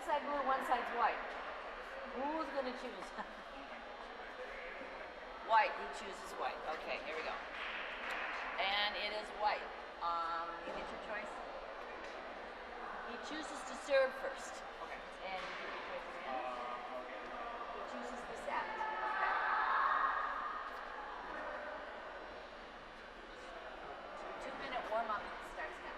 side blue, one side's white. Who's going to choose? White. He chooses white. Okay, here we go. And it is white. You get your choice? He chooses to serve first. Okay. And you get your choice again. He chooses the set. 2-minute warm-up starts now.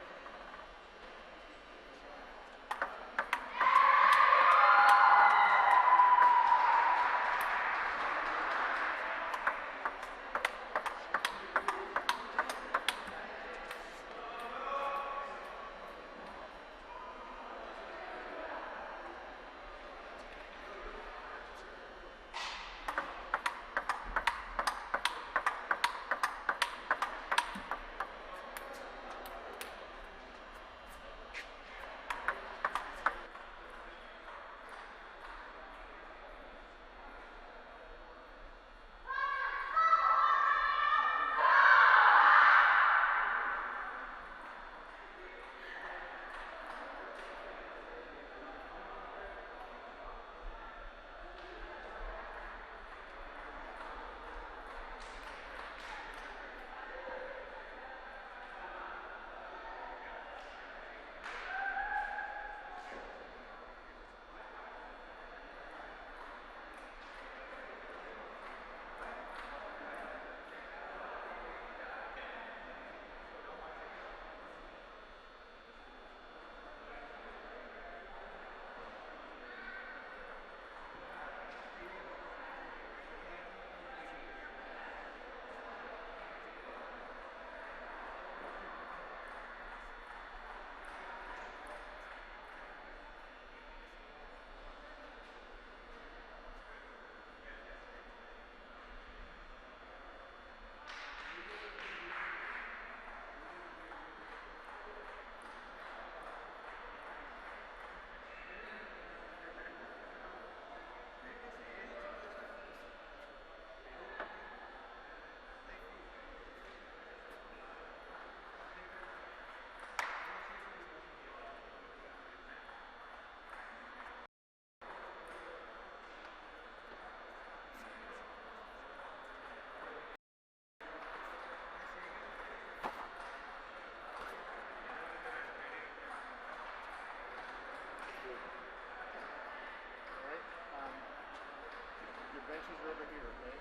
Benches are over here, okay?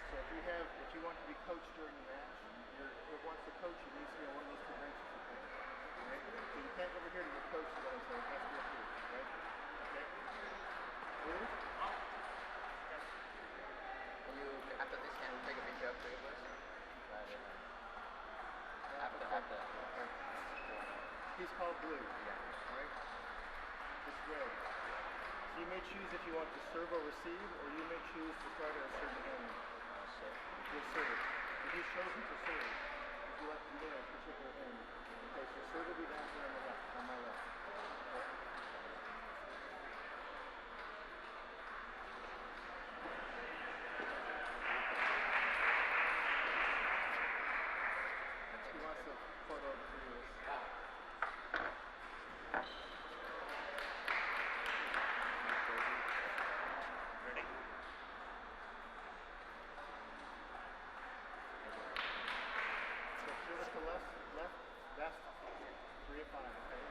So if you want to be coached during the match, who wants to coach you needs to be on one of those two benches, okay? Right? So you can't go over here to get coached, so it has to be up here, right? Okay? Blue? Can you, after this, can you take a picture of three of us? After. He's called blue. Yeah. Right? It's red. So you may choose if you want to serve or receive, or you may choose to start at a certain end. You'll serve. If you've chosen to serve, if you like to be at a particular end. Okay, so serve will be down here on the left, on my left. Okay? He wants to photo of the this. Left, that's 3 of 5, okay?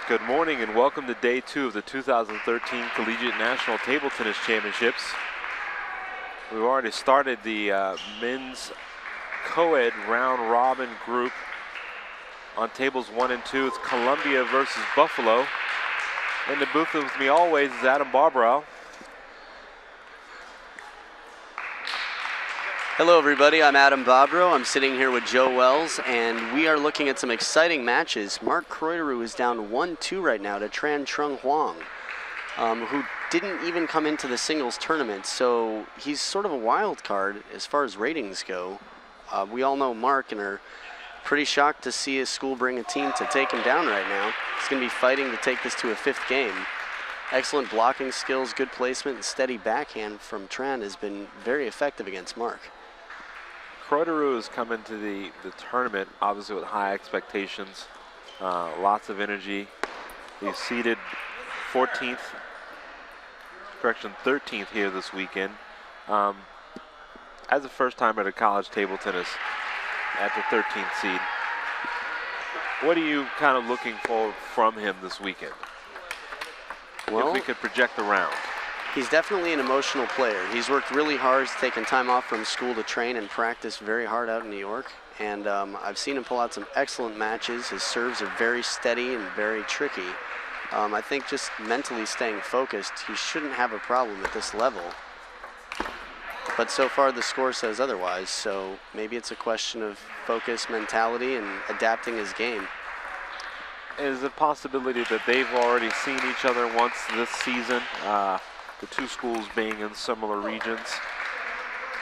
Good morning and welcome to day 2 of the 2013 Collegiate National Table Tennis Championships. We've already started the men's co-ed round robin group on tables 1 and 2. It's Columbia versus Buffalo. In the booth with me always is Adam Barbrow. Hello everybody, I'm Adam Bobrow. I'm sitting here with Joe Wells, and we are looking at some exciting matches. Mark Kreuteru is down 1-2 right now to Tran Trung Wong, who didn't even come into the singles tournament, so he's sort of a wild card as far as ratings go. We all know Mark and are pretty shocked to see his school bring a team to take him down right now. He's going to be fighting to take this to a 5th game. Excellent blocking skills, good placement, and steady backhand from Tran has been very effective against Mark. Kreuteru has come into the tournament obviously with high expectations, lots of energy. He's seeded 13th here this weekend. As a first timer at college table tennis at the 13th seed. What are you kind of looking for from him this weekend? Well, if we could project around. He's definitely an emotional player. He's worked really hard, he's taken time off from school to train and practice very hard out in New York. And I've seen him pull out some excellent matches. His serves are very steady and very tricky. I think just mentally staying focused, he shouldn't have a problem at this level. But so far the score says otherwise, so maybe it's a question of focus, mentality, and adapting his game. Is it a possibility that they've already seen each other once this season? The two schools being in similar regions?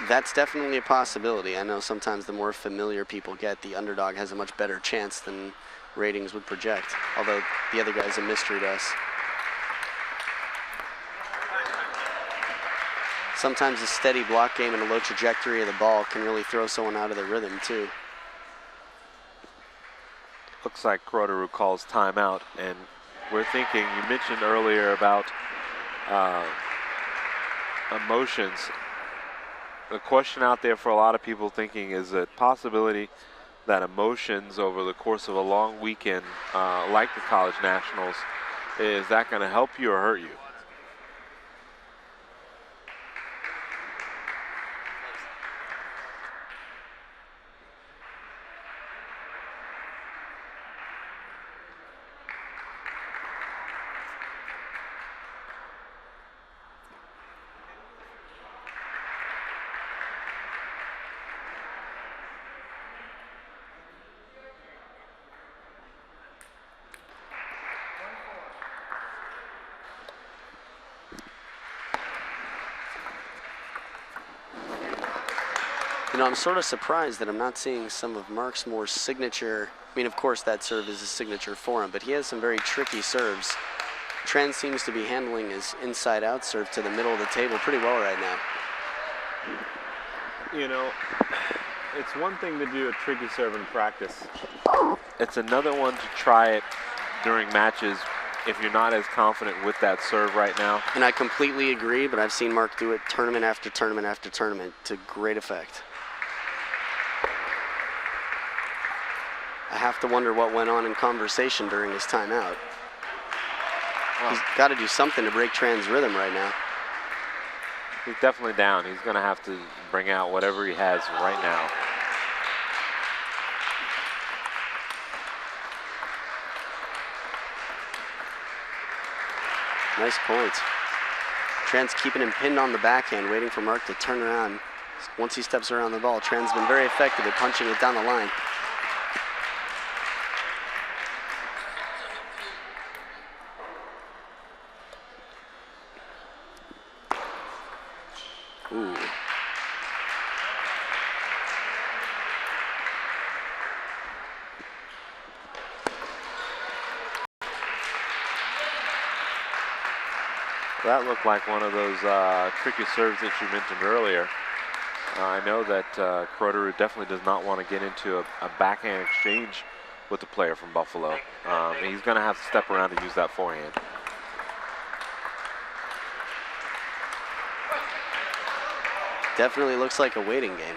That's definitely a possibility. I know sometimes the more familiar people get, the underdog has a much better chance than ratings would project, although the other guy's a mystery to us. Sometimes a steady block game and a low trajectory of the ball can really throw someone out of their rhythm too. Looks like Kreuteru calls timeout, and we're thinking, you mentioned earlier about emotions. The question out there for a lot of people thinking is a possibility that emotions over the course of a long weekend, like the college nationals, is that going to help you or hurt you? You know, I'm sort of surprised that I'm not seeing some of Mark's more signature. I mean, of course, that serve is a signature for him, but he has some very tricky serves. Tran seems to be handling his inside-out serve to the middle of the table pretty well right now. You know, it's one thing to do a tricky serve in practice. It's another one to try it during matches if you're not as confident with that serve right now. And I completely agree, but I've seen Mark do it tournament after tournament after tournament to great effect. I have to wonder what went on in conversation during his timeout. He's got to do something to break Tran's rhythm right now. He's definitely down. He's going to have to bring out whatever he has right now. Nice point. Tran's keeping him pinned on the backhand, waiting for Mark to turn around. Once he steps around the ball, Tran's been very effective at punching it down the line. Ooh. That looked like one of those tricky serves that you mentioned earlier. I know that Kreuteru definitely does not want to get into a backhand exchange with the player from Buffalo. He's going to have to step around to use that forehand. Definitely looks like a waiting game.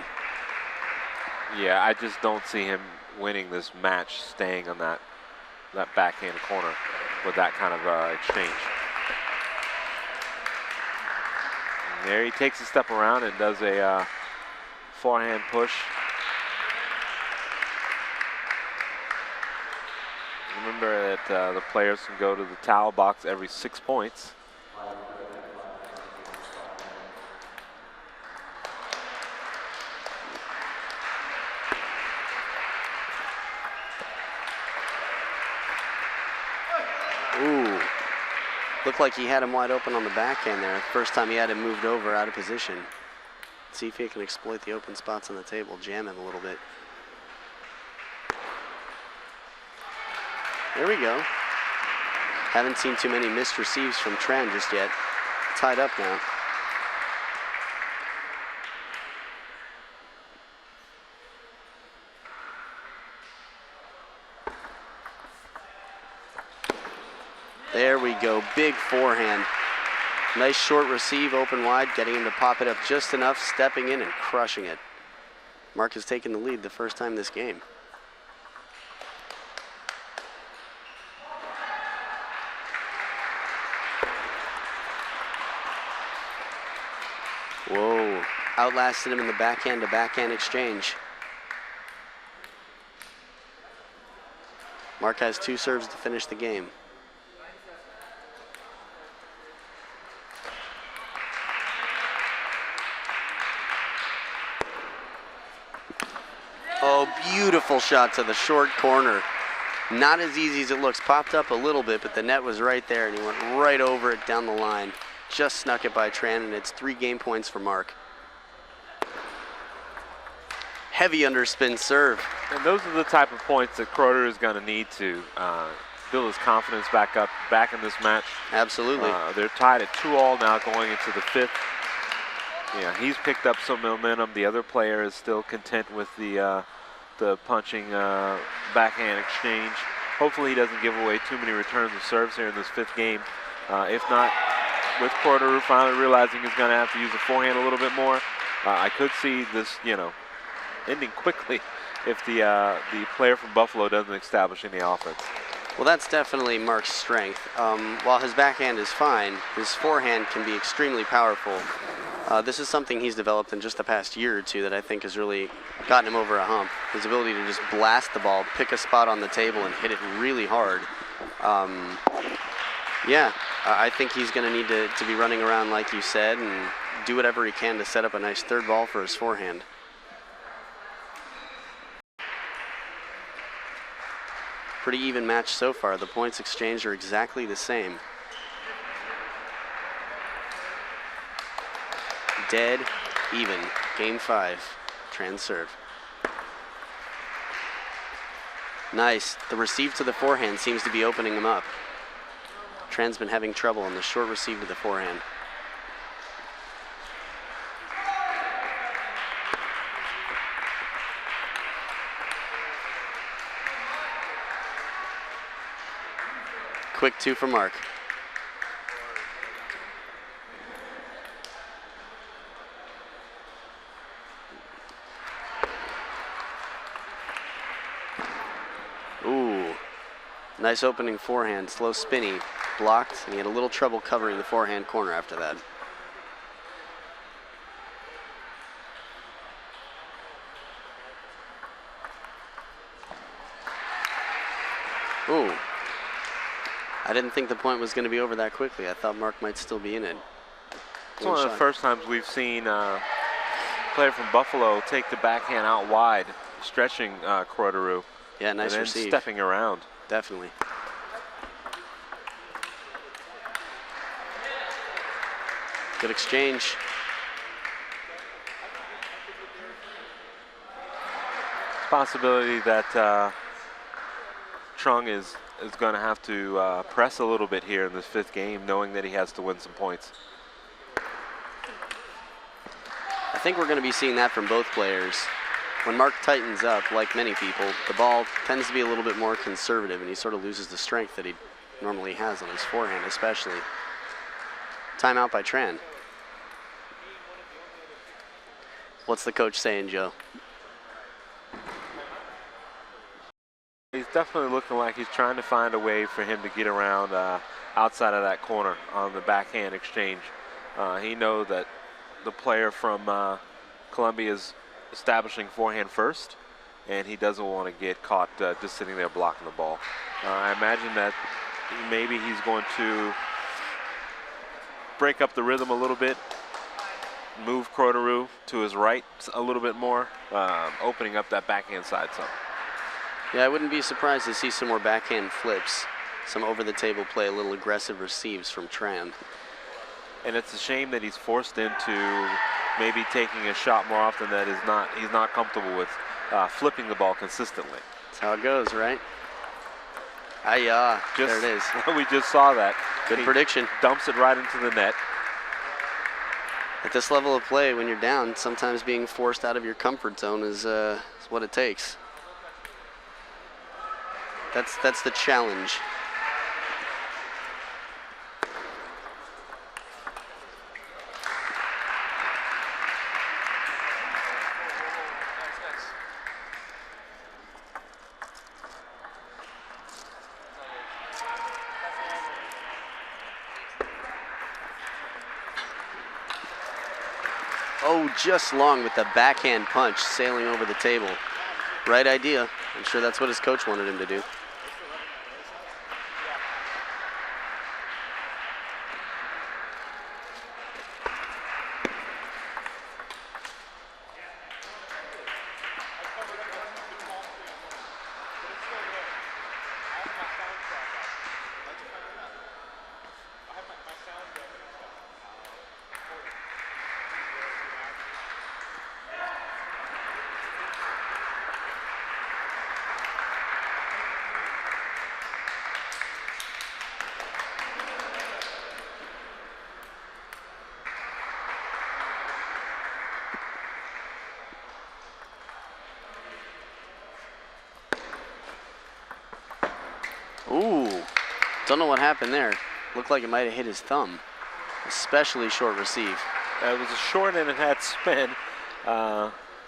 Yeah, I just don't see him winning this match staying on that backhand corner. with that kind of exchange. And there he takes a step around and does a forehand push. Remember that the players can go to the towel box every 6 points. Ooh, looked like he had him wide open on the backhand there. First time he had him moved over out of position. See if he can exploit the open spots on the table, jam him a little bit. There we go. Haven't seen too many missed receives from Tran just yet. Tied up now. There we go, big forehand. Nice short receive, open wide, getting him to pop it up just enough, stepping in and crushing it. Mark has taken the lead the first time this game. Whoa, outlasted him in the backhand to backhand exchange. Mark has 2 serves to finish the game. Oh, beautiful shot to the short corner. Not as easy as it looks. Popped up a little bit, but the net was right there, and he went right over it down the line. Just snuck it by Tran, and it's 3 game points for Mark. Heavy underspin serve. And those are the type of points that Croder is going to need to build his confidence back up, back in this match. Absolutely. They're tied at 2-all now going into the 5th. Yeah, he's picked up some momentum. The other player is still content with the punching backhand exchange. Hopefully he doesn't give away too many returns of serves here in this 5th game. If not, with Croder finally realizing he's going to have to use the forehand a little bit more, I could see this, ending quickly if the player from Buffalo doesn't establish any offense. Well, that's definitely Mark's strength. While his backhand is fine, his forehand can be extremely powerful. This is something he's developed in just the past year or 2 that I think has really gotten him over a hump. His ability to just blast the ball, pick a spot on the table, and hit it really hard. I think he's going to need to be running around like you said and do whatever he can to set up a nice 3rd ball for his forehand. Pretty even match so far. The points exchanged are exactly the same. Dead even. Game 5. Tran serve. Nice. The receive to the forehand seems to be opening him up. Tran's been having trouble on the short receive to the forehand. Quick 2 for Mark. Ooh, nice opening forehand, slow spinny, blocked, and he had a little trouble covering the forehand corner after that. Ooh, I didn't think the point was going to be over that quickly. I thought Mark might still be in it. It's one of the first times we've seen a player from Buffalo take the backhand out wide, stretching Croder. Yeah, nice and then receive. Stepping around. Definitely. Good exchange. Possibility that Chung is going to have to press a little bit here in this 5th game, knowing that he has to win some points. I think we're going to be seeing that from both players. When Mark tightens up, like many people, the ball tends to be a little bit more conservative, and he sort of loses the strength that he normally has on his forehand, especially. Timeout by Tran. What's the coach saying, Joe? definitely looking like he's trying to find a way for him to get around outside of that corner on the backhand exchange. He knows that the player from Columbia is establishing forehand first, and he doesn't want to get caught just sitting there blocking the ball. I imagine that maybe he's going to break up the rhythm a little bit, move Kroderu to his right a little bit more, opening up that backhand side some. Yeah, I wouldn't be surprised to see some more backhand flips, some over-the-table play, a little aggressive receives from Tran. And it's a shame that he's forced into maybe taking a shot more often that he's not comfortable with flipping the ball consistently. That's how it goes, right? There it is. We just saw that. Good He prediction. dumps it right into the net. At this level of play, when you're down, sometimes being forced out of your comfort zone is what it takes. That's the challenge. Oh, just long with the backhand punch sailing over the table. Right idea. I'm sure that's what his coach wanted him to do. Ooh, don't know what happened there. Looked like it might have hit his thumb. Especially short receive. It was a short and it had spin. Seemed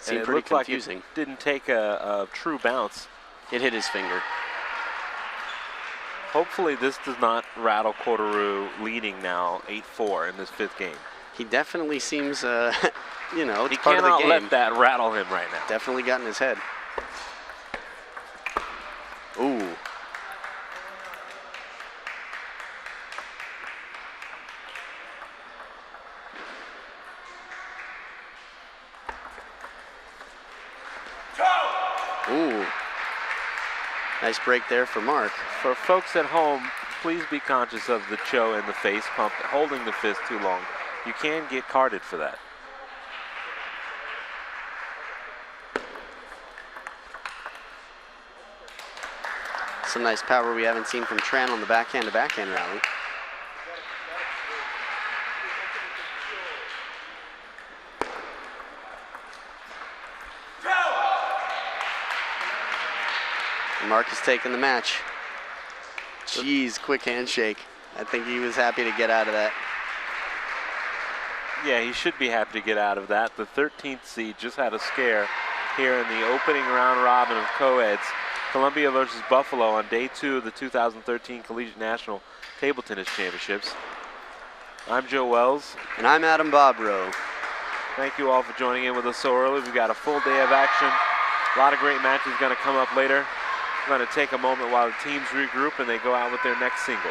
and it pretty looked like confusing. it didn't take a true bounce. It hit his finger. Hopefully this does not rattle Kroderu leading now 8-4 in this fifth game. He definitely seems, you know, it's He part of the cannot game. let that rattle him right now. Definitely got in his head. Ooh. Ooh. Nice break there for Mark. For folks at home, please be conscious of the cho and the face pump, holding the fist too long. You can get carded for that. Some nice power we haven't seen from Tran on the backhand to backhand rally. Mark has taken the match. Jeez, quick handshake. I think he was happy to get out of that. Yeah, he should be happy to get out of that. The 13th seed just had a scare here in the opening round robin of co-eds. Columbia versus Buffalo on day 2 of the 2013 Collegiate National Table Tennis Championships. I'm Joe Wells. And I'm Adam Bobrow. Thank you all for joining in with us so early. We've got a full day of action. A lot of great matches going to come up later. We're going to take a moment while the teams regroup and they go out with their next singles.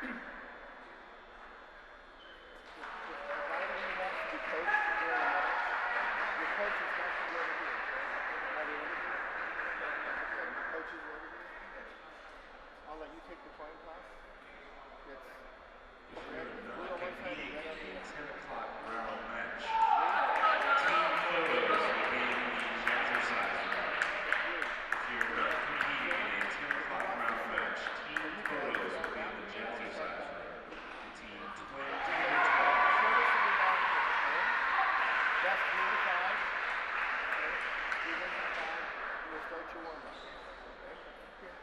I'll let you take the coin toss. It's red, blue on one side, and red on the other. 10 o'clock round match. Team photos will be in the exercise room. If you're not competing in a 10 o'clock round match, team photos will be in the exercise room. The teams playing table 12. Service will be down here, okay? That's 3 to 5. Okay? 3 to 5. You'll start your warm-up. Okay? Here.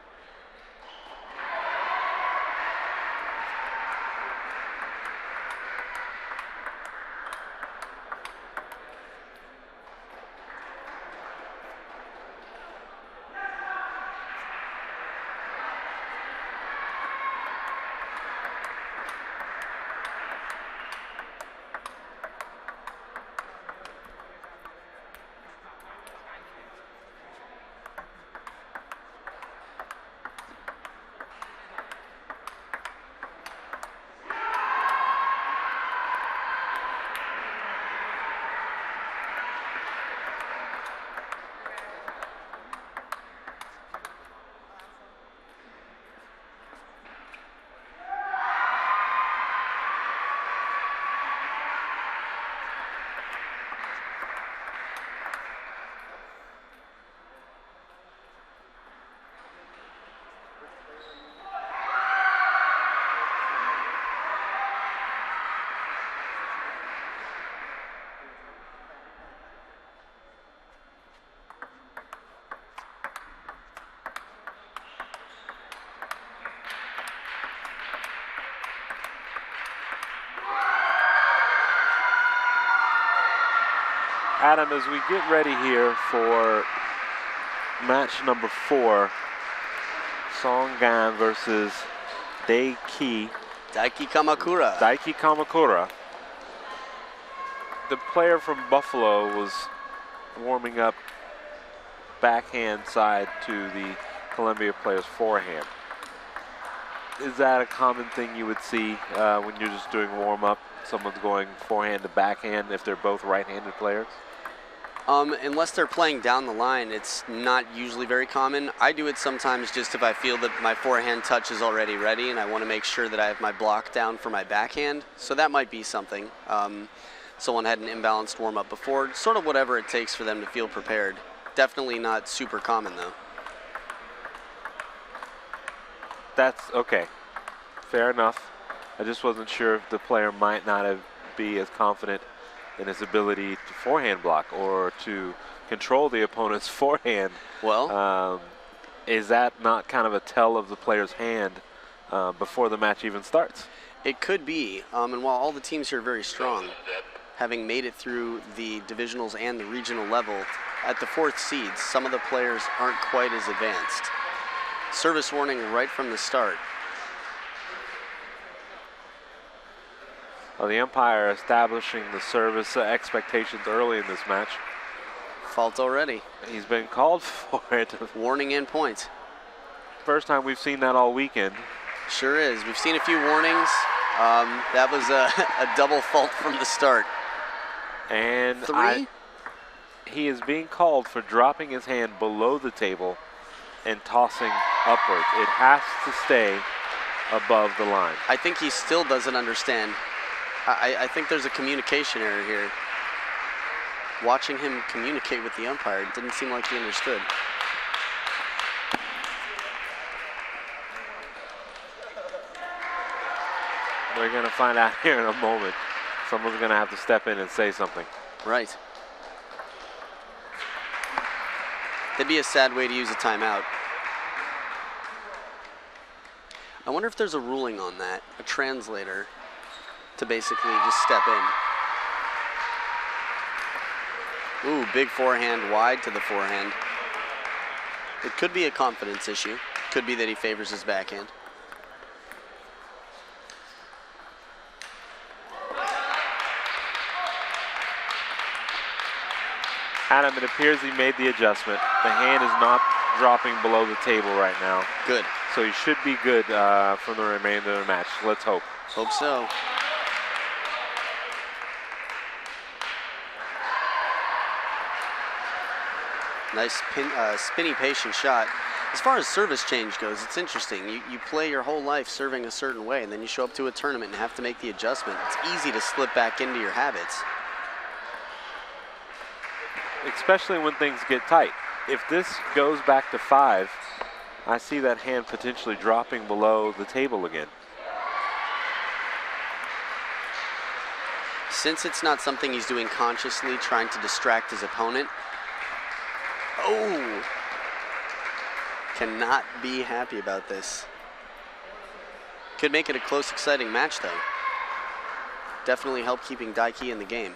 Adam, as we get ready here for match number 4, Songan versus Daiki Kamakura. The player from Buffalo was warming up backhand side to the Columbia player's forehand. Is that a common thing you would see when you're just doing warm-up? Someone's going forehand to backhand if they're both right-handed players? Unless they're playing down the line, it's not usually very common. I do it sometimes just if I feel that my forehand touch is already ready and I want to make sure that I have my block down for my backhand. So that might be something. Someone had an imbalanced warm-up before. Sort of whatever it takes for them to feel prepared. Definitely not super common, though. That's okay. Fair enough. I just wasn't sure if the player might not be as confident in his ability to forehand block or to control the opponent's forehand. Well, is that not kind of a tell of the player's hand before the match even starts? it could be. And while all the teams here are very strong, having made it through the divisionals and the regional level, at the 4th seeds, some of the players aren't quite as advanced. Service warning right from the start. Well, the umpire establishing the service expectations early in this match. Fault already. He's been called for it. Warning and point. First time we've seen that all weekend. Sure is. We've seen a few warnings. That was a double fault from the start. And 3? He is being called for dropping his hand below the table and tossing upwards. It has to stay above the line. I think he still doesn't understand. I think there's a communication error here. Watching him communicate with the umpire, it didn't seem like he understood. We're going to find out here in a moment. Someone's going to have to step in and say something. Right. That'd be a sad way to use a timeout. I wonder if there's a ruling on that, a translator, to basically just step in. Ooh, big forehand wide to the forehand. It could be a confidence issue. Could be that he favors his backhand. Adam, it appears he made the adjustment. The hand is not dropping below the table right now. Good. So he should be good for the remainder of the match. Let's hope. Hope so. Nice spinny patient shot. As far as service change goes, it's interesting. You play your whole life serving a certain way, and then you show up to a tournament and have to make the adjustment. It's easy to slip back into your habits. Especially when things get tight. If this goes back to 5, I see that hand potentially dropping below the table again. Since it's not something he's doing consciously, trying to distract his opponent. Oh! Cannot be happy about this. Could make it a close, exciting match, though. Definitely help keeping Daiki in the game.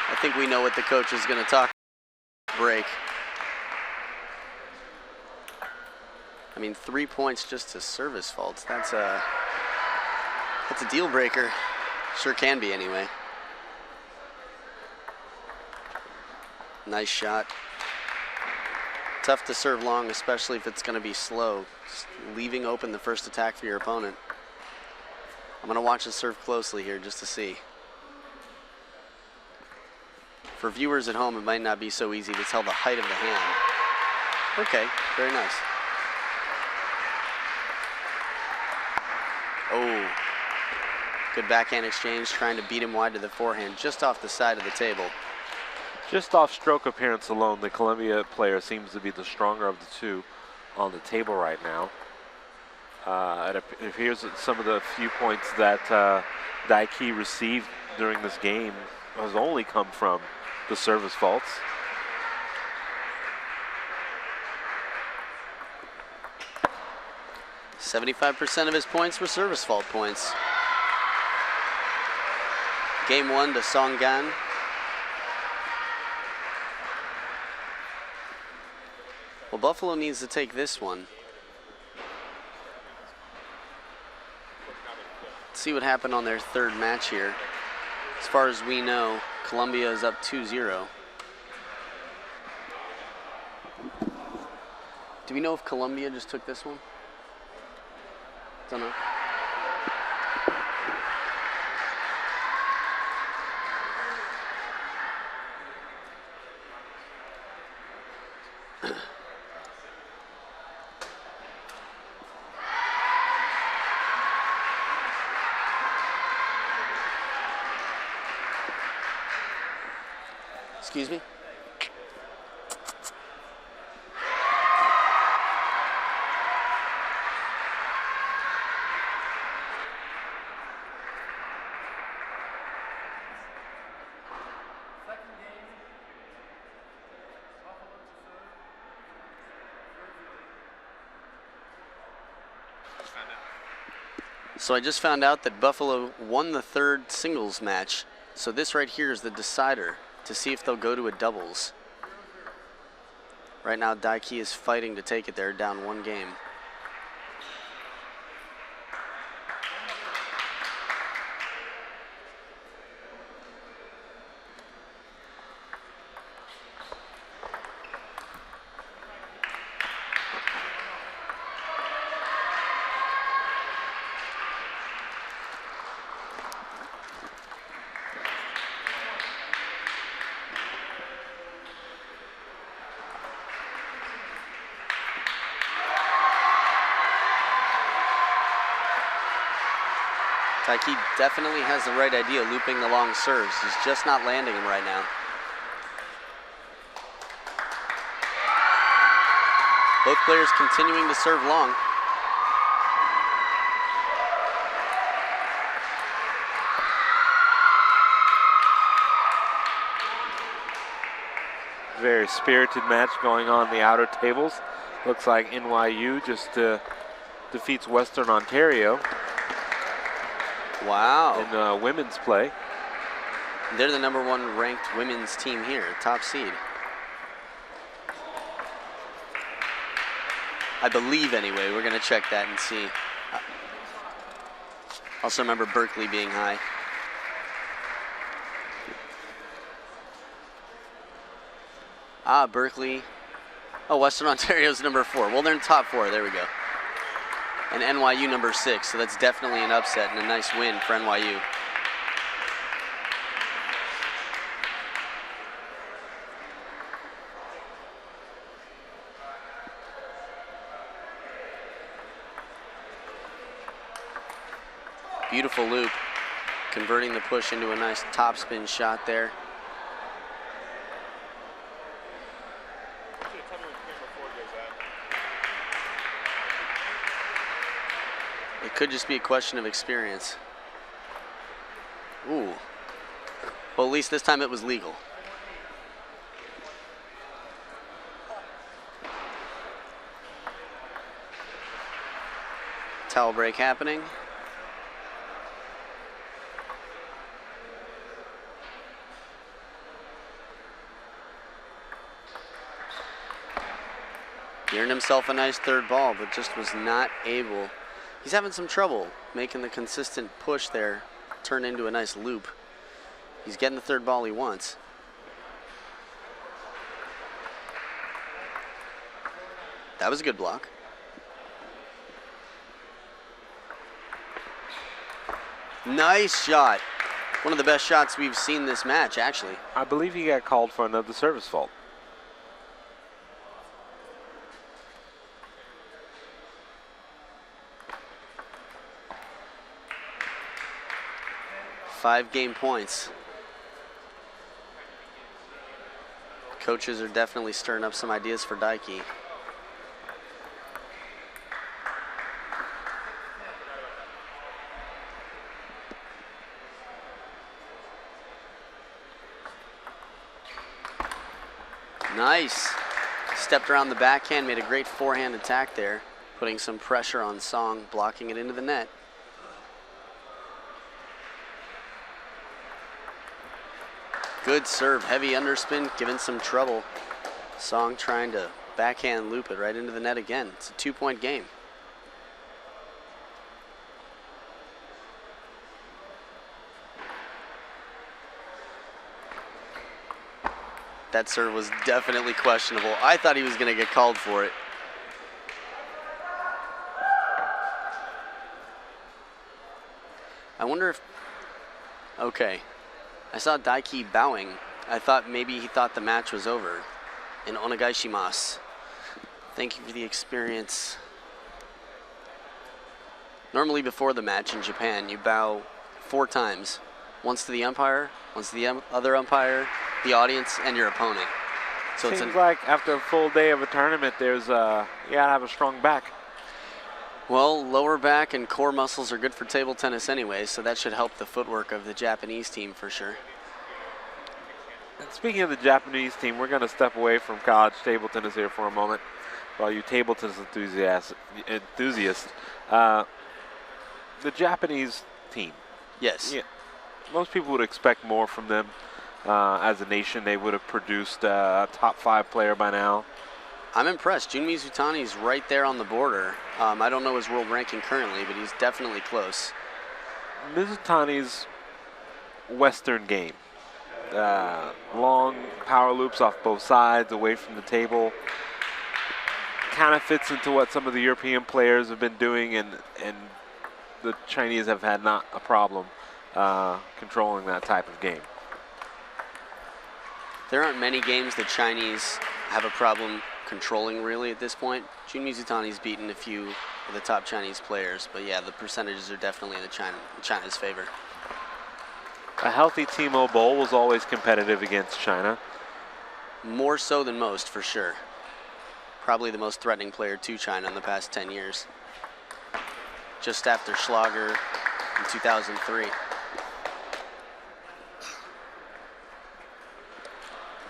I think we know what the coach is going to talk about. Break. I mean, 3 points just to service faults. That's a deal breaker. Sure can be, anyway. Nice shot. Tough to serve long, especially if it's going to be slow. Just leaving open the first attack for your opponent. I'm going to watch the serve closely here just to see. For viewers at home, it might not be so easy to tell the height of the hand. Okay, very nice. Oh, good backhand exchange, trying to beat him wide to the forehand, just off the side of the table. Just off stroke appearance alone, the Columbia player seems to be the stronger of the two on the table right now. It appears that some of the few points that Daiki received during this game has only come from the service faults. .75% of his points were service fault points. Game 1 to Songgan. Well, Buffalo needs to take this one. Let's see what happened on their third match here. As far as we know, Columbia is up 2-0. Do we know if Columbia just took this one? Don't know. Excuse me? So I just found out that Buffalo won the third singles match. So this right here is the decider to see if they'll go to a doubles. Right now, Daiki is fighting to take it there, down 1 game. Daiki definitely has the right idea, looping the long serves. He's just not landing them right now. Both players continuing to serve long. Very spirited match going on the outer tables. Looks like NYU just defeats Western Ontario. Wow. In women's play. They're the #1 ranked women's team here, top seed. I believe anyway. We're going to check that and see. Also remember Berkeley being high. Berkeley. Oh, Western Ontario's number 4. Well, they're in top 4. There we go. And NYU number 6. So that's definitely an upset and a nice win for NYU. Beautiful loop, converting the push into a nice topspin shot there. It could just be a question of experience. Ooh. Well, at least this time it was legal. Towel break happening. He earned himself a nice third ball, but just was not able. He's having some trouble making the consistent push there turn into a nice loop. He's getting the third ball he wants. That was a good block. Nice shot. One of the best shots we've seen this match, actually. I believe he got called for another service fault. Five game points. Coaches are definitely stirring up some ideas for Daiki. Nice. Stepped around the backhand, made a great forehand attack there, putting some pressure on Song, blocking it into the net. Good serve, heavy underspin, giving some trouble. Song trying to backhand loop it right into the net again. It's a 2-point game. That serve was definitely questionable. I thought he was going to get called for it. I wonder if... Okay. I saw Daiki bowing. I thought maybe he thought the match was over. In onegaishimasu. Thank you for the experience. Normally before the match in Japan, you bow 4 times. Once to the umpire, once to the other umpire, the audience, and your opponent. So Seems like after a full day of a tournament, there's you gotta have a strong back. Well, lower back and core muscles are good for table tennis anyway, so that should help the footwork of the Japanese team for sure. And speaking of the Japanese team, we're going to step away from college table tennis here for a moment. For all you table tennis enthusiasts, the Japanese team. Yes. Yeah, most people would expect more from them. As a nation, they would have produced a top 5 player by now. I'm impressed. Jun Mizutani's right there on the border. I don't know his world ranking currently, but he's definitely close. Mizutani's Western game. Long power loops off both sides, away from the table. Kind of fits into what some of the European players have been doing, and the Chinese have had not a problem controlling that type of game. There aren't many games the Chinese have a problem controlling really at this point. Jun Mizutani's beaten a few of the top Chinese players, but yeah, the percentages are definitely in China's favor. A healthy Timo Bowl was always competitive against China. More so than most, for sure. Probably the most threatening player to China in the past 10 years. Just after Schlager in 2003.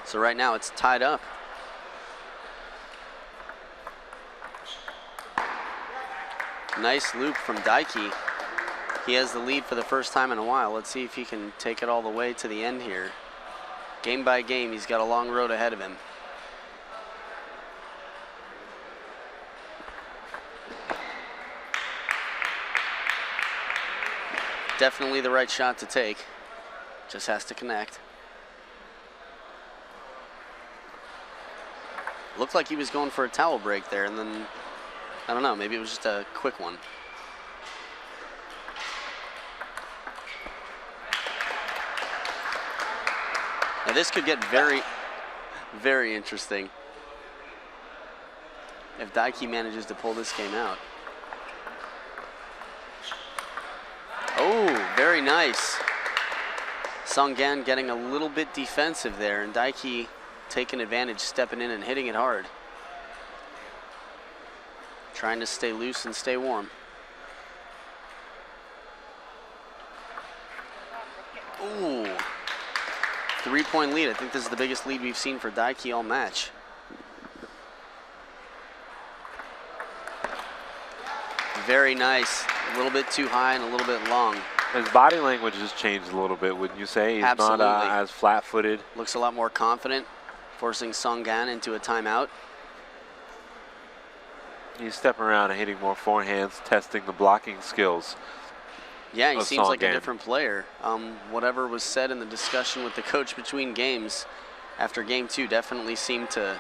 So right now it's tied up. Nice loop from Daiki. He has the lead for the first time in a while. Let's see if he can take it all the way to the end here. Game by game, he's got a long road ahead of him. Definitely the right shot to take. Just has to connect. Looked like he was going for a towel break there, and then, I don't know, maybe it was just a quick one. Now this could get very, very interesting if Daiki manages to pull this game out. Oh, very nice. Songgan getting a little bit defensive there, and Daiki taking advantage, stepping in and hitting it hard. Trying to stay loose and stay warm. Ooh. 3-point lead. I think this is the biggest lead we've seen for Daiki all match. Very nice. A little bit too high and a little bit long. His body language has changed a little bit, wouldn't you say? He's Absolutely. not as flat-footed. Looks a lot more confident, forcing Songgan into a timeout. He's stepping around and hitting more forehands, testing the blocking skills. Yeah, he seems like a Songgan. different player. Whatever was said in the discussion with the coach between games, after game 2 definitely seemed to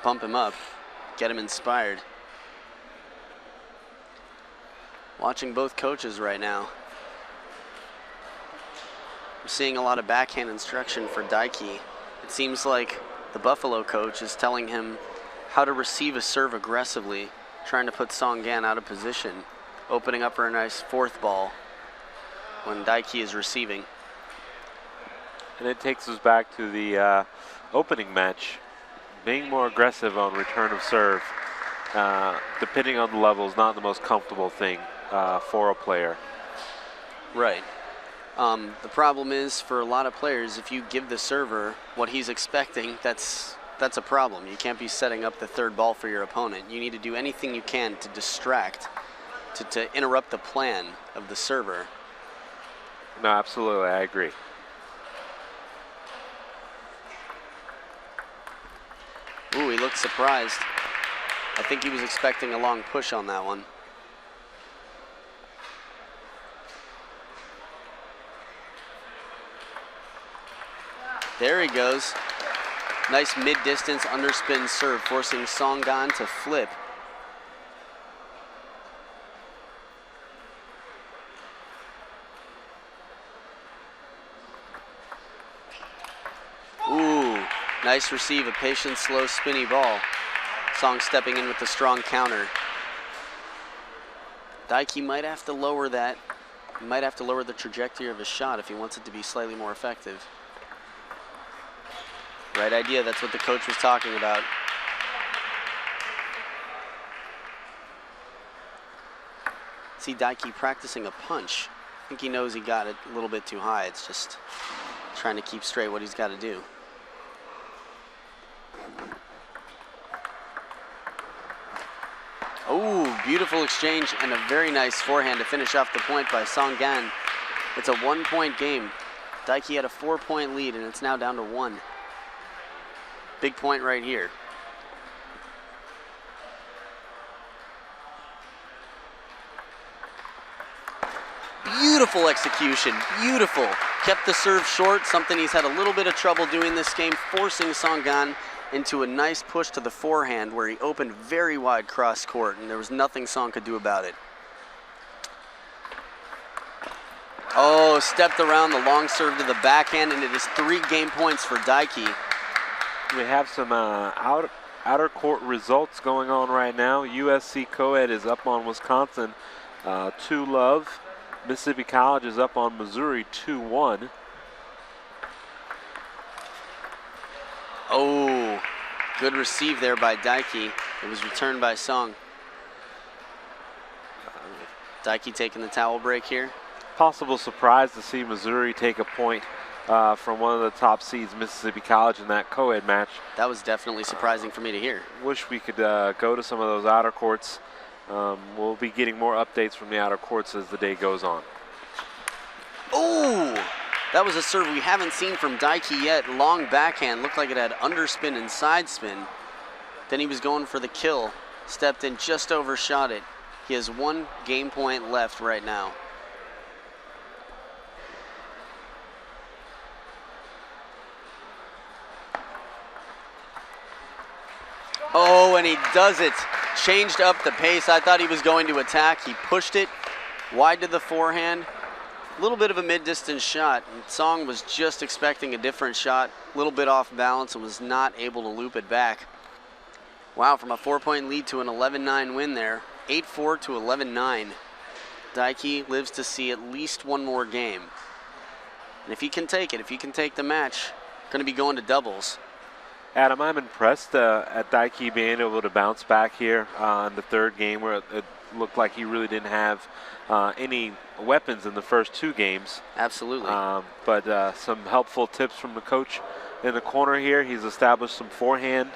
pump him up, get him inspired. Watching both coaches right now. I'm seeing a lot of backhand instruction for Daiki. It seems like the Buffalo coach is telling him how to receive a serve aggressively, trying to put Songgan out of position, opening up for a nice fourth ball when Daiki is receiving. And it takes us back to the opening match. Being more aggressive on return of serve, depending on the level, is not the most comfortable thing for a player. Right. The problem is, for a lot of players, if you give the server what he's expecting, that's a problem. You can't be setting up the third ball for your opponent. You need to do anything you can to distract, to interrupt the plan of the server. No, absolutely, I agree. Ooh, he looked surprised. I think he was expecting a long push on that one. There he goes. Nice mid-distance underspin serve, forcing Songgan to flip. Ooh, nice receive, a patient, slow, spinny ball. Song stepping in with the strong counter. Daiki might have to lower that. He might have to lower the trajectory of his shot if he wants it to be slightly more effective. Right idea, that's what the coach was talking about. See Daiki practicing a punch. I think he knows he got it a little bit too high. It's just trying to keep straight what he's got to do. Oh, beautiful exchange and a very nice forehand to finish off the point by Songgan. It's a 1-point game. Daiki had a 4-point lead and it's now down to 1. Big point right here. Beautiful execution, beautiful. Kept the serve short, something he's had a little bit of trouble doing this game, forcing Songgan into a nice push to the forehand where he opened very wide cross court and there was nothing Song could do about it. Oh, stepped around the long serve to the backhand, and it is 3 game points for Daiki. We have some outer court results going on right now. USC Co-Ed is up on Wisconsin 2-0. Mississippi College is up on Missouri 2-1. Oh, good receive there by Daiki. It was returned by Song. Daiki taking the towel break here. Possible surprise to see Missouri take a point from one of the top seeds, Mississippi College, in that co-ed match. That was definitely surprising for me to hear. Wish we could go to some of those outer courts. We'll be getting more updates from the outer courts as the day goes on. Oh, that was a serve we haven't seen from Daiki yet. Long backhand, looked like it had underspin and side spin. Then he was going for the kill. Stepped in, just overshot it. He has 1 game point left right now. Oh, and he does it. Changed up the pace. I thought he was going to attack. He pushed it wide to the forehand. A little bit of a mid-distance shot. And Song was just expecting a different shot. A little bit off balance and was not able to loop it back. Wow, from a 4-point lead to an 11-9 win there. 8-4 to 11-9. Daiki lives to see at least one more game. And if he can take it, if he can take the match, going to be going to doubles. Adam, I'm impressed at Daiki being able to bounce back here in the third game where it looked like he really didn't have any weapons in the first two games. Absolutely. But some helpful tips from the coach in the corner here. He's established some forehand,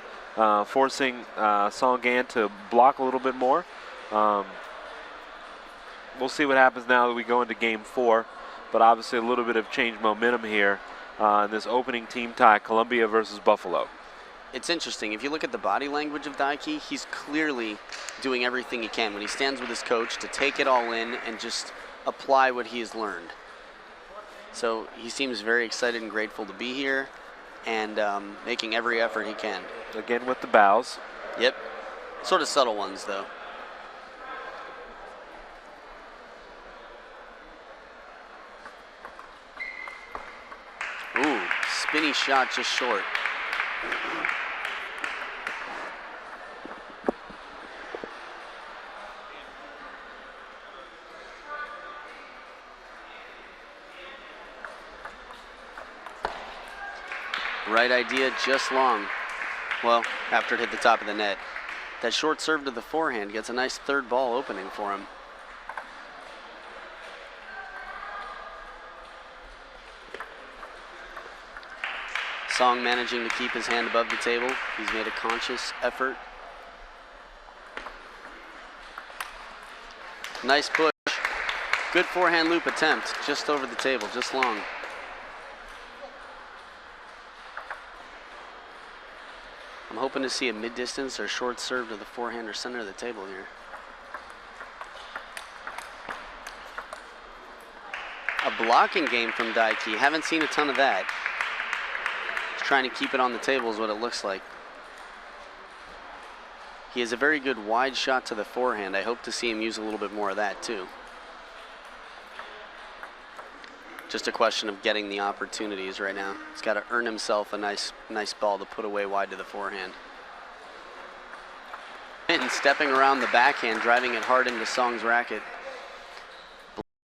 forcing Songan to block a little bit more. We'll see what happens now that we go into game 4, but obviously a little bit of change momentum here in this opening team tie, Columbia versus Buffalo. It's interesting. If you look at the body language of Daiki, he's clearly doing everything he can when he stands with his coach to take it all in and just apply what he has learned. So he seems very excited and grateful to be here and making every effort he can. Again with the bows. Yep. Sort of subtle ones, though. Ooh, spinny shot just short. Right idea, just long. Well, after it hit the top of the net. That short serve to the forehand gets a nice third ball opening for him. Song managing to keep his hand above the table. He's made a conscious effort. Nice push. Good forehand loop attempt. Just over the table, just long. I'm hoping to see a mid-distance or short serve to the forehand or center of the table here. A blocking game from Daiki. Haven't seen a ton of that. Trying to keep it on the table is what it looks like. He has a very good wide shot to the forehand. I hope to see him use a little bit more of that too. Just a question of getting the opportunities right now. He's got to earn himself a nice ball to put away wide to the forehand. And stepping around the backhand, driving it hard into Song's racket.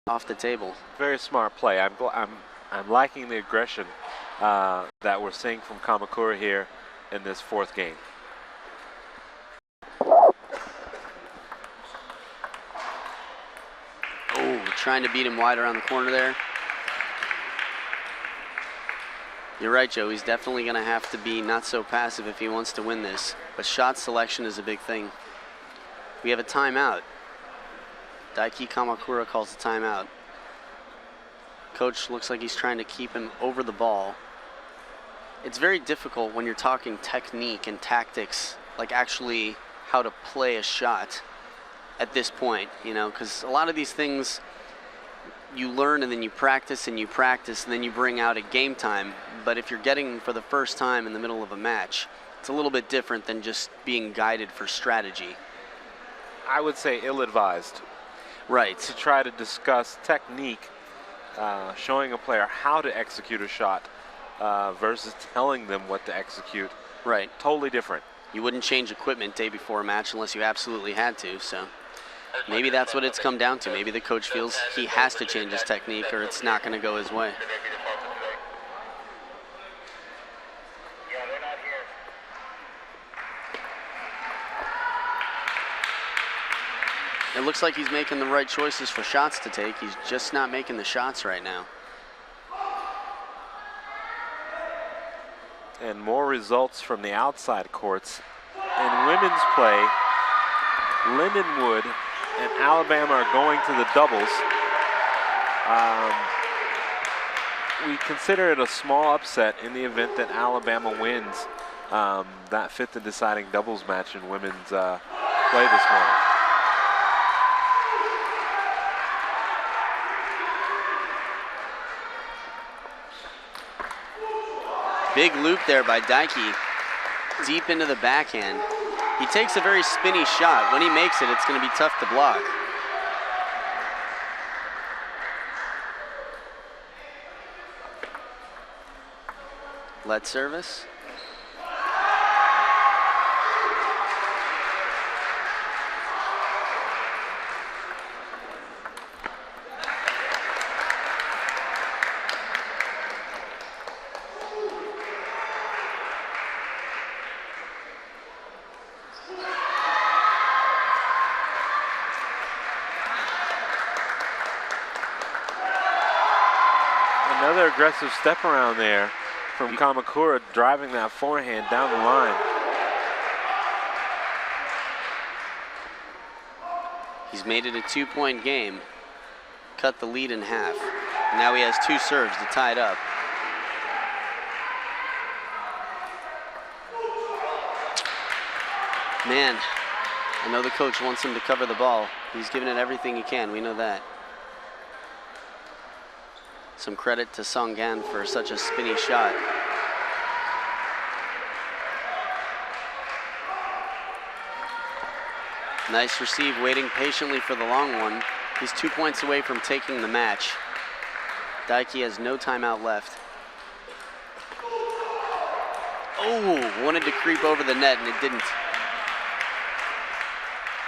Off the table. Very smart play. I'm liking the aggression that we're seeing from Kamakura here in this fourth game. Oh, trying to beat him wide around the corner there. You're right, Joe. He's definitely going to have to be not so passive if he wants to win this. But shot selection is a big thing. We have a timeout. Daiki Kamakura calls a timeout. Coach looks like he's trying to keep him over the ball. It's very difficult when you're talking technique and tactics, like actually how to play a shot at this point, you know, because a lot of these things you learn and then you practice and then you bring out at game time. But if you're getting for the first time in the middle of a match, it's a little bit different than just being guided for strategy. I would say ill-advised. Right. To try to discuss technique, showing a player how to execute a shot versus telling them what to execute. Right. Totally different. You wouldn't change equipment day before a match unless you absolutely had to, so maybe that's what it's come down to. Maybe the coach feels he has to change his technique or it's not going to go his way. It looks like he's making the right choices for shots to take. He's just not making the shots right now. And more results from the outside courts. In women's play, Lindenwood and Alabama are going to the doubles. We consider it a small upset in the event that Alabama wins that fifth and deciding doubles match in women's play this morning. Big loop there by Daiki, deep into the backhand. He takes a very spinny shot. When he makes it, it's going to be tough to block. Let service. Another aggressive step around there from Kamakura, driving that forehand down the line. He's made it a 2-point game. Cut the lead in half. Now he has 2 serves to tie it up. Man, I know the coach wants him to cover the ball. He's giving it everything he can. We know that. Some credit to Song Gan for such a spinny shot. Nice receive, waiting patiently for the long one. He's 2 points away from taking the match. Daiki has no timeout left. Oh, wanted to creep over the net and it didn't.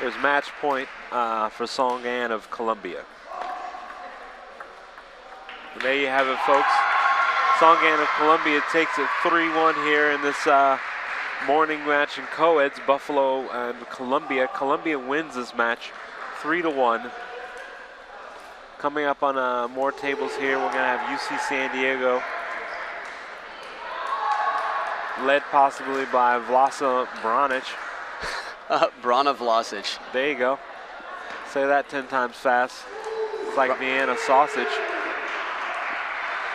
There's match point for Song Gan of Columbia. And there you have it, folks. Song Gan of Columbia takes it 3-1 here in this morning match in co-eds, Buffalo and Columbia. Columbia wins this match 3-1. Coming up on more tables here, we're going to have UC San Diego, led possibly by Vlasa Branic. Brana Vlasic. There you go. Say that 10 times fast. It's like Vienna sausage.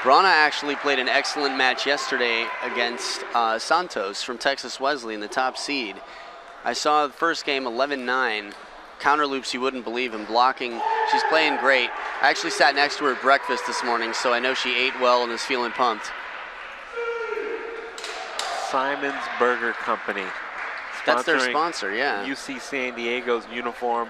Brana actually played an excellent match yesterday against Santos from Texas Wesley in the top seed. I saw the first game 11-9. Counter loops you wouldn't believe him blocking. She's playing great. I actually sat next to her at breakfast this morning, so I know she ate well and is feeling pumped. Simon's Burger Company. That's their sponsor, yeah. UC San Diego's uniform.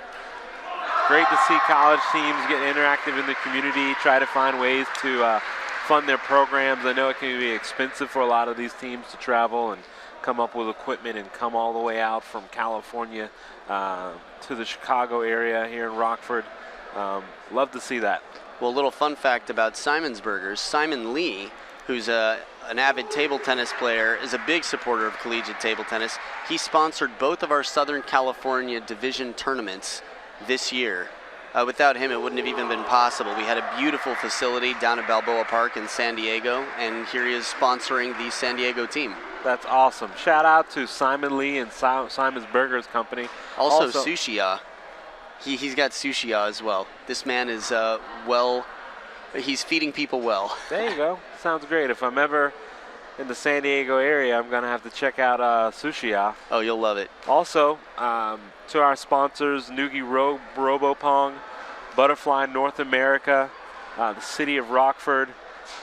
Great to see college teams get interactive in the community, try to find ways to fund their programs. I know it can be expensive for a lot of these teams to travel and come up with equipment and come all the way out from California to the Chicago area here in Rockford. Love to see that. Well, a little fun fact about Simon's Burgers. Simon Lee, who's an avid table tennis player, is a big supporter of collegiate table tennis. He sponsored both of our Southern California division tournaments this year. Without him, it wouldn't have even been possible. We had a beautiful facility down at Balboa Park in San Diego, and here he is sponsoring the San Diego team. That's awesome. Shout out to Simon Lee and Simon's Burgers Company. Also Sushiya. He's got Sushiya as well. This man is he's feeding people well. There you go. Sounds great. If I'm ever in the San Diego area, I'm going to have to check out Sushiya. Oh, you'll love it. Also, to our sponsors, Noogie Robopong, Butterfly North America, the City of Rockford,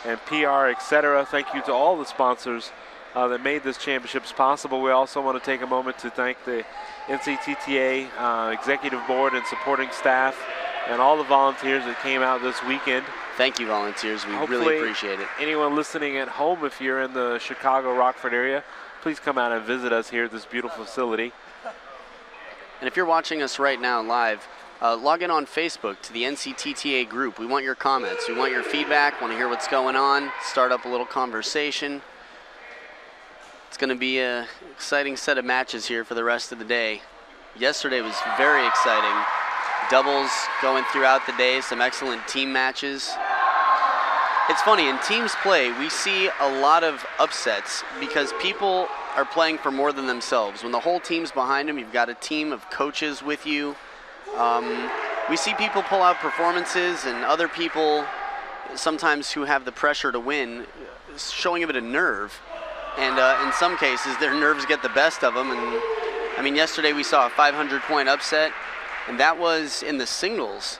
and PR, etc. Thank you to all the sponsors that made this championships possible. We also want to take a moment to thank the NCTTA Executive Board and supporting staff and all the volunteers that came out this weekend. Thank you, volunteers. We Hopefully, really appreciate it. Anyone listening at home, if you're in the Chicago, Rockford area, please come out and visit us here at this beautiful facility. And if you're watching us right now live, log in on Facebook to the NCTTA group. We want your comments. We want your feedback. Want to hear what's going on. Start up a little conversation. It's going to be an exciting set of matches here for the rest of the day. Yesterday was very exciting. Doubles going throughout the day, some excellent team matches. It's funny, in teams play, we see a lot of upsets because people are playing for more than themselves. When the whole team's behind them, you've got a team of coaches with you. We see people pull out performances and other people sometimes who have the pressure to win, showing a bit of nerve. And in some cases, their nerves get the best of them. And I mean, yesterday we saw a 500-point upset, and that was in the singles.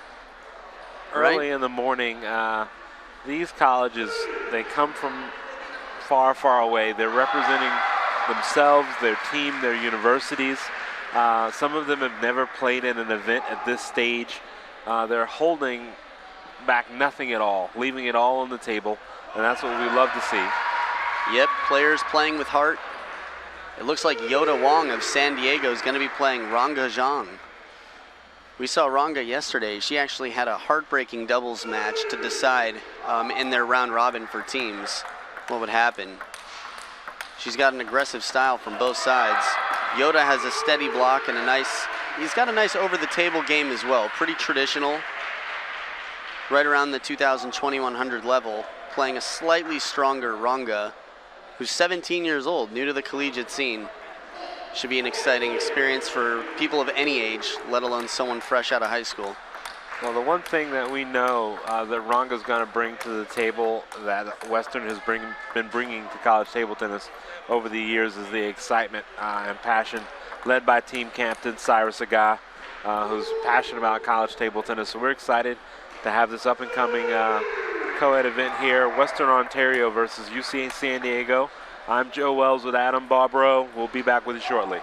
Early in the morning, these colleges, they come from far, far away. They're representing themselves, their team, their universities. Some of them have never played in an event at this stage. They're holding back nothing at all, leaving it all on the table, and that's what we love to see. Yep, players playing with heart. It looks like Yoda Wong of San Diego is going to be playing Ranga Zhang. We saw Ranga yesterday. She actually had a heartbreaking doubles match to decide in their round robin for teams what would happen. She's got an aggressive style from both sides. Yoda has a steady block and he's got a nice over-the-table game as well. Pretty traditional, right around the 2,000-2,100 level, playing a slightly stronger Ranga, who's 17 years old, new to the collegiate scene. Should be an exciting experience for people of any age, let alone someone fresh out of high school. Well, the one thing that we know that Ranga's going to bring to the table that Western has been bringing to college table tennis over the years is the excitement and passion, led by team captain Cyrus Aga, who's passionate about college table tennis. So we're excited to have this up-and-coming co-ed event here, Western Ontario versus UC San Diego. I'm Joe Wells with Adam Bobrow. We'll be back with you shortly.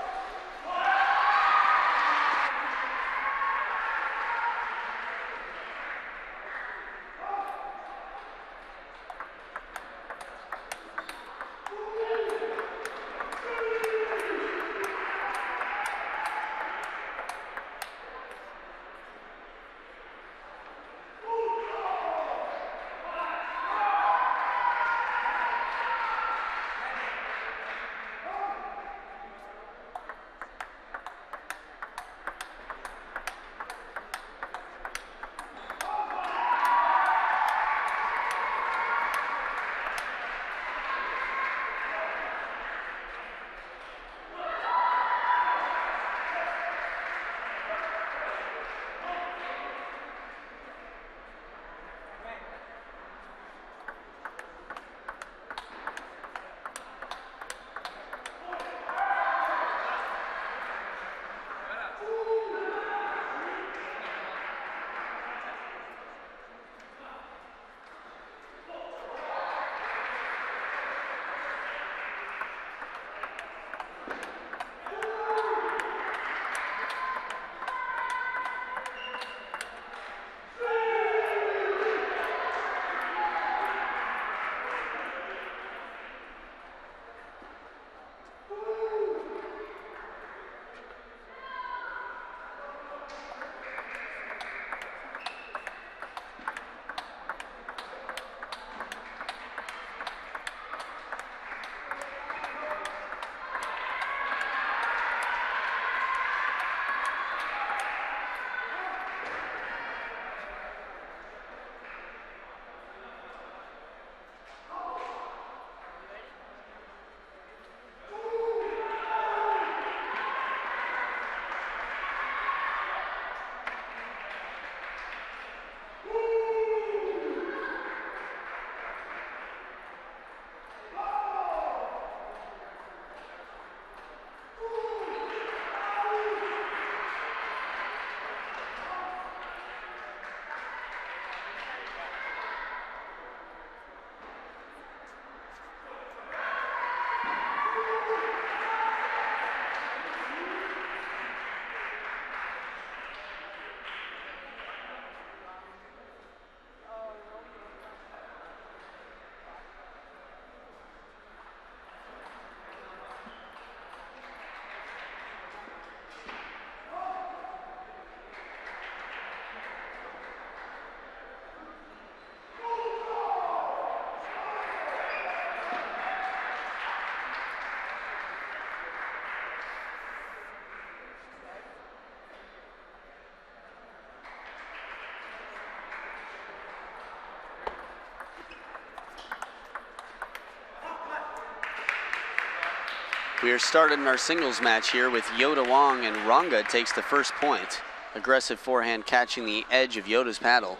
We are starting our singles match here with Yoda Wong, and Ranga takes the first point. Aggressive forehand catching the edge of Yoda's paddle.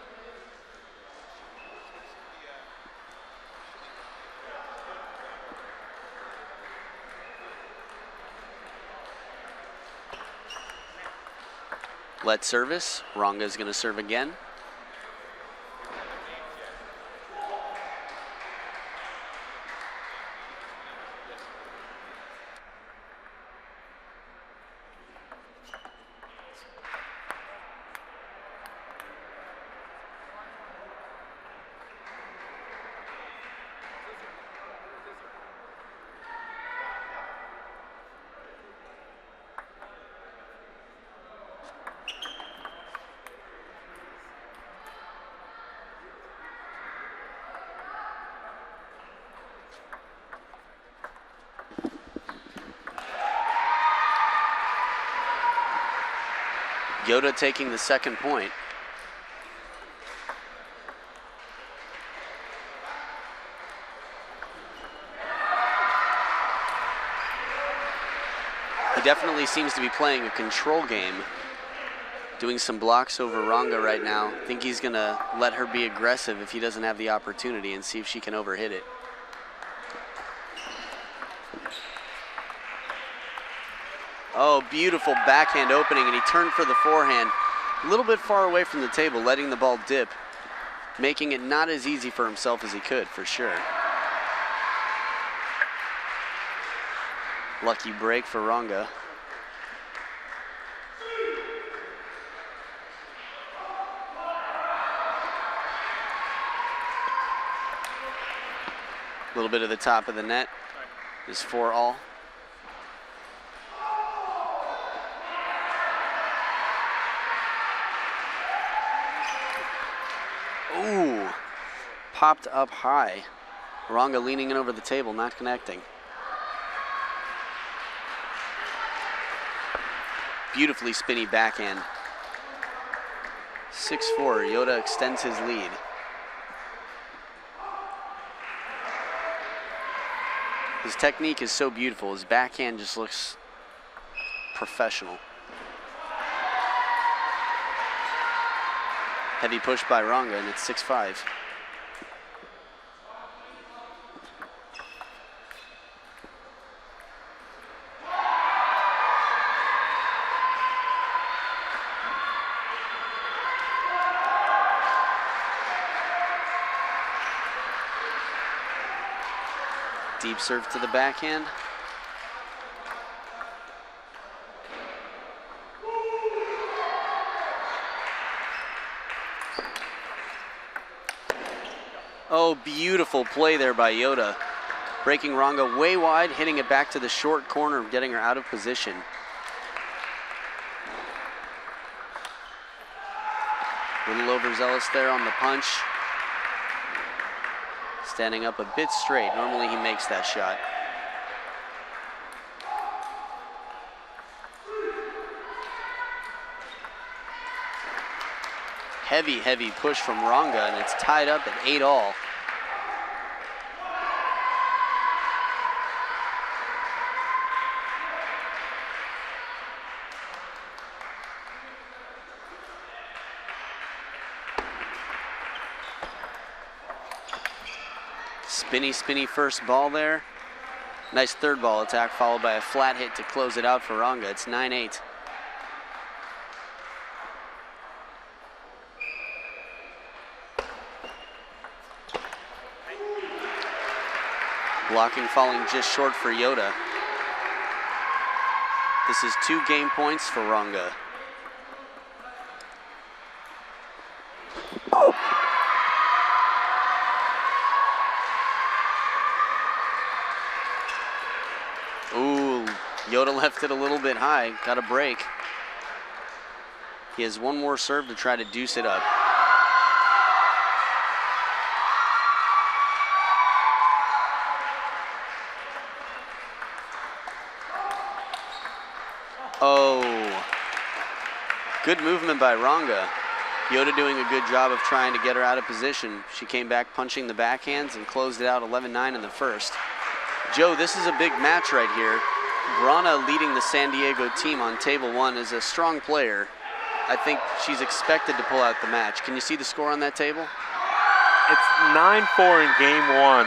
Let service. Ranga is going to serve again. Yoda taking the second point. He definitely seems to be playing a control game. Doing some blocks over Ranga right now. I think he's going to let her be aggressive if he doesn't have the opportunity and see if she can overhit it. Oh, beautiful backhand opening, and he turned for the forehand. A little bit far away from the table, letting the ball dip, making it not as easy for himself as he could, for sure. Lucky break for Ranga. A little bit of the top of the net is 4-all. Ooh, popped up high. Ranga leaning in over the table, not connecting. Beautifully spinny backhand. 6-4, Yoda extends his lead. His technique is so beautiful. His backhand just looks professional. Heavy push by Ranga, and it's 6-5. Deep serve to the backhand. Oh, beautiful play there by Yoda. Breaking Ranga way wide, hitting it back to the short corner, getting her out of position. A little overzealous there on the punch. Standing up a bit straight. Normally he makes that shot. Heavy, heavy push from Ranga, and it's tied up at 8-all. Spinny, spinny first ball there. Nice third ball attack followed by a flat hit to close it out for Ranga. It's 9-8. Blocking falling just short for Yoda. This is 2 game points for Ranga. Ooh, Yoda left it a little bit high. Got a break. He has one more serve to try to deuce it up. Oh, good movement by Ranga. Yoda doing a good job of trying to get her out of position. She came back punching the backhands and closed it out 11-9 in the first. Joe, this is a big match right here. Brana leading the San Diego team on table 1 is a strong player. I think she's expected to pull out the match. Can you see the score on that table? It's 9-4 in game 1.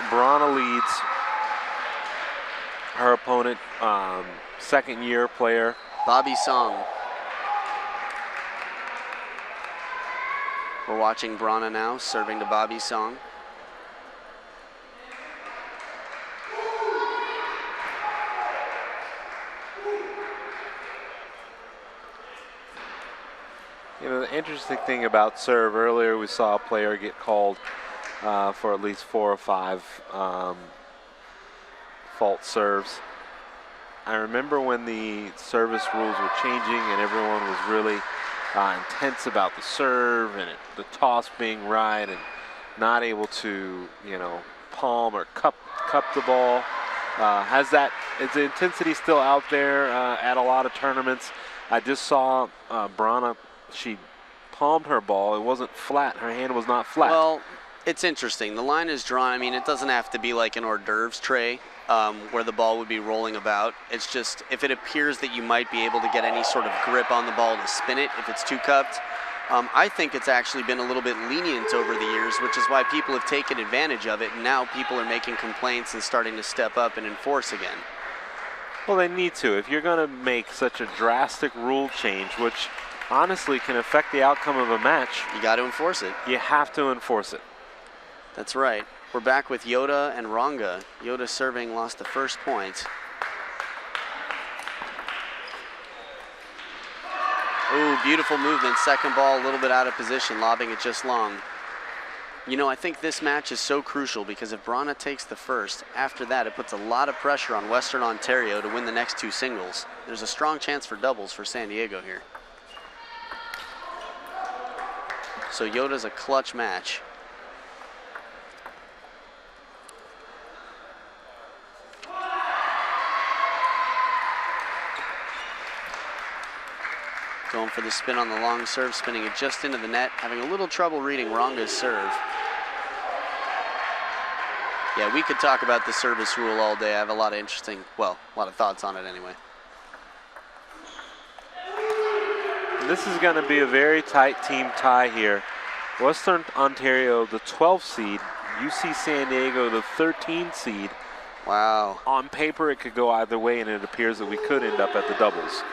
Brana leads her opponent, second-year player. Bobby Song. We're watching Brana now, serving to Bobby Song. You know, the interesting thing about serve, earlier we saw a player get called for at least 4 or 5 fault serves. I remember when the service rules were changing and everyone was really intense about the serve and the toss being right and not able to, you know, palm or cup the ball. Is the intensity still out there at a lot of tournaments? I just saw Brana, she palmed her ball. It wasn't flat. Her hand was not flat. Well, it's interesting. The line is drawn. I mean, it doesn't have to be like an hors d'oeuvres tray where the ball would be rolling about. It's just if it appears that you might be able to get any sort of grip on the ball to spin it if it's too cupped. I think it's actually been a little bit lenient over the years, which is why people have taken advantage of it, and now people are making complaints and starting to step up and enforce again. Well, they need to. If you're going to make such a drastic rule change, which honestly can affect the outcome of a match, you got to enforce it. You have to enforce it. That's right. We're back with Yoda and Ronga. Yoda serving lost the first point. Ooh, beautiful movement. Second ball, a little bit out of position, lobbing it just long. You know, I think this match is so crucial because if Brana takes the first, after that it puts a lot of pressure on Western Ontario to win the next two singles. There's a strong chance for doubles for San Diego here. So Yoda's a clutch match. Going for the spin on the long serve, spinning it just into the net, having a little trouble reading Ronga's serve. Yeah, we could talk about the service rule all day. I have a lot of a lot of thoughts on it anyway. This is going to be a very tight team tie here. Western Ontario, the 12th seed, UC San Diego, the 13th seed. Wow. On paper, it could go either way, and it appears that we could end up at the doubles.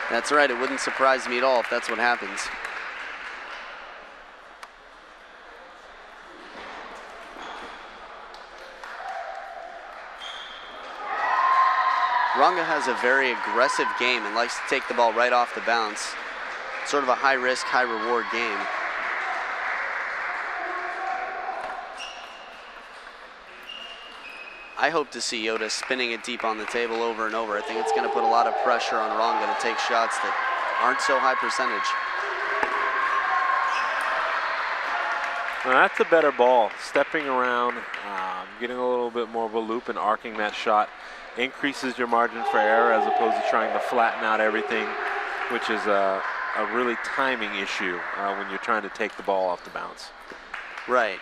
That's right, it wouldn't surprise me at all if that's what happens. Ronga has a very aggressive game and likes to take the ball right off the bounce. Sort of a high-risk, high-reward game. I hope to see Yoda spinning it deep on the table over and over. I think it's going to put a lot of pressure on Ronga to take shots that aren't so high percentage. Now that's a better ball. Stepping around, getting a little bit more of a loop and arcing that shot increases your margin for error as opposed to trying to flatten out everything, which is a really timing issue when you're trying to take the ball off the bounce. Right.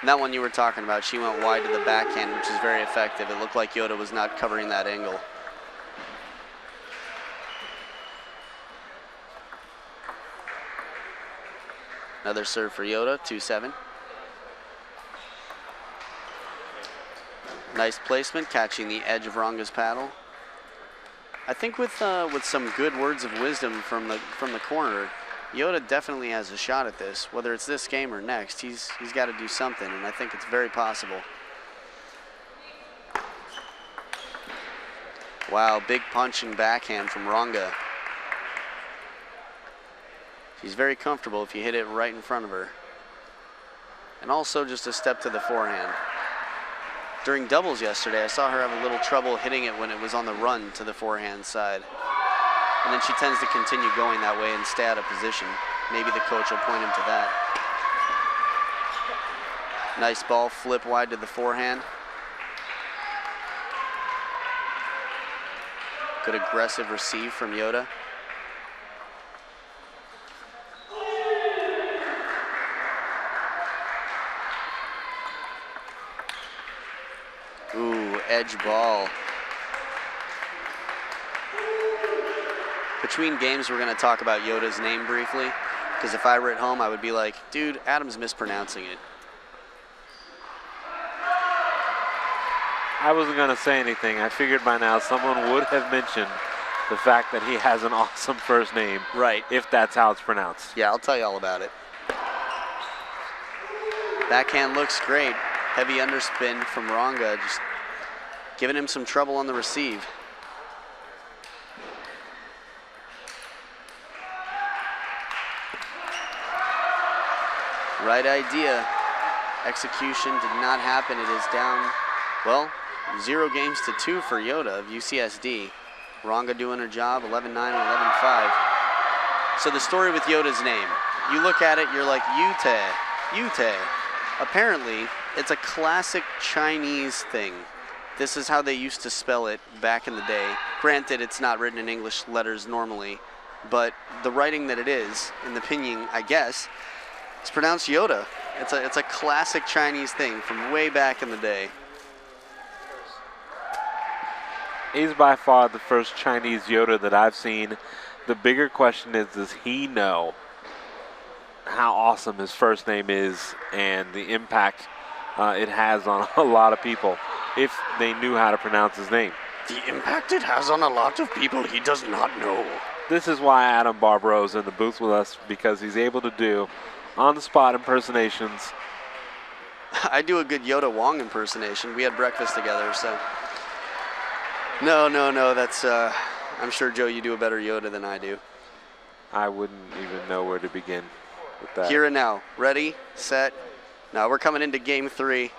And that one you were talking about, she went wide to the backhand, which is very effective. It looked like Yoda was not covering that angle. Another serve for Yoda, 2-7. Nice placement, catching the edge of Ronga's paddle. I think with some good words of wisdom from the corner, Yoda definitely has a shot at this. Whether it's this game or next, he's got to do something, and I think it's very possible. Wow, big punching backhand from Ronga. She's very comfortable if you hit it right in front of her. And also just a step to the forehand. During doubles yesterday, I saw her have a little trouble hitting it when it was on the run to the forehand side. And then she tends to continue going that way and stay out of position. Maybe the coach will point him to that. Nice ball, flip wide to the forehand. Good aggressive receive from Yoda. Ooh, edge ball. Between games, we're going to talk about Yoda's name briefly, because if I were at home, I would be like, dude, Adam's mispronouncing it. I wasn't going to say anything. I figured by now someone would have mentioned the fact that he has an awesome first name. Right. If that's how it's pronounced. Yeah, I'll tell you all about it. Backhand looks great. Heavy underspin from Ronga, just giving him some trouble on the receive. Right idea. Execution did not happen. It is down, well, 0-2 for Yoda of UCSD. Ronga doing her job, 11-9 and 11-5. So the story with Yoda's name, you look at it, you're like, Yute. Apparently, it's a classic Chinese thing. This is how they used to spell it back in the day. Granted, it's not written in English letters normally, but the writing that it is, in the pinyin, I guess, it's pronounced Yoda. It's a classic Chinese thing from way back in the day. He's by far the first Chinese Yoda that I've seen. The bigger question is, does he know how awesome his first name is and the impact it has on a lot of people if they knew how to pronounce his name? The impact it has on a lot of people he does not know. This is why Adam Barbaro is in the booth with us, because he's able to do on-the-spot impersonations. I do a good Yoda Wong impersonation. We had breakfast together, so. No, that's, I'm sure, Joe, you do a better Yoda than I do. I wouldn't even know where to begin with that. Here and now. Ready, set. Now we're coming into game 3.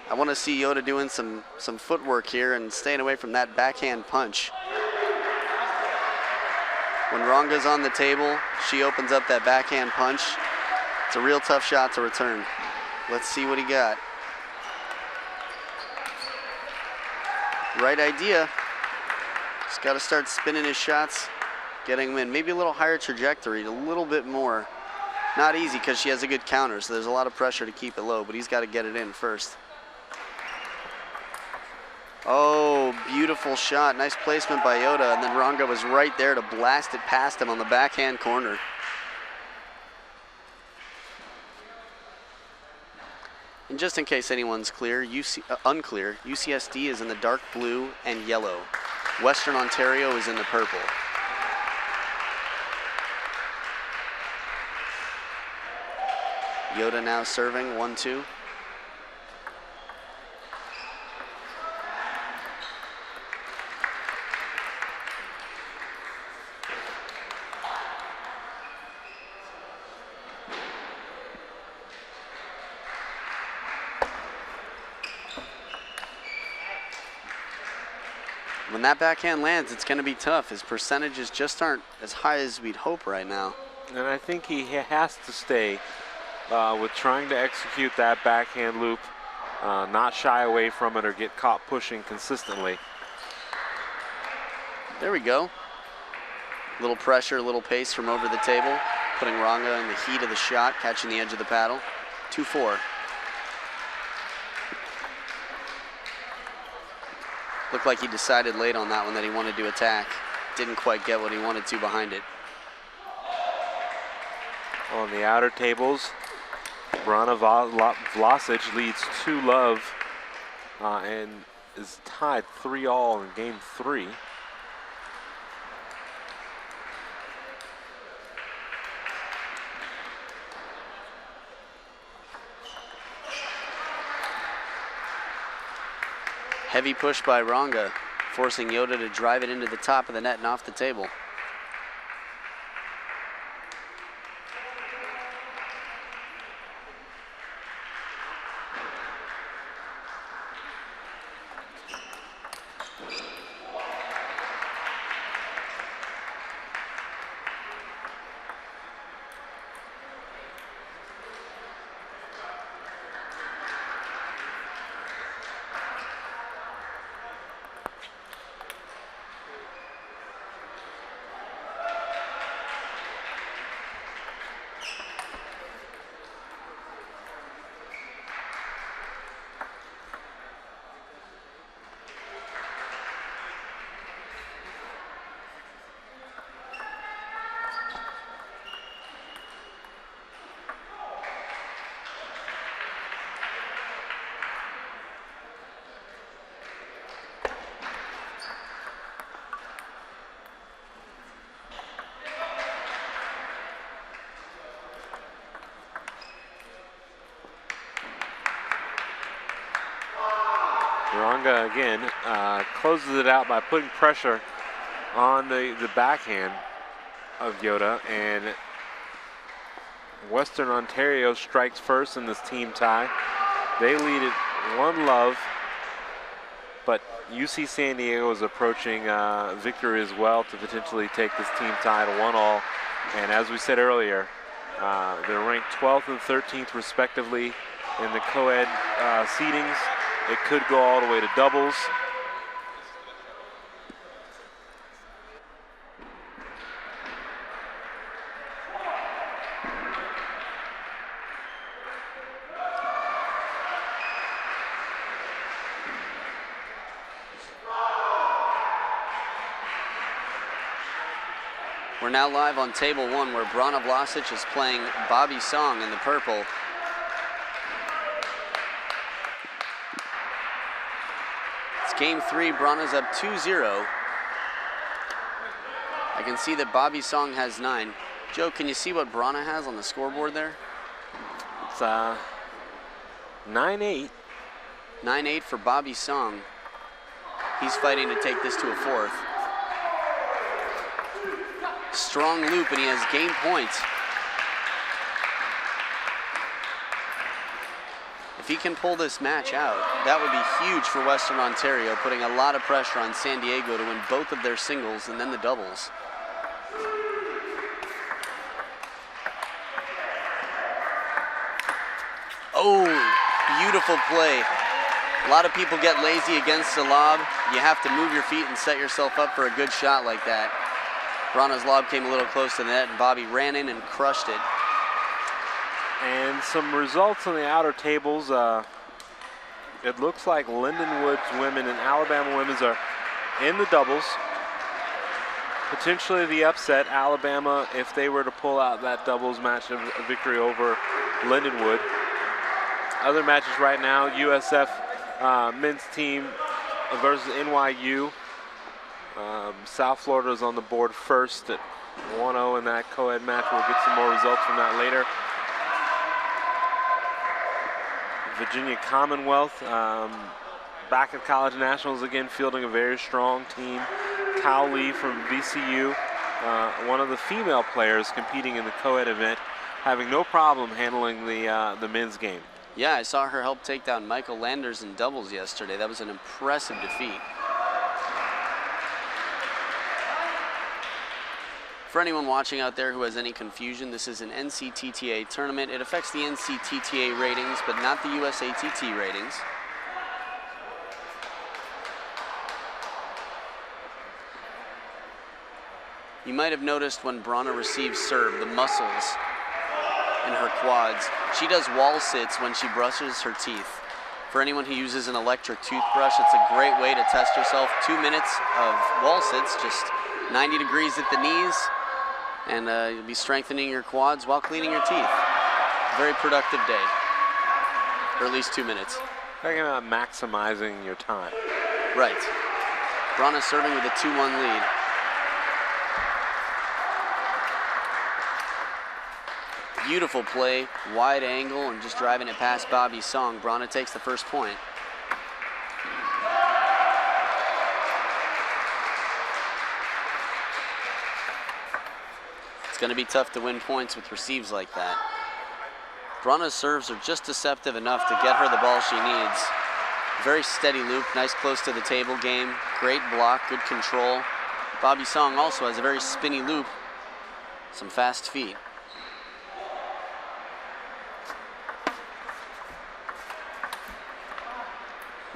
I want to see Yoda doing some footwork here and staying away from that backhand punch. When Ronga's on the table, she opens up that backhand punch. It's a real tough shot to return. Let's see what he got. Right idea. Just got to start spinning his shots, getting them in. Maybe a little higher trajectory, a little bit more. Not easy because she has a good counter, so there's a lot of pressure to keep it low, but he's got to get it in first. Oh, beautiful shot. Nice placement by Yoda, and then Ronga was right there to blast it past him on the backhand corner. And just in case anyone's unclear, UCSD is in the dark blue and yellow. Western Ontario is in the purple. Yoda now serving 1-2. When that backhand lands, it's going to be tough. His percentages just aren't as high as we'd hope right now. And I think he has to stay with trying to execute that backhand loop, not shy away from it or get caught pushing consistently. There we go. Little pressure, little pace from over the table, putting Ronga in the heat of the shot, catching the edge of the paddle. 2-4. Looked like he decided late on that one that he wanted to attack. Didn't quite get what he wanted to behind it. On the outer tables, Brana Vlasic leads 2-love and is tied 3-all in game 3. Heavy push by Ronga, forcing Yoda to drive it into the top of the net and off the table. Ronga again closes it out by putting pressure on the backhand of Yoda, and Western Ontario strikes first in this team tie. They lead it 1-love, but UC San Diego is approaching victory as well to potentially take this team tie to 1-all. And as we said earlier, they're ranked 12th and 13th respectively in the co-ed seedings. It could go all the way to doubles. We're now live on table 1 where Brana Vlasic is playing Bobby Song in the purple. It's game 3, Brana's up 2-0. I can see that Bobby Song has 9. Joe, can you see what Brana has on the scoreboard there? It's 9-8. 9-8 for Bobby Song. He's fighting to take this to a 4th. Strong loop, and he has game points. If he can pull this match out, that would be huge for Western Ontario, putting a lot of pressure on San Diego to win both of their singles and then the doubles. Oh, beautiful play. A lot of people get lazy against the lob. You have to move your feet and set yourself up for a good shot like that. Brana's lob came a little close to the net, and Bobby ran in and crushed it. And some results on the outer tables. It looks like Lindenwood's women and Alabama women's are in the doubles. Potentially the upset, Alabama, if they were to pull out that doubles match of a victory over Lindenwood. Other matches right now, USF men's team versus NYU. South Florida is on the board first at 1-0 in that co-ed match. We'll get some more results from that later. Virginia Commonwealth back at College Nationals again, fielding a very strong team. Tao Lee from VCU, one of the female players competing in the co-ed event, having no problem handling the men's game. Yeah, I saw her help take down Michael Landers in doubles yesterday. That was an impressive defeat. For anyone watching out there who has any confusion, this is an NCTTA tournament. It affects the NCTTA ratings, but not the USATT ratings. You might have noticed when Brana receives serve, the muscles in her quads. She does wall sits when she brushes her teeth. For anyone who uses an electric toothbrush, it's a great way to test yourself. 2 minutes of wall sits, just 90 degrees at the knees, and you'll be strengthening your quads while cleaning your teeth. Very productive day, or at least 2 minutes. Talking about maximizing your time. Right. Brana serving with a 2-1 lead. Beautiful play, wide angle, and just driving it past Bobby Song. Brana takes the first point. It's going to be tough to win points with receives like that. Brana's serves are just deceptive enough to get her the ball she needs. Very steady loop, nice close to the table game, great block, good control. Bobby Song also has a very spinny loop, some fast feet.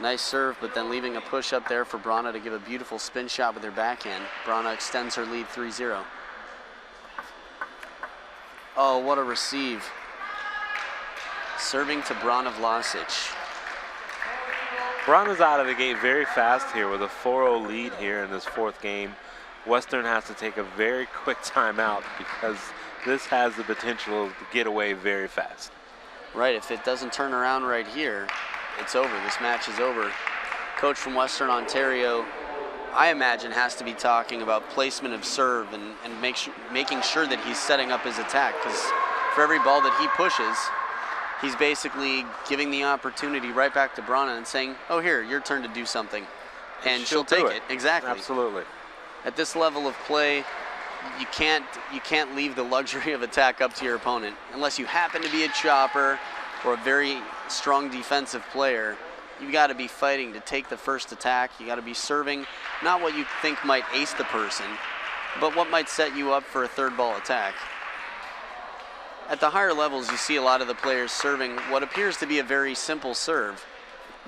Nice serve, but then leaving a push up there for Brana to give a beautiful spin shot with her backhand. Brana extends her lead 3-0. Oh, what a receive. Serving to Brana Vlasic. Brana's out of the gate very fast here with a 4-0 lead here in this 4th game. Western has to take a very quick timeout because this has the potential to get away very fast. Right, if it doesn't turn around right here, it's over. This match is over. Coach from Western Ontario, I imagine, has to be talking about placement of serve and making sure that he's setting up his attack, because for every ball that he pushes, he's basically giving the opportunity right back to Brana and saying, oh, here, your turn to do something. And she'll take it. Exactly. Absolutely. At this level of play, you can't leave the luxury of attack up to your opponent. Unless you happen to be a chopper or a very strong defensive player, you got to be fighting to take the first attack. You got to be serving not what you think might ace the person, but what might set you up for a third ball attack. At the higher levels, you see a lot of the players serving what appears to be a very simple serve,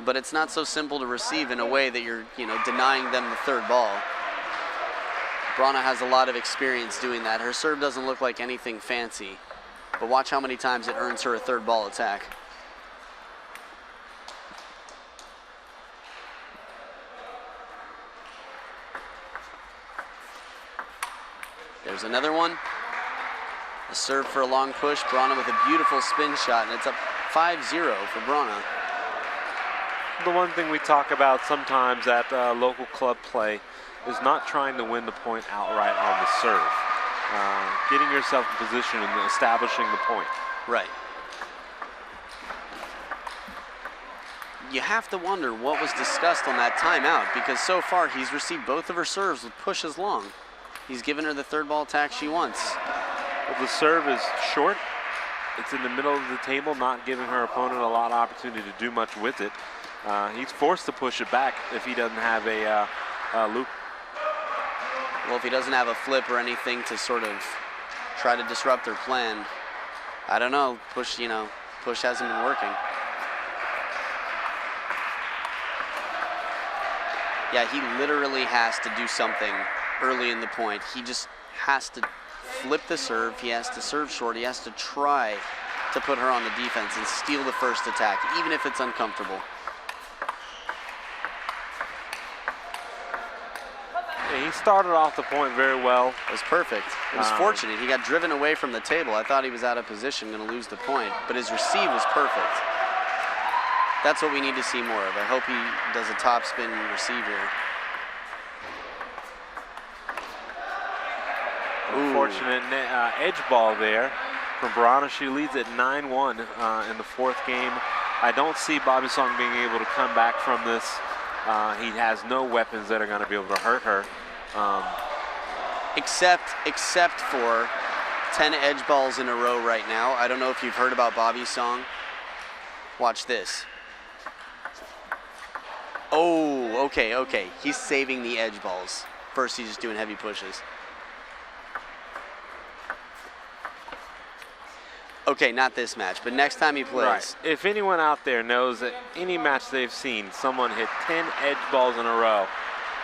but it's not so simple to receive in a way that you're, denying them the third ball. Brana has a lot of experience doing that. Her serve doesn't look like anything fancy, but watch how many times it earns her a third ball attack. There's There's another one. A serve for a long push. Brana with a beautiful spin shot, and it's up 5-0 for Brana. The one thing we talk about sometimes at local club play is not trying to win the point outright on the serve. Getting yourself in position and establishing the point. Right. You have to wonder what was discussed on that timeout, because so far he's received both of her serves with pushes long. He's given her the third ball attack she wants. Well, the serve is short. It's in the middle of the table, not giving her opponent a lot of opportunity to do much with it. He's forced to push it back if he doesn't have a loop. Well, if he doesn't have a flip or anything to sort of try to disrupt their plan, I don't know. Push hasn't been working. Yeah, he literally has to do something early in the point. He just has to flip the serve. He has to serve short. He has to try to put her on the defense and steal the first attack, even if it's uncomfortable. Yeah, he started off the point very well. It was perfect. It was fortunate. He got driven away from the table. I thought he was out of position, going to lose the point, but his receive was perfect. That's what we need to see more of. I hope he does a top spin receive here. Unfortunate edge ball there from Brana. She leads at 9-1 in the fourth game. I don't see Bobby Song being able to come back from this. He has no weapons that are going to be able to hurt her. Except for 10 edge balls in a row right now. I don't know if you've heard about Bobby Song. Watch this. Oh, okay. He's saving the edge balls. First, he's just doing heavy pushes. Okay, not this match, but next time he plays. Right. If anyone out there knows that any match they've seen, someone hit 10 edge balls in a row,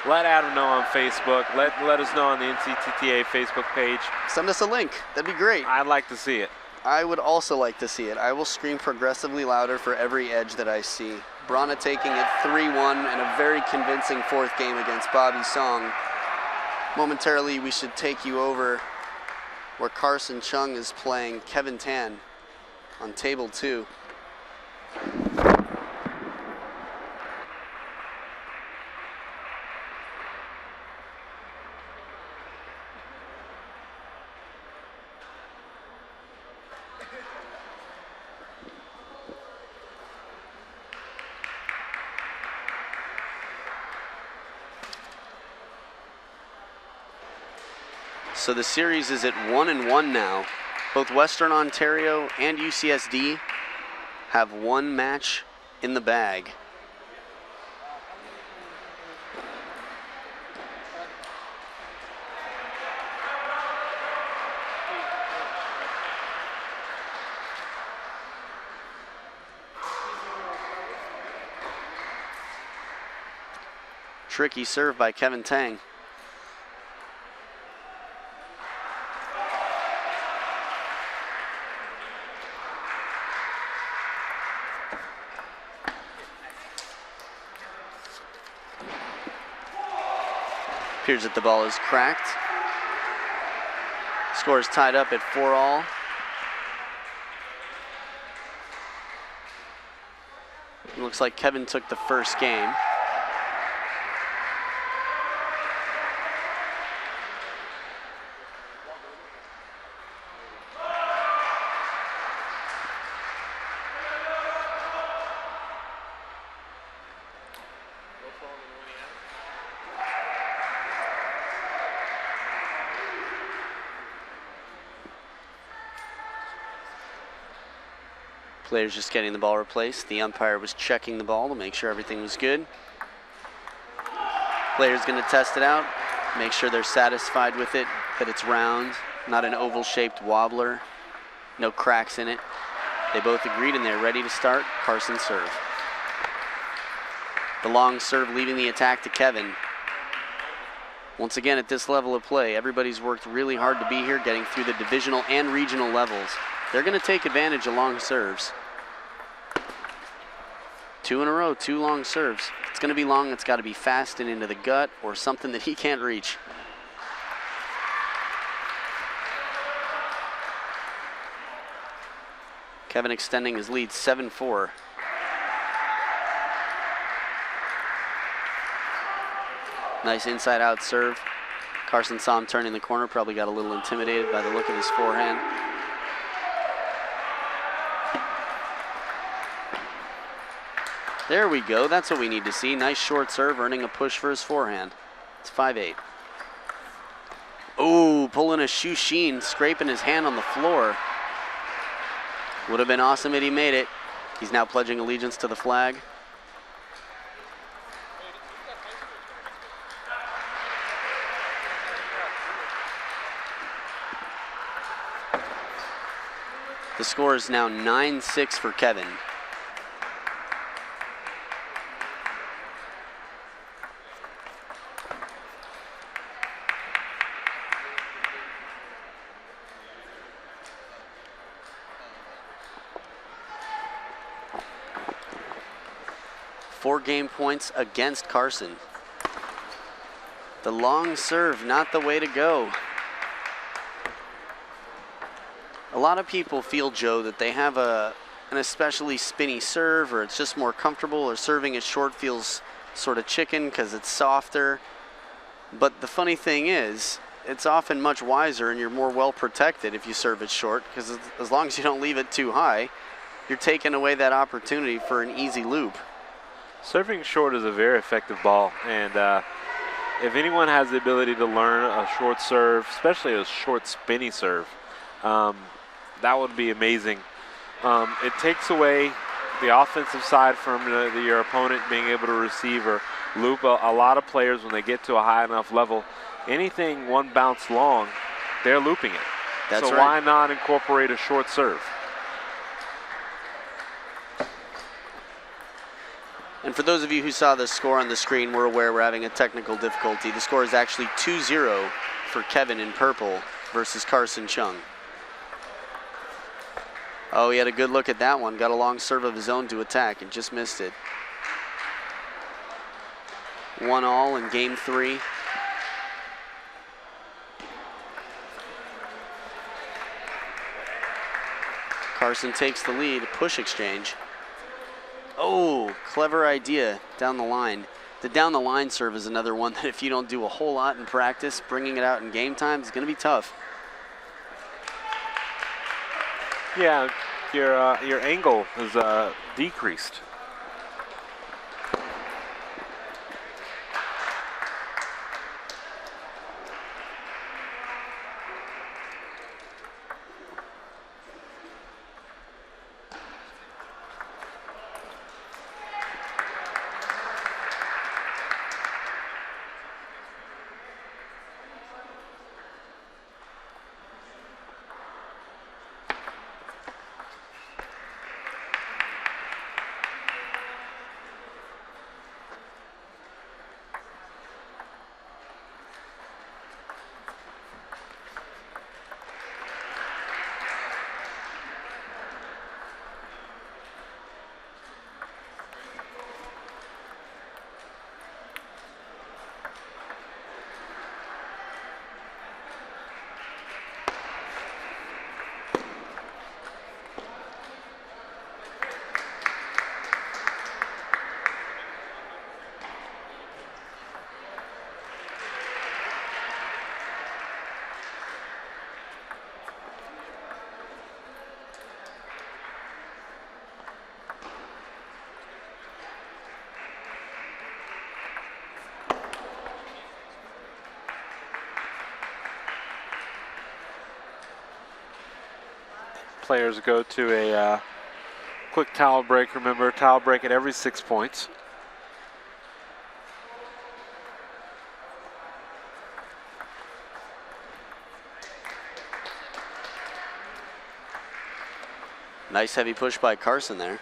let Adam know on Facebook. Let us know on the NCTTA Facebook page. Send us a link. That'd be great. I'd like to see it. I would also like to see it. I will scream progressively louder for every edge that I see. Brana taking it 3-1 in a very convincing fourth game against Bobby Song. Momentarily, we should take you over where Carson Chung is playing Kevin Tan on table 2. So the series is at 1-1 now. Both Western Ontario and UCSD have one match in the bag. Tricky serve by Kevin Tang. Appears that the ball is cracked. Score is tied up at 4-all. It looks like Kevin took the first game. Players just getting the ball replaced. The umpire was checking the ball to make sure everything was good. Player's going to test it out, make sure they're satisfied with it, that it's round, not an oval-shaped wobbler, no cracks in it. They both agreed and they're ready to start. Carson serve. The long serve leaving the attack to Kevin. Once again, at this level of play, everybody's worked really hard to be here, getting through the divisional and regional levels. They're going to take advantage of long serves. 2 in a row, 2 long serves. If it's going to be long, it's got to be fast and into the gut or something that he can't reach. Kevin extending his lead 7-4. Nice inside-out serve. Carson saw him turning the corner, probably got a little intimidated by the look of his forehand. There we go. That's what we need to see. Nice short serve, earning a push for his forehand. It's 5-8. Oh, pulling a shoe sheen, scraping his hand on the floor. Would have been awesome if he made it. He's now pledging allegiance to the flag. The score is now 9-6 for Kevin. Four game points against Carson. The long serve, not the way to go. A lot of people feel, Joe, that they have an especially spinny serve, or it's just more comfortable, or serving it short feels sort of chicken because it's softer. But the funny thing is, it's often much wiser and you're more well protected if you serve it short, because as long as you don't leave it too high, you're taking away that opportunity for an easy loop. Serving short is a very effective ball, and if anyone has the ability to learn a short serve, especially a short spinny serve, that would be amazing. It takes away the offensive side from your opponent being able to receive or loop. A lot of players, when they get to a high enough level, anything one bounce long, they're looping it. That's so right. Why not incorporate a short serve? And for those of you who saw the score on the screen, we're aware we're having a technical difficulty. The score is actually 2-0 for Kevin in purple versus Carson Chung. Oh, he had a good look at that one. Got a long serve of his own to attack and just missed it. 1-1 in game 3. Carson takes the lead, push exchange. Oh, clever idea down the line. The down the line serve is another one that if you don't do a whole lot in practice, bringing it out in game time is going to be tough. Yeah, your angle is decreased. Players go to a quick towel break. Remember, towel break at every 6 points. Nice heavy push by Carson there.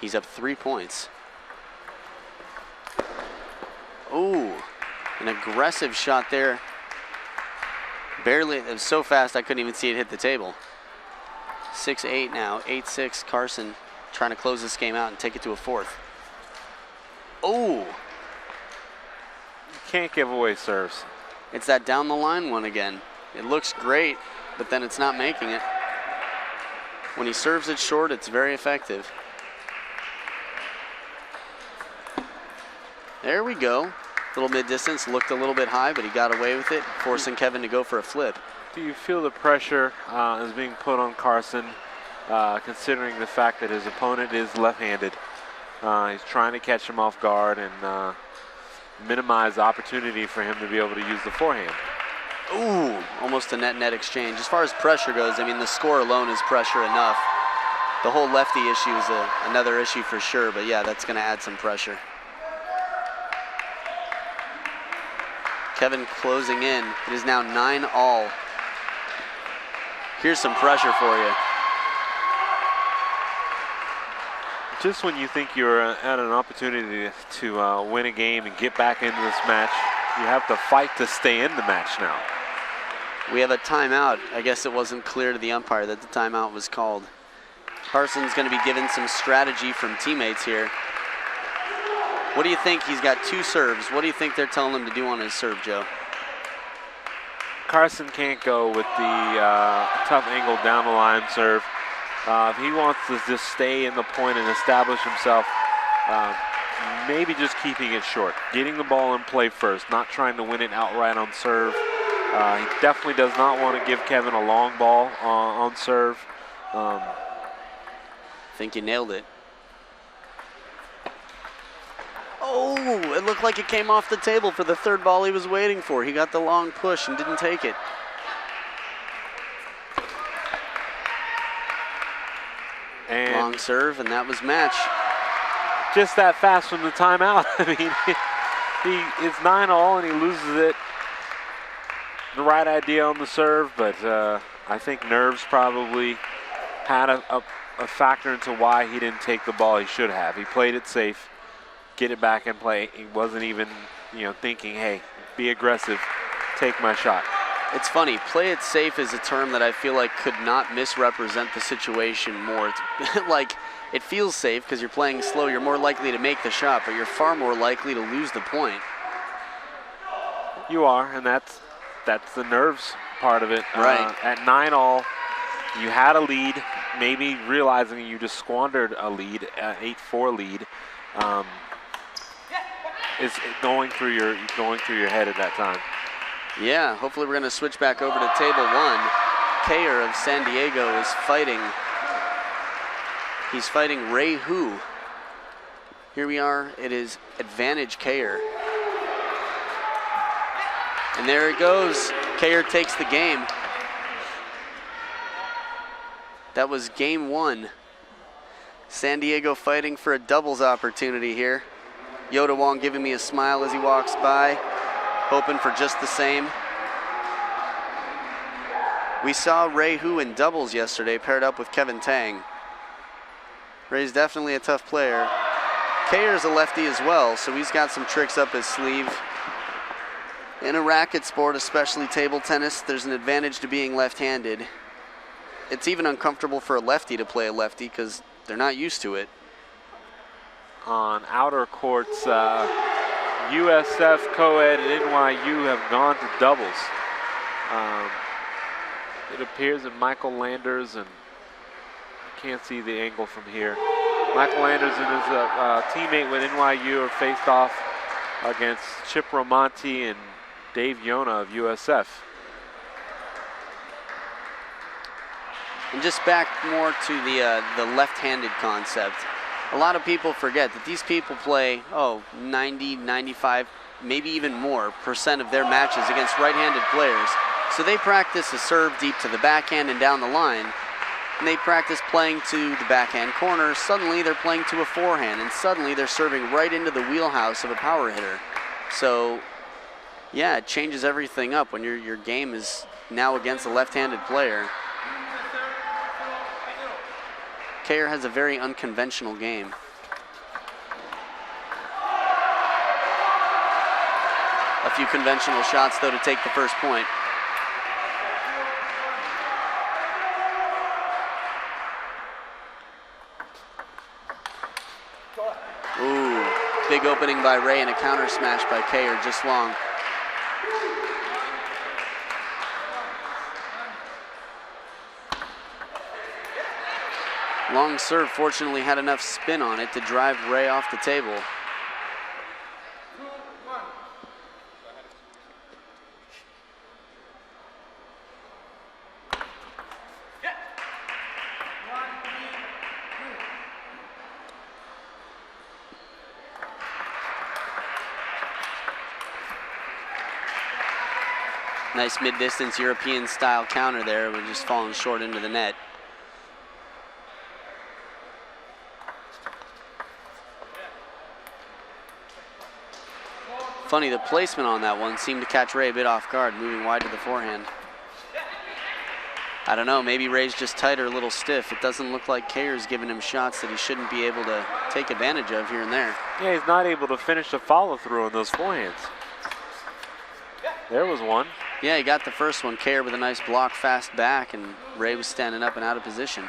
He's up 3 points. Ooh, an aggressive shot there. Barely, it was so fast I couldn't even see it hit the table. 6-8 now, 8-6. Carson trying to close this game out and take it to a fourth. Oh! You can't give away serves. It's that down the line one again. It looks great, but then it's not making it. When he serves it short, it's very effective. There we go. Little mid-distance, looked a little bit high, but he got away with it, forcing Kevin to go for a flip. Do you feel the pressure is being put on Carson, considering the fact that his opponent is left-handed? He's trying to catch him off guard and minimize the opportunity for him to be able to use the forehand. Ooh, almost a net-net exchange. As far as pressure goes, I mean, the score alone is pressure enough. The whole lefty issue is another issue for sure, but yeah, that's going to add some pressure. Kevin closing in. It is now 9-all. Here's some pressure for you. Just when you think you're at an opportunity to win a game and get back into this match, you have to fight to stay in the match now. We have a timeout. I guess it wasn't clear to the umpire that the timeout was called. Carson's going to be given some strategy from teammates here. What do you think? He's got 2 serves. What do you think they're telling him to do on his serve, Joe? Carson can't go with the tough angle down the line serve. If he wants to just stay in the point and establish himself, maybe just keeping it short. Getting the ball in play first, not trying to win it outright on serve. He definitely does not want to give Kevin a long ball on serve. I think you nailed it. Oh, it looked like it came off the table for the third ball he was waiting for. He got the long push and didn't take it. And long serve, and that was match. Just that fast from the timeout. I mean, it's 9-all and he loses it. The right idea on the serve, but I think nerves probably had a factor into why he didn't take the ball he should have. He played it safe, get it back in play. He wasn't even, thinking, hey, be aggressive, take my shot. It's funny, play it safe is a term that I feel like could not misrepresent the situation more. Like, it feels safe because you're playing slow, you're more likely to make the shot, but you're far more likely to lose the point. You are, and that's the nerves part of it. Right. At 9-all, you had a lead, maybe realizing you just squandered a lead, an 8-4 lead. Is going through your head at that time. Yeah, hopefully we're going to switch back over to table 1. Kayer of San Diego is fighting. He's fighting Ray Hu. Here we are. It is advantage Kayer. And there it goes. Kayer takes the game. That was game 1. San Diego fighting for a doubles opportunity here. Yoda Wong giving me a smile as he walks by, hoping for just the same. We saw Ray Hu in doubles yesterday, paired up with Kevin Tang. Ray's definitely a tough player. Kayer's a lefty as well, so he's got some tricks up his sleeve. In a racket sport, especially table tennis, there's an advantage to being left-handed. It's even uncomfortable for a lefty to play a lefty because they're not used to it. On outer courts, USF, Co-Ed, and NYU have gone to doubles. It appears that Michael Landers, and I can't see the angle from here. Michael Landers and his teammate with NYU are faced off against Chip Romanti and Dave Yona of USF. And just back more to the left-handed concept. A lot of people forget that these people play, 90, 95, maybe even more % of their matches against right-handed players. So they practice a serve deep to the backhand and down the line, and they practice playing to the backhand corner. Suddenly they're playing to a forehand, and suddenly they're serving right into the wheelhouse of a power hitter. So, yeah, it changes everything up when your game is now against a left-handed player. Kayer has a very unconventional game. A few conventional shots, though, to take the first point. Ooh, big opening by Ray and a counter smash by Kayer, just long. Long serve fortunately had enough spin on it to drive Ray off the table. Nice mid-distance European-style counter there. We're just falling short into the net. Funny, the placement on that one seemed to catch Ray a bit off guard, moving wide to the forehand. I don't know, maybe Ray's just tight or a little stiff. It doesn't look like Kayer's giving him shots that he shouldn't be able to take advantage of here and there. Yeah, he's not able to finish the follow-through on those forehands. There was one. Yeah, he got the first one. Kayer with a nice block fast back, and Ray was standing up and out of position.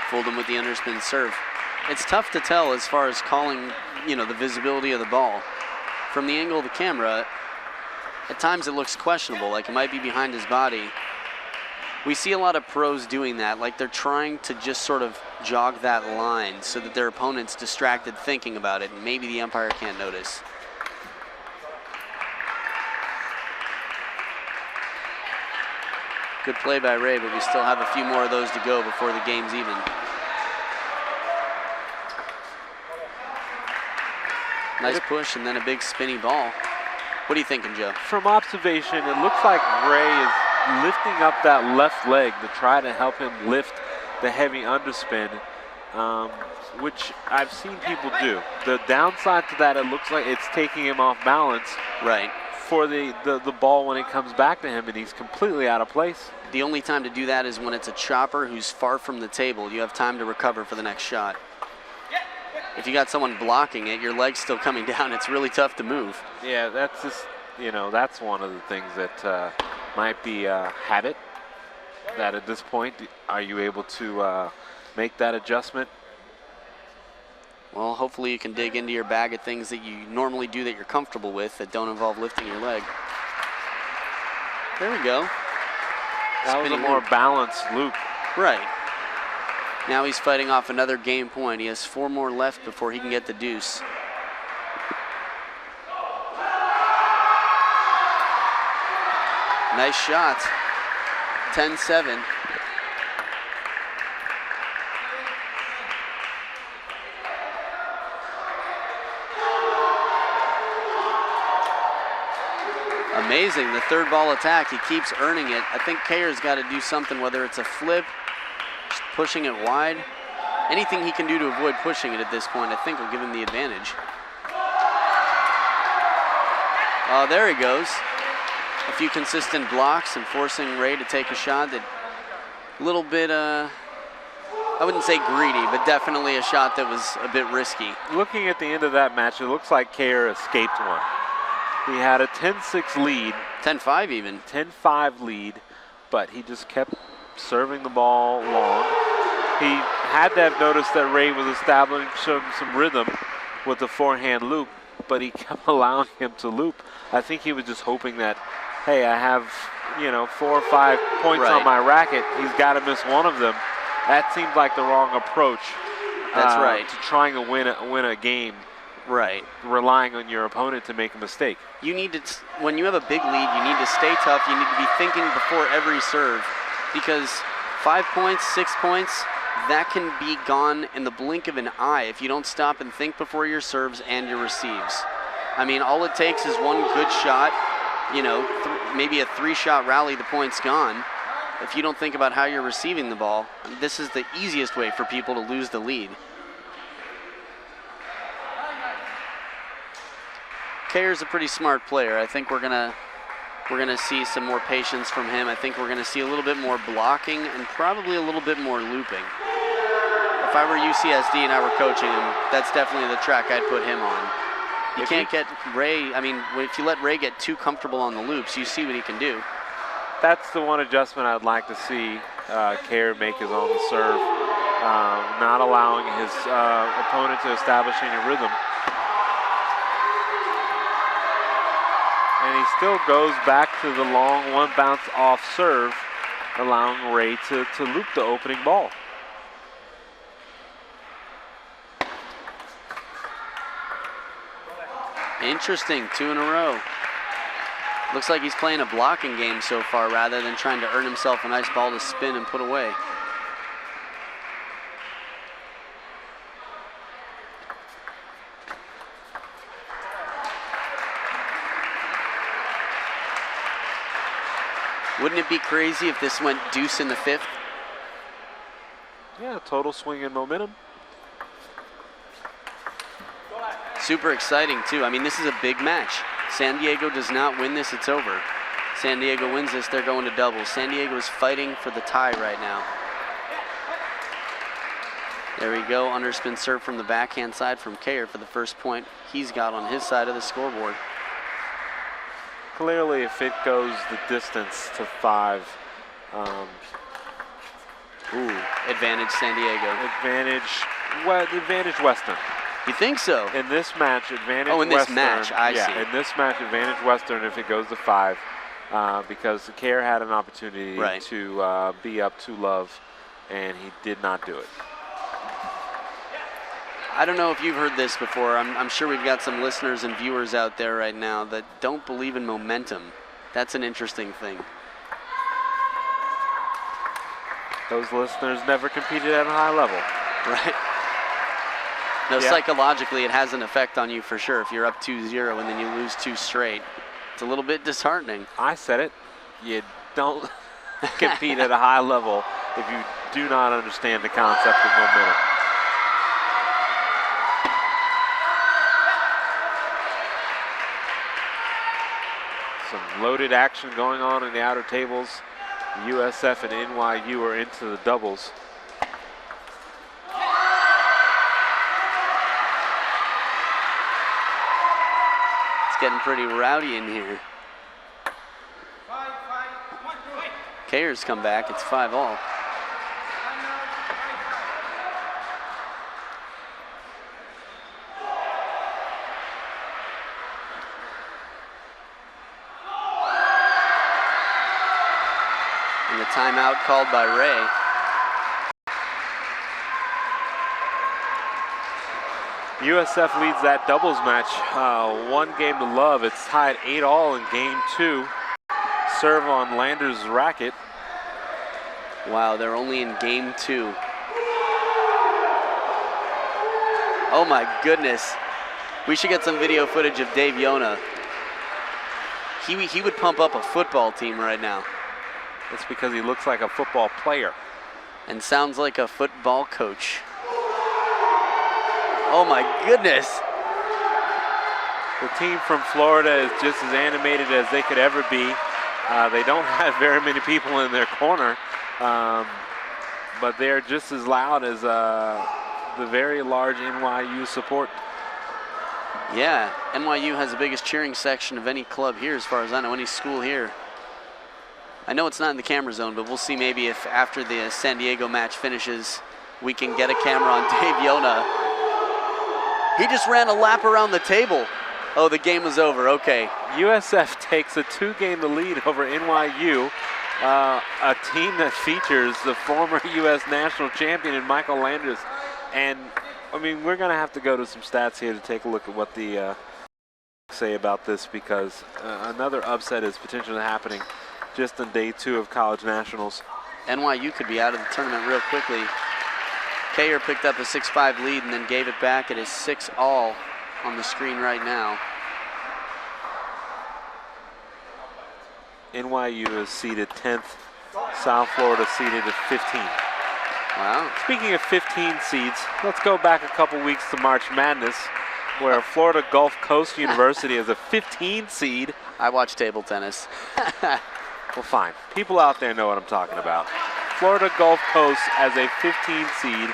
Fooled him with the underspin serve. It's tough to tell as far as calling, the visibility of the ball. From the angle of the camera, at times it looks questionable, like it might be behind his body. We see a lot of pros doing that, like they're trying to just sort of jog that line so that their opponent's distracted thinking about it, and maybe the umpire can't notice. Good play by Ray, but we still have a few more of those to go before the game's even. Nice push and then a big spinny ball. What are you thinking, Joe? From observation, it looks like Ray is lifting up that left leg to try to help him lift the heavy underspin, which I've seen people do. The downside to that, it looks like it's taking him off balance. Right. For the ball when it comes back to him, and he's completely out of place. The only time to do that is when it's a chopper who's far from the table. You have time to recover for the next shot. If you got someone blocking it, your leg's still coming down. It's really tough to move. Yeah, that's just, that's one of the things that might be a habit. That at this point, are you able to make that adjustment? Well, hopefully you can dig into your bag of things that you normally do that you're comfortable with that don't involve lifting your leg. There we go. That was a Spinning more loop. balanced loop. Right. Now he's fighting off another game point. He has 4 more left before he can get the deuce. Nice shot. 10-7. Amazing, the third ball attack. He keeps earning it. I think Kayer's got to do something, whether it's a flip, just pushing it wide. Anything he can do to avoid pushing it at this point, I think will give him the advantage. Oh, there he goes. A few consistent blocks and forcing Ray to take a shot that a little bit, I wouldn't say greedy, but definitely a shot that was a bit risky. Looking at the end of that match, it looks like Kayer escaped one. He had a 10-6 lead. 10-5 even. 10-5 lead, but he just kept serving the ball long. He had to have noticed that Ray was establishing some rhythm with the forehand loop, but he kept allowing him to loop. I think he was just hoping that, hey, I have 4 or 5 points on my racket. He's got to miss one of them. That seemed like the wrong approach. That's right. To trying to win a game. Right. Relying on your opponent to make a mistake. You need to, when you have a big lead, you need to stay tough. You need to be thinking before every serve, because 5 points, 6 points, that can be gone in the blink of an eye if you don't stop and think before your serves and your receives. I mean, all it takes is one good shot, maybe a 3-shot rally, the point's gone. If you don't think about how you're receiving the ball, this is the easiest way for people to lose the lead. Kayer's a pretty smart player. I think we're gonna see some more patience from him. I think we're gonna see a little bit more blocking and probably a little bit more looping. If I were UCSD and I were coaching him, that's definitely the track I'd put him on. You can't get Ray, if you let Ray get too comfortable on the loops, you see what he can do. That's the one adjustment I'd like to see Kayer make is on the serve, not allowing his opponent to establish any rhythm. he still goes back to the long one bounce off serve, allowing Ray to loop the opening ball. Interesting, 2 in a row. Looks like he's playing a blocking game so far rather than trying to earn himself a nice ball to spin and put away. Wouldn't it be crazy if this went deuce in the 5th? Yeah, total swing and momentum. Super exciting too. I mean, this is a big match. San Diego does not win this, it's over. San Diego wins this, they're going to doubles. San Diego is fighting for the tie right now. There we go, underspin serve from the backhand side from Kayer for the first point he's got on his side of the scoreboard. Clearly, if it goes the distance to 5, Advantage San Diego. Advantage Western. You think so? In this match, advantage Western. Oh, in this match, I see. Yeah, in this match, advantage Western if it goes to 5, because Kayer had an opportunity to be up 2-love, and he did not do it. I don't know if you've heard this before. I'm sure we've got some listeners and viewers out there right now that don't believe in momentum. That's an interesting thing. Those listeners never competed at a high level. Right. No, psychologically, it has an effect on you for sure. If you're up 2-0 and then you lose 2 straight, it's a little bit disheartening. I said it. You don't compete at a high level if you do not understand the concept of momentum. Some loaded action going on in the outer tables. USF and NYU are into the doubles. It's getting pretty rowdy in here. Kayer's come back, it's 5-all. And the timeout called by Ray. USF leads that doubles match 1-0. It's tied 8-all in game 2. Serve on Lander's racket. Wow, they're only in game 2. Oh my goodness. We should get some video footage of Dave Yona. He would pump up a football team right now. That's because he looks like a football player. And sounds like a football coach. Oh my goodness. The team from Florida is just as animated as they could ever be. They don't have very many people in their corner, but they're just as loud as the very large NYU support. Yeah, NYU has the biggest cheering section of any club here, as far as I know, any school here. I know it's not in the camera zone, but we'll see maybe if after the San Diego match finishes, we can get a camera on Dave Yona. He just ran a lap around the table. Oh, the game was over, okay. USF takes a 2-game lead over NYU, a team that features the former U.S. national champion in Michael Landers. And, I mean, we're going to have to go to some stats here to take a look at what the say about this, because another upset is potentially happening just on day 2 of college nationals. NYU could be out of the tournament real quickly. Kayer picked up a 6-5 lead and then gave it back. It is 6-all on the screen right now. NYU is seeded 10th. South Florida seeded at 15. Wow. Speaking of 15 seeds, let's go back a couple weeks to March Madness, where Florida Gulf Coast University is a 15 seed. I watch table tennis. Well, fine. People out there know what I'm talking about. Florida Gulf Coast, as a 15 seed,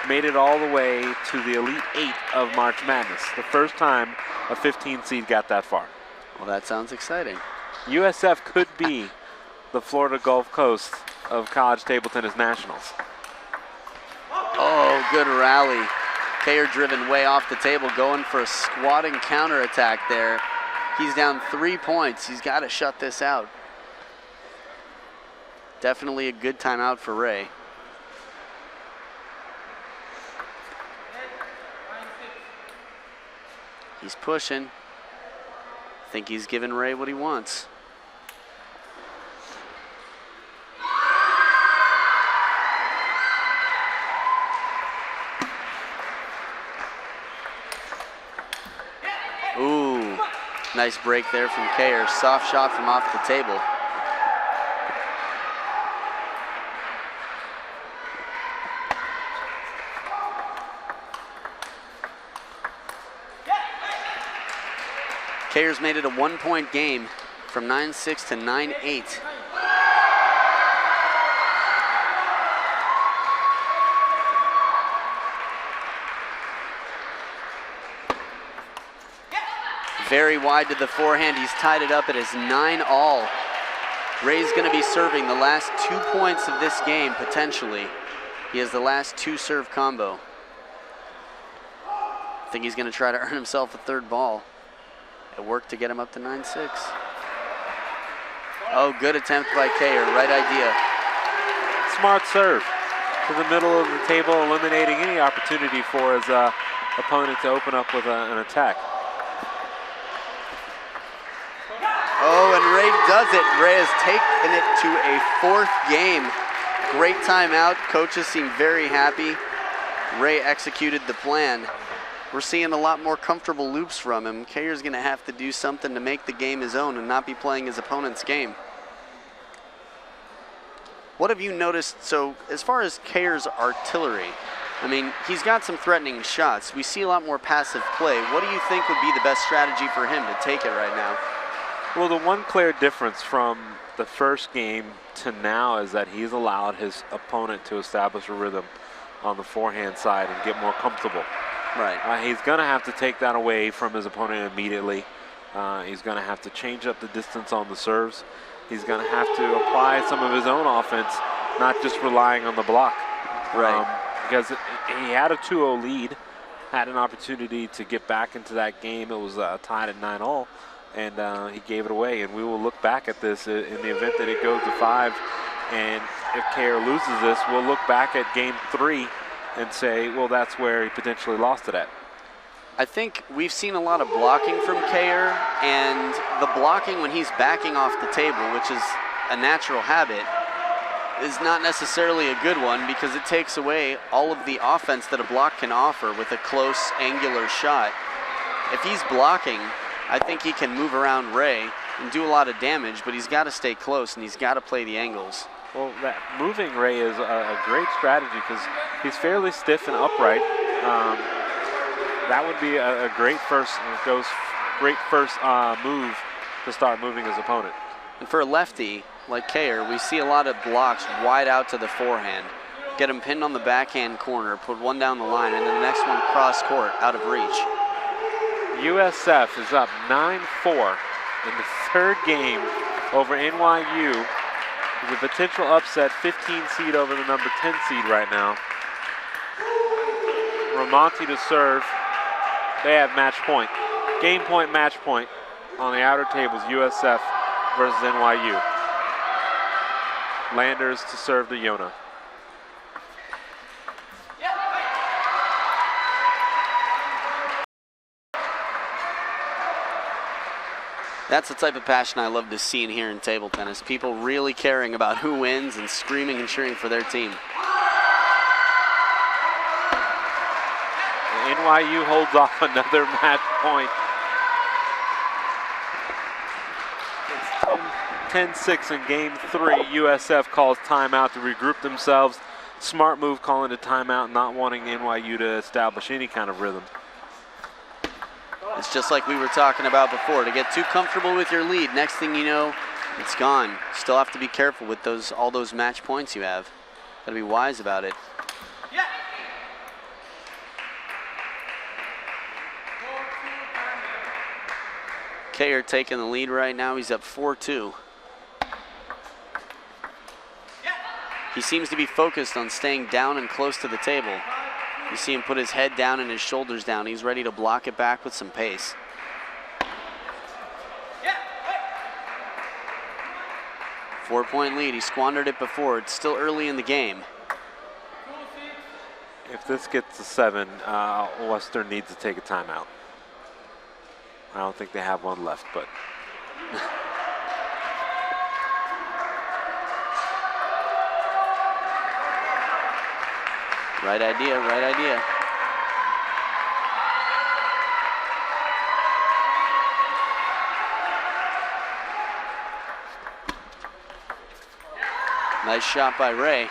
made it all the way to the Elite 8 of March Madness. The first time a 15 seed got that far. Well, that sounds exciting. USF could be the Florida Gulf Coast of college table tennis nationals. Oh, good rally. Kayer driven way off the table, going for a squatting counterattack there. He's down 3 points. He's got to shut this out. Definitely a good timeout for Ray. He's pushing. I think he's giving Ray what he wants. Ooh, nice break there from Kayer. Soft shot from off the table. Kayer's made it a 1-point game from 9-6 to 9-8. Very wide to the forehand. He's tied it up. It is 9-all. Ray's going to be serving the last 2 points of this game, potentially. He has the last 2 serve combo. I think he's going to try to earn himself a 3rd ball. It worked to get him up to 9-6. Oh, good attempt by Kayer. Right idea. Smart serve to the middle of the table, eliminating any opportunity for his opponent to open up with an attack. Oh, and Ray does it. Ray has taken it to a 4th game. Great timeout. Coaches seem very happy. Ray executed the plan. We're seeing a lot more comfortable loops from him. Kayer's going to have to do something to make the game his own and not be playing his opponent's game. What have you noticed? So as far as Kayer's artillery, I mean, he's got some threatening shots. We see a lot more passive play. What do you think would be the best strategy for him to take it right now? Well, the one clear difference from the first game to now is that he's allowed his opponent to establish a rhythm on the forehand side and get more comfortable. Right. He's going to have to take that away from his opponent immediately. He's going to have to change up the distance on the serves. He's going to have to apply some of his own offense, not just relying on the block. Right. Because he had a 2-0 lead, had an opportunity to get back into that game. It was tied at 9-all. And he gave it away. And we will look back at this in the event that it goes to 5. And if Kayer loses this, we'll look back at game 3 and say, well, that's where he potentially lost it at. I think we've seen a lot of blocking from Kayer, and the blocking when he's backing off the table, which is a natural habit, is not necessarily a good one because it takes away all of the offense that a block can offer with a close, angular shot. If he's blocking, I think he can move around Ray and do a lot of damage, but he's got to stay close and he's got to play the angles. Well, that moving Ray is a great strategy because he's fairly stiff and upright. That would be a great first move to start moving his opponent. And for a lefty like Kayer, we see a lot of blocks wide out to the forehand. Get him pinned on the backhand corner, put one down the line, and then the next one cross court out of reach. USF is up 9-4 in the 3rd game over NYU. The potential upset, 15 seed over the number 10 seed right now. Ramonti to serve. They have match point. Game point, match point on the outer tables, USF versus NYU. Landers to serve to Yona. That's the type of passion I love to see and hear in table tennis. People really caring about who wins and screaming and cheering for their team. NYU holds off another match point. It's 10-6 in game 3. USF calls timeout to regroup themselves. Smart move calling a timeout, not wanting NYU to establish any kind of rhythm. It's just like we were talking about before. To get too comfortable with your lead, next thing you know, it's gone. Still have to be careful with all those match points you have. Got to be wise about it. Yeah. Kayer taking the lead right now. He's up 4-2. He seems to be focused on staying down and close to the table. You see him put his head down and his shoulders down. He's ready to block it back with some pace. 4-point lead. He squandered it before. It's still early in the game. If this gets to 7, Western needs to take a timeout. I don't think they have one left, but. Right idea, right idea. Nice shot by Ray.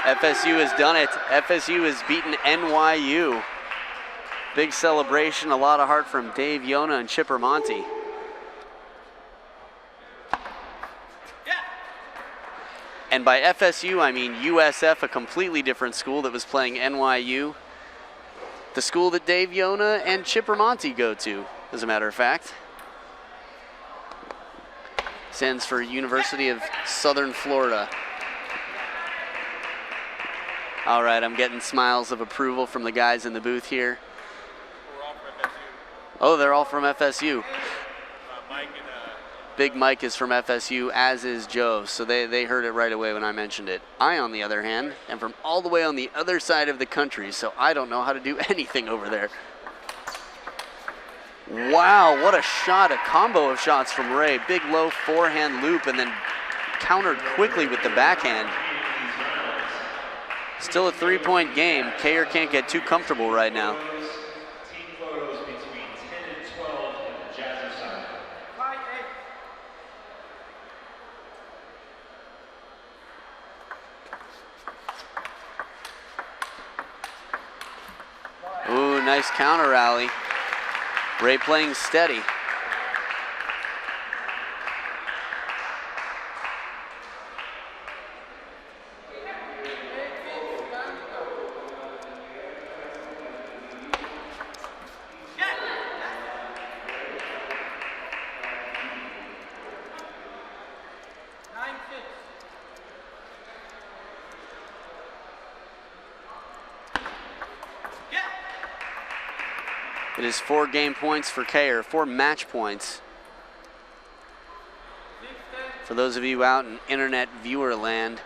FSU has done it. FSU has beaten NYU. Big celebration, a lot of heart from Dave Yona and Chipper Monty. And by FSU, I mean USF, a completely different school that was playing NYU. The school that Dave Yona and Chipper Monty go to, as a matter of fact. Stands for University of Southern Florida. All right, I'm getting smiles of approval from the guys in the booth here. We're all from FSU. Oh, they're all from FSU. Mike and Big Mike is from FSU, as is Joe, so they heard it right away when I mentioned it. I, on the other hand, am from all the way on the other side of the country, so I don't know how to do anything over there. Wow, what a shot, a combo of shots from Ray. Big low forehand loop and then countered quickly with the backhand. Still a 3-point game. Kayer can't get too comfortable right now. Team photos between 10 and 12 at the Jazzercise. Ooh, nice counter rally. Ray playing steady. It is 4 game points for Kayer, 4 match points. For those of you out in internet viewer land,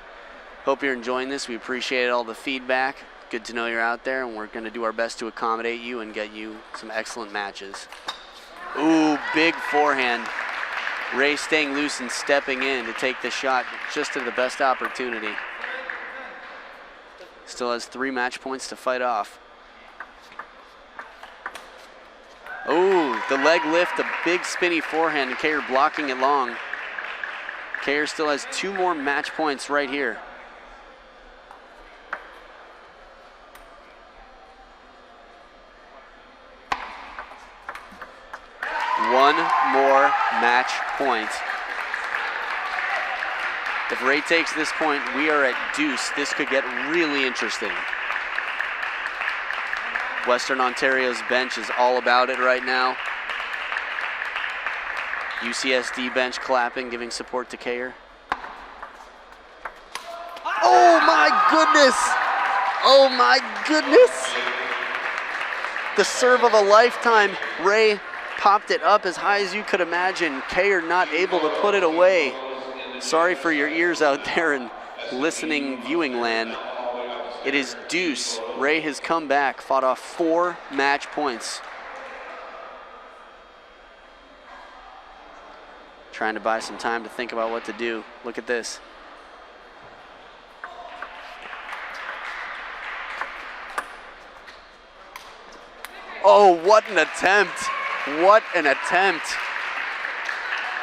hope you're enjoying this. We appreciate all the feedback. Good to know you're out there, and we're going to do our best to accommodate you and get you some excellent matches. Ooh, big forehand. Ray staying loose and stepping in to take the shot just to the best opportunity. Still has 3 match points to fight off. Oh, the leg lift, a big spinny forehand, and Kayer blocking it long. Kayer still has 2 more match points right here. One more match point. If Ray takes this point, we are at deuce. This could get really interesting. Western Ontario's bench is all about it right now. UCSD bench clapping, giving support to Kayer. Oh my goodness! Oh my goodness! The serve of a lifetime. Ray popped it up as high as you could imagine. Kayer not able to put it away. Sorry for your ears out there in listening viewing land. It is deuce. Ray has come back, fought off 4 match points. Trying to buy some time to think about what to do. Look at this. Oh, what an attempt. What an attempt.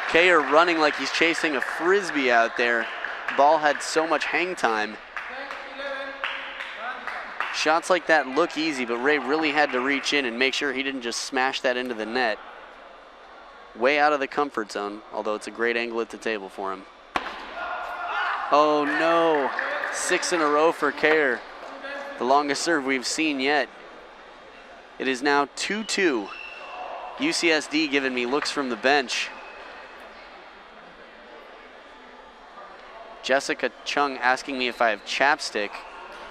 Kayer running like he's chasing a frisbee out there. Ball had so much hang time. Shots like that look easy, but Ray really had to reach in and make sure he didn't just smash that into the net. Way out of the comfort zone, although it's a great angle at the table for him. Oh no, 6 in a row for Kayer. The longest serve we've seen yet. It is now 2-2. UCSD giving me looks from the bench. Jessica Chung asking me if I have chapstick.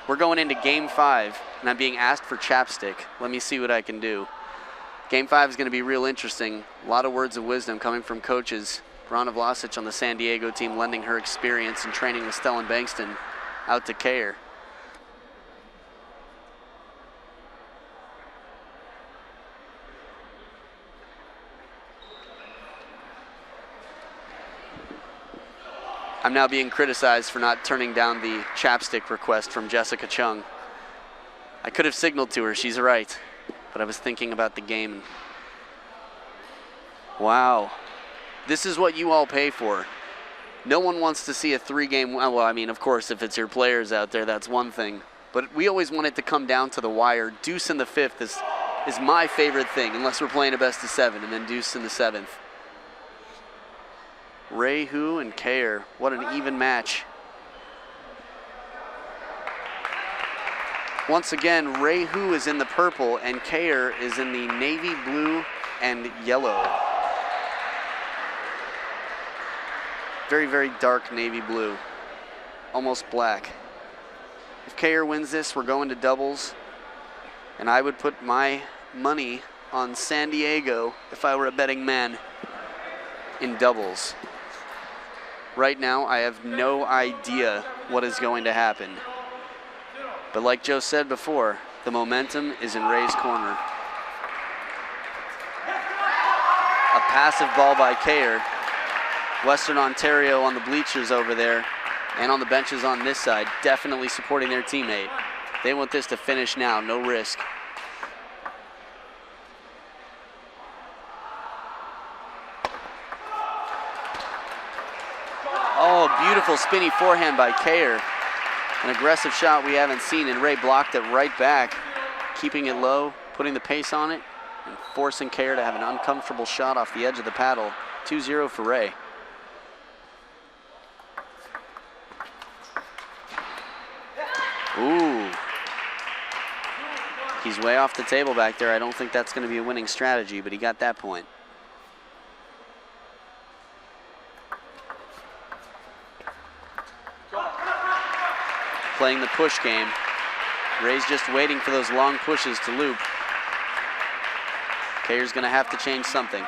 We're going into game 5, and I'm being asked for chapstick. Let me see what I can do. Game 5 is going to be real interesting. A lot of words of wisdom coming from coaches Rana Vlasic on the San Diego team, lending her experience and training with Stellan Bankston out to Kayer. I'm now being criticized for not turning down the chapstick request from Jessica Chung. I could have signaled to her, she's right, but I was thinking about the game. Wow, this is what you all pay for. No one wants to see a 3-game, well, I mean, of course, if it's your players out there, that's one thing. But we always want it to come down to the wire. Deuce in the 5th is my favorite thing, unless we're playing a best of 7, and then deuce in the 7th. Ray, Hugh, and Kayer. What an even match. Once again, Ray Hugh is in the purple and Kayer is in the navy blue and yellow. Very, very dark navy blue. Almost black. If Kayer wins this, we're going to doubles. And I would put my money on San Diego if I were a betting man in doubles. Right now, I have no idea what is going to happen. But like Joe said before, the momentum is in Ray's corner. A passive ball by Kayer. Western Ontario on the bleachers over there and on the benches on this side, definitely supporting their teammate. They want this to finish now, no risk. Oh, beautiful spinny forehand by Kayer. An aggressive shot we haven't seen, and Ray blocked it right back, keeping it low, putting the pace on it, and forcing Kayer to have an uncomfortable shot off the edge of the paddle. 2-0 for Ray. Ooh. He's way off the table back there. I don't think that's going to be a winning strategy, but he got that point. Playing the push game. Ray's just waiting for those long pushes to loop. Kayer's going to have to change something.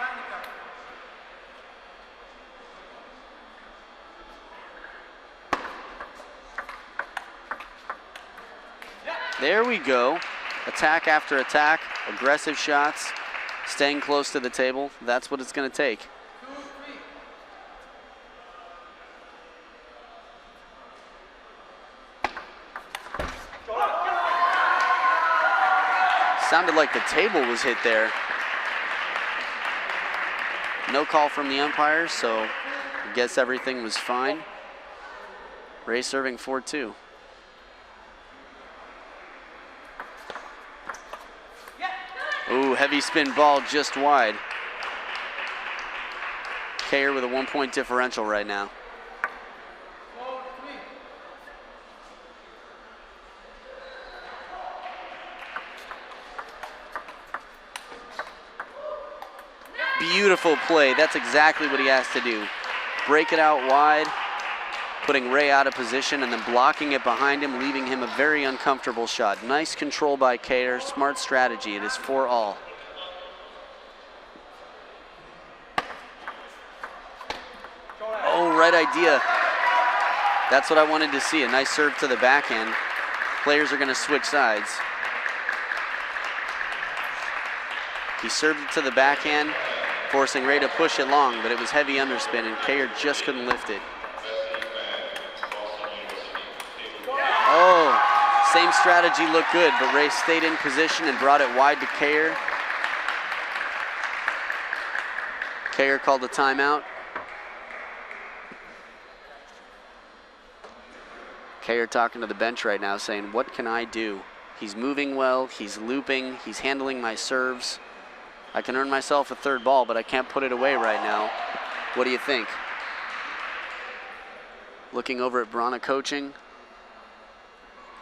There we go. Attack after attack, aggressive shots, staying close to the table. That's what it's going to take. Sounded like the table was hit there. No call from the umpire, so I guess everything was fine. Ray serving 4-2. Ooh, heavy spin ball just wide. Kayer with a 1-point differential right now. Beautiful play. That's exactly what he has to do. Break it out wide, putting Ray out of position and then blocking it behind him, leaving him a very uncomfortable shot. Nice control by Kayer. Smart strategy. It is 4-all. Oh, right idea. That's what I wanted to see. A nice serve to the backhand. Players are going to switch sides. He served it to the backhand, forcing Ray to push it long, but it was heavy underspin, and Kayer just couldn't lift it. Oh, same strategy looked good, but Ray stayed in position and brought it wide to Kayer. Kayer called the timeout. Kayer talking to the bench right now, saying, what can I do? He's moving well, he's looping, he's handling my serves. I can earn myself a third ball, but I can't put it away right now. What do you think? Looking over at Brana coaching,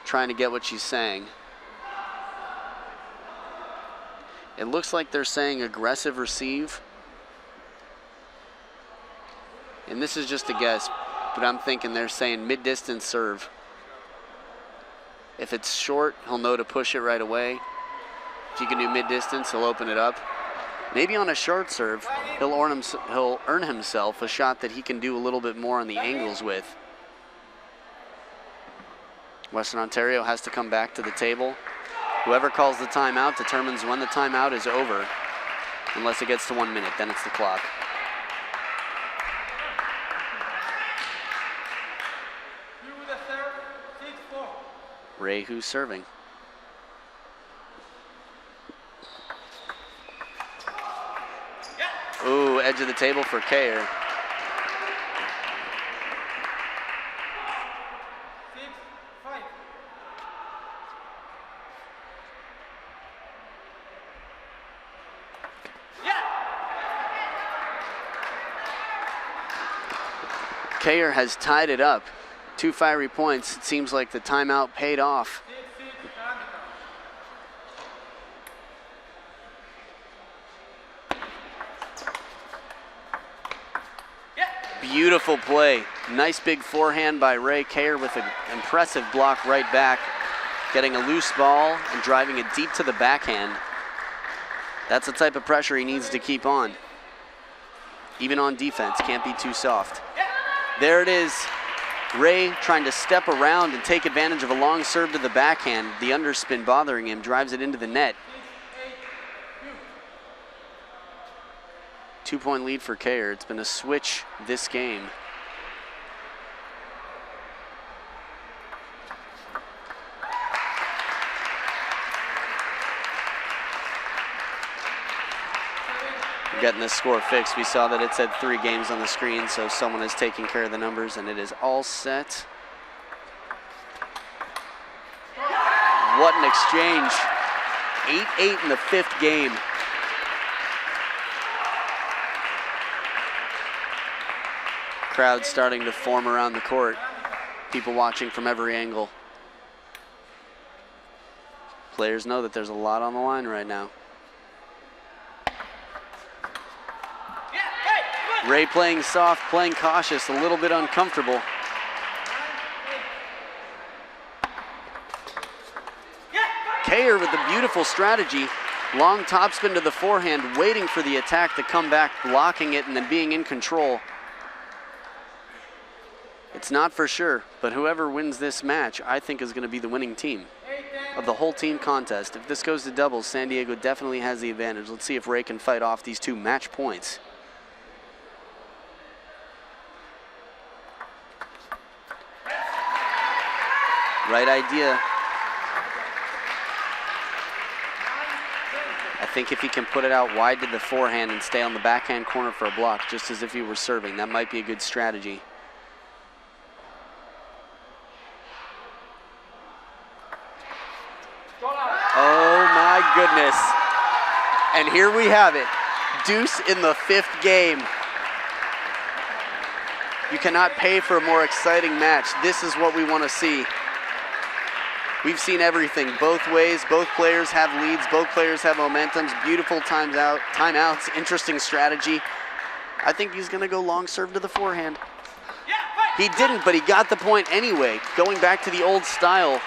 trying to get what she's saying. It looks like they're saying aggressive receive. And this is just a guess, but I'm thinking they're saying mid-distance serve. If it's short, he'll know to push it right away. If you can do mid-distance, he'll open it up. Maybe on a short serve, he'll earn himself a shot that he can do a little bit more on the angles with. Western Ontario has to come back to the table. Whoever calls the timeout determines when the timeout is over, unless it gets to 1 minute, then it's the clock. Ray Hugh serving. Ooh, edge of the table for Kayer. Kayer has tied it up. 2 fiery points. It seems like the timeout paid off. Beautiful play. Nice big forehand by Ray. Kayer with an impressive block right back. Getting a loose ball and driving it deep to the backhand. That's the type of pressure he needs to keep on. Even on defense, can't be too soft. There it is. Ray trying to step around and take advantage of a long serve to the backhand. The underspin bothering him, drives it into the net. 2-point lead for Kayer. It's been a switch this game. Getting this score fixed. We saw that it said 3 games on the screen, so someone is taking care of the numbers, and it is all set. What an exchange. 8-8 in the 5th game. Crowd starting to form around the court. People watching from every angle. Players know that there's a lot on the line right now. Ray playing soft, playing cautious, a little bit uncomfortable. Kayer with a beautiful strategy. Long topspin to the forehand, waiting for the attack to come back, blocking it, and then being in control. It's not for sure, but whoever wins this match, I think, is going to be the winning team of the whole team contest. If this goes to doubles, San Diego definitely has the advantage. Let's see if Ray can fight off these 2 match points. Right idea. I think if he can put it out wide to the forehand and stay on the backhand corner for a block, just as if he were serving, that might be a good strategy. Oh my goodness. And here we have it. Deuce in the 5th game. You cannot pay for a more exciting match. This is what we want to see. We've seen everything both ways. Both players have leads. Both players have momentums. Beautiful timeouts. Interesting strategy. I think he's going to go long serve to the forehand. He didn't, but he got the point anyway. Going back to the old style,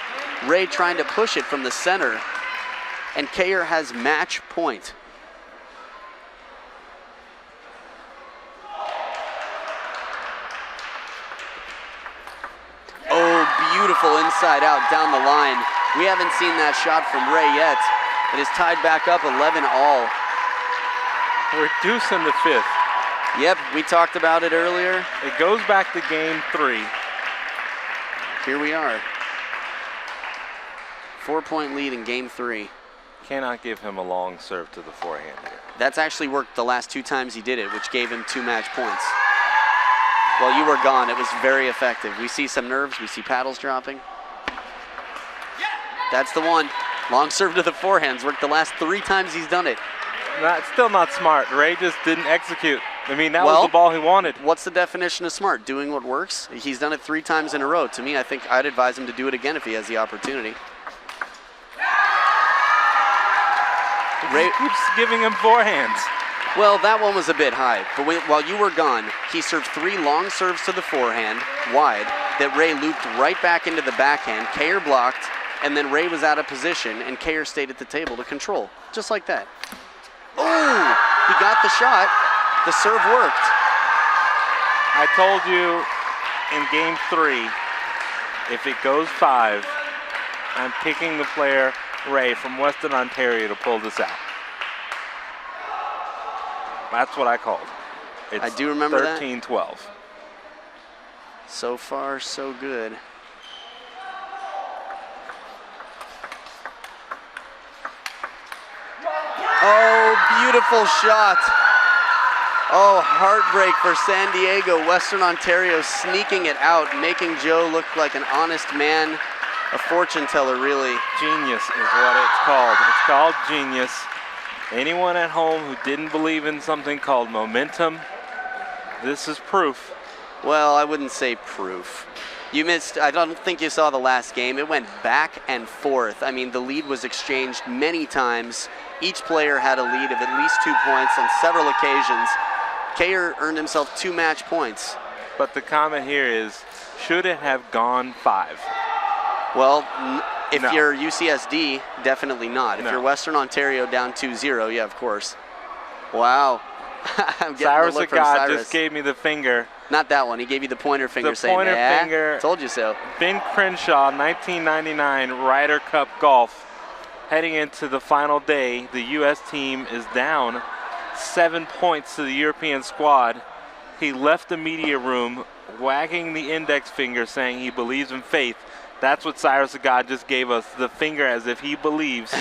Ray trying to push it from the center. And Kayer has match point. Beautiful inside out down the line. We haven't seen that shot from Ray yet. It is tied back up 11-all. We're deuce in the 5th. Yep, we talked about it earlier. It goes back to game 3. Here we are. 4-point lead in game 3. Cannot give him a long serve to the forehand here. That's actually worked the last 2 times he did it, which gave him 2 match points. While you were gone, it was very effective. We see some nerves, we see paddles dropping. That's the one. Long serve to the forehands worked the last 3 times he's done it. Still not smart. Ray just didn't execute. I mean, that was the ball he wanted. What's the definition of smart? Doing what works? He's done it 3 times in a row. To me, I think I'd advise him to do it again if he has the opportunity. Ray keeps giving him forehands. Well, that one was a bit high, but while you were gone, he served 3 long serves to the forehand, wide, that Ray looped right back into the backhand. Kayer blocked, and then Ray was out of position, and Kayer stayed at the table to control, just like that. Oh! He got the shot. The serve worked. I told you in game 3, if it goes 5, I'm picking the player Ray from Western Ontario to pull this out. That's what I called. It's I do remember that. 13-12. So far, so good. Oh, beautiful shot. Oh, heartbreak for San Diego. Western Ontario sneaking it out, making Joe look like an honest man, a fortune teller, really. Genius is what it's called. It's called genius. Anyone at home who didn't believe in something called momentum, this is proof. Well, I wouldn't say proof. You missed, I don't think you saw the last game. It went back and forth. I mean, the lead was exchanged many times. Each player had a lead of at least 2 points on several occasions. Kayer earned himself 2 match points. But the comment here is, should it have gone 5? Well, if No. you're UCSD, definitely not. If No. you're Western Ontario down 2-0, yeah, of course. Wow. I'm getting Cyrus the look from Agad Cyrus. just gave me the finger. Not that one. He gave you the pointer finger The saying, pointer "Yeah, finger. told you so." Ben Crenshaw, 1999 Ryder Cup Golf. Heading into the final day, the U.S. team is down 7 points to the European squad. He left the media room wagging the index finger saying he believes in faith. That's what Cyrus Agad just gave us, the finger as if he believes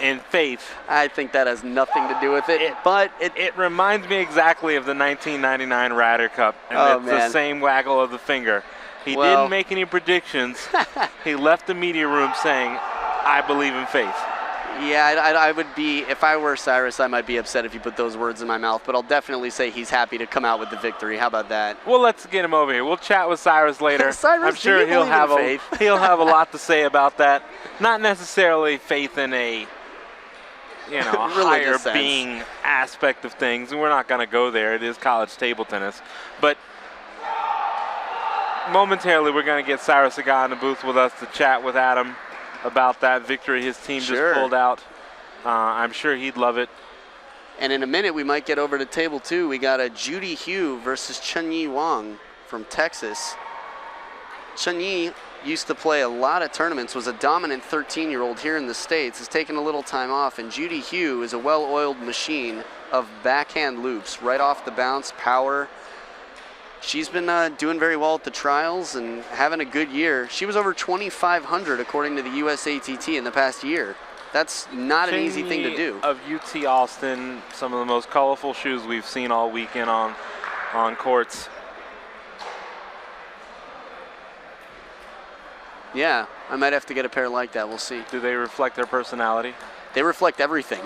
in faith. I think that has nothing to do with it, but It reminds me exactly of the 1999 Ryder Cup, and Oh, it's man. the same waggle of the finger. He Well- didn't make any predictions. He left the media room saying, I believe in faith. yeah, I would be, if I were Cyrus, I might be upset if you put those words in my mouth, but I'll definitely say he's happy to come out with the victory. How about that? Well, let's get him over here. We'll chat with Cyrus later. Cyrus, I'm do sure you he'll believe in have faith? he'll have a lot to say about that. Not necessarily faith in a a Religious higher sense. being aspect of things, and we're not going to go there. It is college table tennis, but momentarily we're going to get Cyrus Agad in the booth with us to chat with Adam about that victory his team Sure. just pulled out. I'm sure he'd love it. And in a minute, we might get over to table 2. We got a Judy Hugh versus Chung-Yi Wong from Texas. Chung-Yi used to play a lot of tournaments, was a dominant 13-year-old here in the States, has taken a little time off, and Judy Hugh is a well-oiled machine of backhand loops, right off the bounce, power. She's been doing very well at the trials and having a good year. She was over 2,500 according to the USATT in the past year. That's not an easy thing to do. Of UT Austin, some of the most colorful shoes we've seen all weekend on courts. Yeah, I might have to get a pair like that. We'll see. Do they reflect their personality? They reflect everything.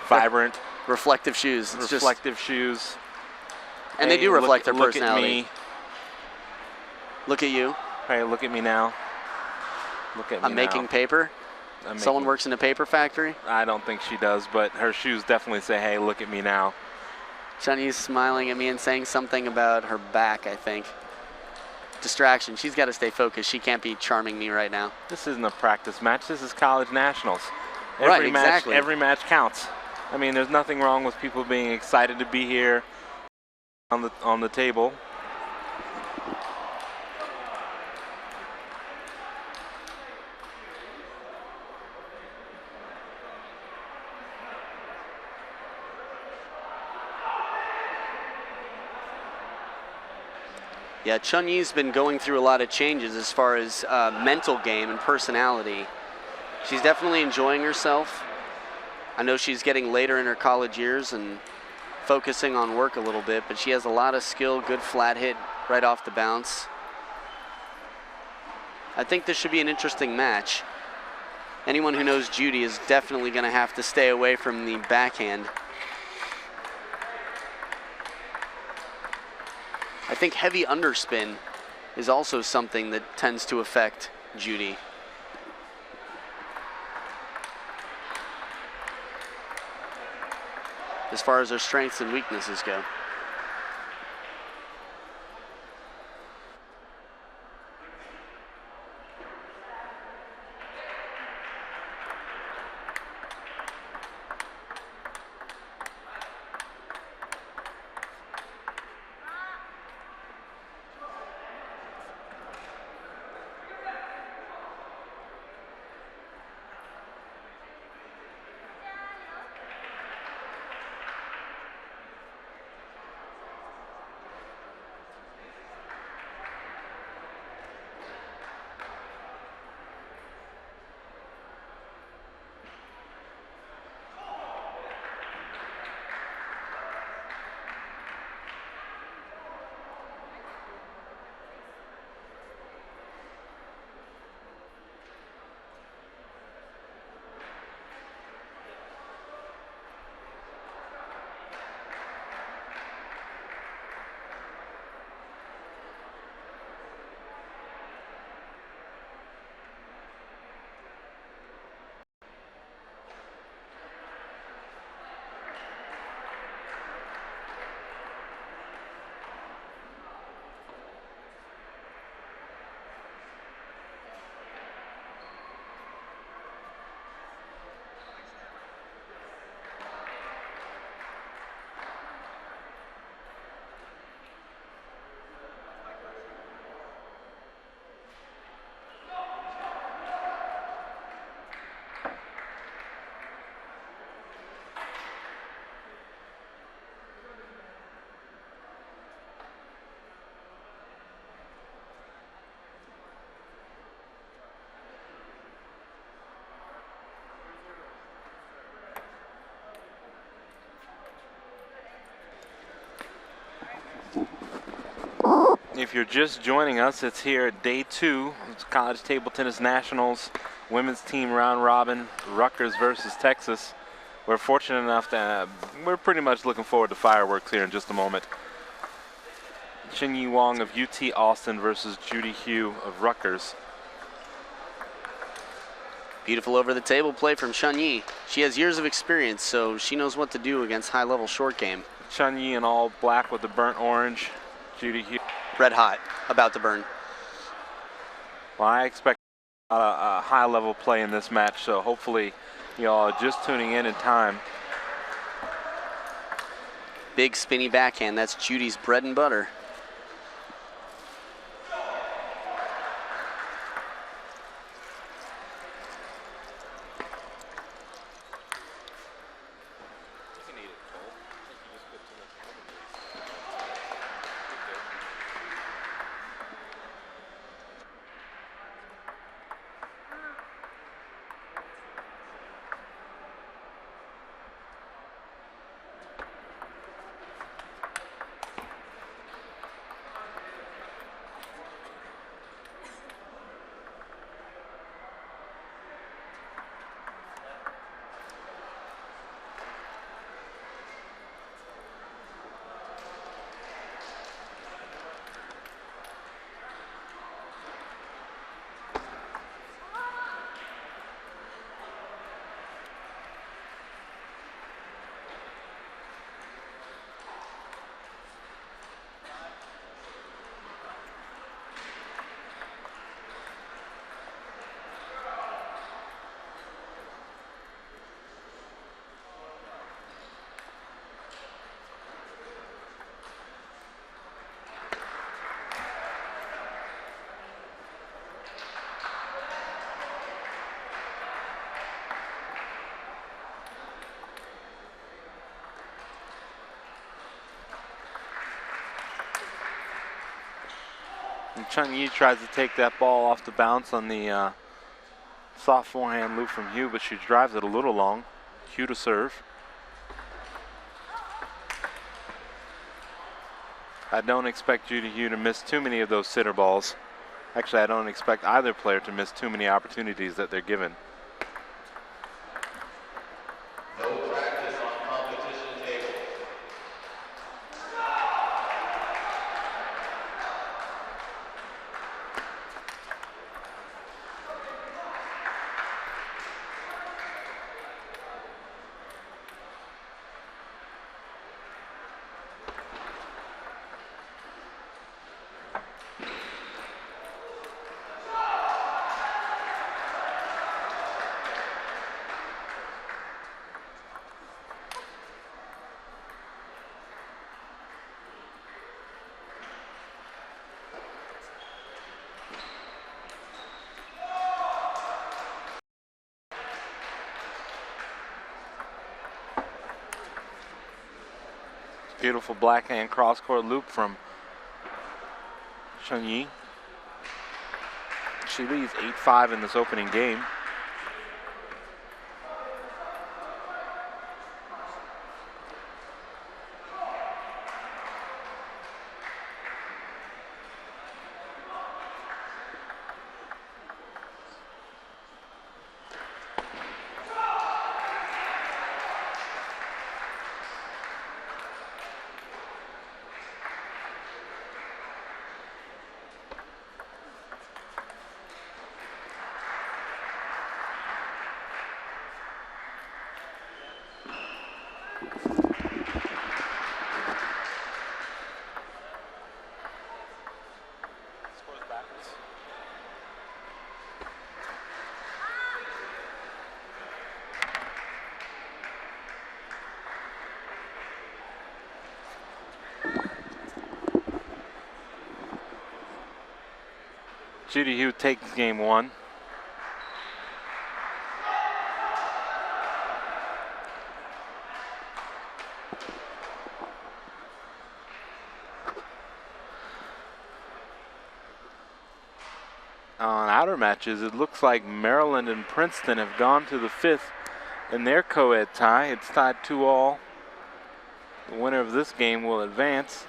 Vibrant, Reflective shoes. It's reflective shoes. and they do reflect their look personality. At me. Look at you. Hey, look at me now. Look at me I'm making now. paper. I'm Someone making- works in a paper factory. I don't think she does, but her shoes definitely say, hey, look at me now. Shani's smiling at me and saying something about her back, I think. Distraction. She's got to stay focused. She can't be charming me right now. This isn't a practice match. This is college nationals. Right, exactly. Every match counts. I mean, there's nothing wrong with people being excited to be here on the table. Yeah, Chung-Yi's been going through a lot of changes as far as mental game and personality. She's definitely enjoying herself. I know she's getting later in her college years and focusing on work a little bit, but she has a lot of skill, good flat hit right off the bounce. I think this should be an interesting match. Anyone who knows Judy is definitely going to have to stay away from the backhand. I think heavy underspin is also something that tends to affect Judy. As far as her strengths and weaknesses go. if you're just joining us, it's here at day 2 of College Table Tennis Nationals, women's team round robin, Rutgers versus Texas. We're fortunate enough to, we're pretty much looking forward to fireworks here in just a moment. Ching-Yi Wong of UT Austin versus Judy Hugh of Rutgers. Beautiful over-the-table play from Chung-Yi. She has years of experience, so she knows what to do against high-level short game. Chung-Yi in all black with the burnt orange. Judy Hugh. Red hot, about to burn. Well, I expect a high-level play in this match, so hopefully y'all are just tuning in time. Big spinny backhand, that's Judy's bread and butter. And Chung-Yi tries to take that ball off the bounce on the soft forehand loop from Hugh, but she drives it a little long. Hugh to serve. I don't expect Judy Hugh to miss too many of those sitter balls. Actually, I don't expect either player to miss too many opportunities that they're given. Beautiful blackhand cross-court loop from Chung-Yi. She leads 8-5 in this opening game. Judy Hugh takes game 1. On outer matches, it looks like Maryland and Princeton have gone to the 5th in their co-ed tie. It's tied 2-all. The winner of this game will advance.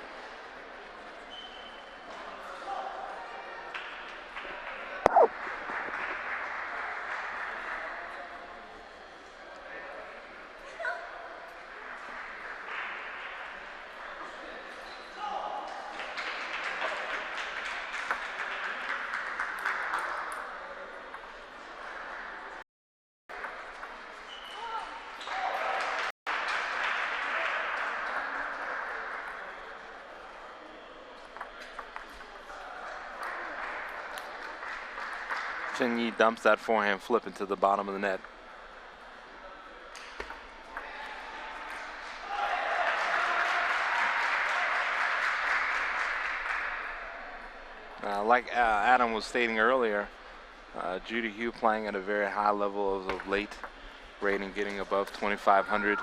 Chen Yi dumps that forehand flip into the bottom of the net. Like Adam was stating earlier, Judy Hugh playing at a very high level as of late, rating getting above 2,500.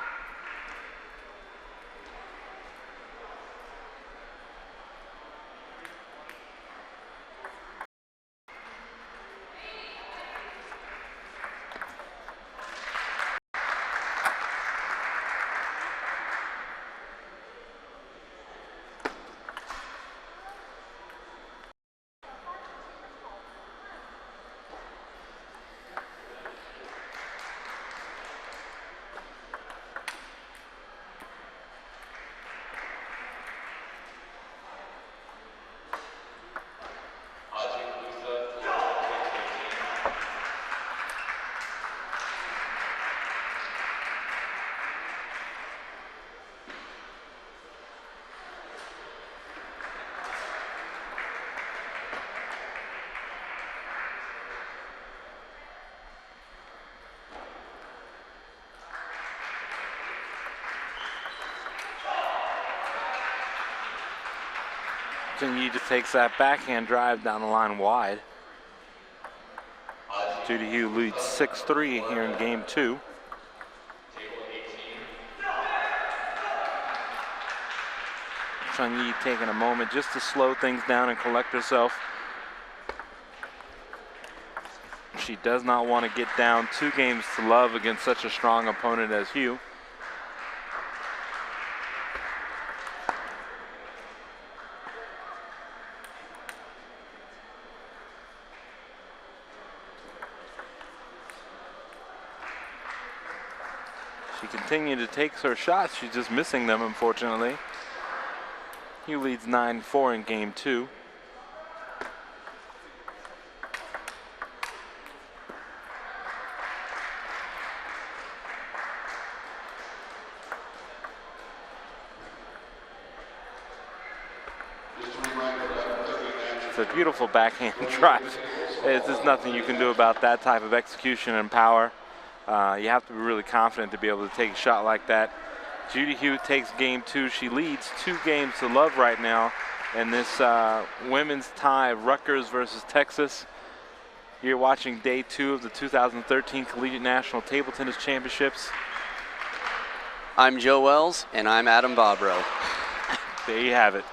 Chen Yi just takes that backhand drive down the line wide. Judy Hugh leads 6-3 here in game 2. Chen Yi taking a moment just to slow things down and collect herself. She does not want to get down 2-0 against such a strong opponent as Hugh. She continued to take her shots, she's just missing them, unfortunately. Hugh leads 9-4 in game 2. It's a beautiful backhand drive. There's just nothing you can do about that type of execution and power. You have to be really confident to be able to take a shot like that. Judy Hugh takes game 2. She leads 2-0 right now in this women's tie, Rutgers versus Texas. You're watching day 2 of the 2013 Collegiate National Table Tennis Championships. I'm Joe Wells, and I'm Adam Bobrow. There you have it.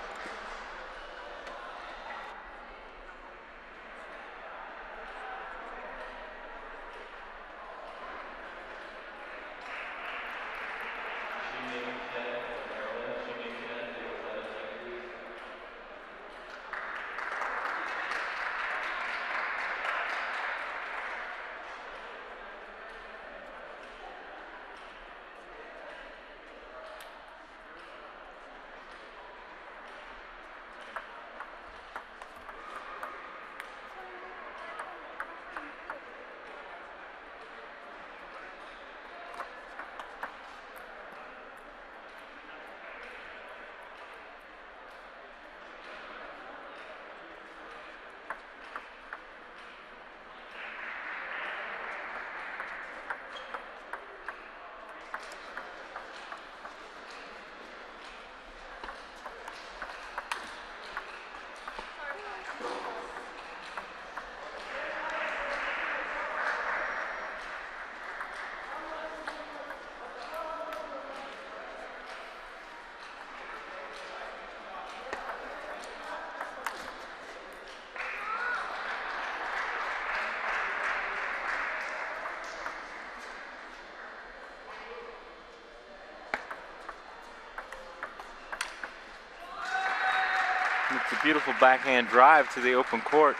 It's a beautiful backhand drive to the open court.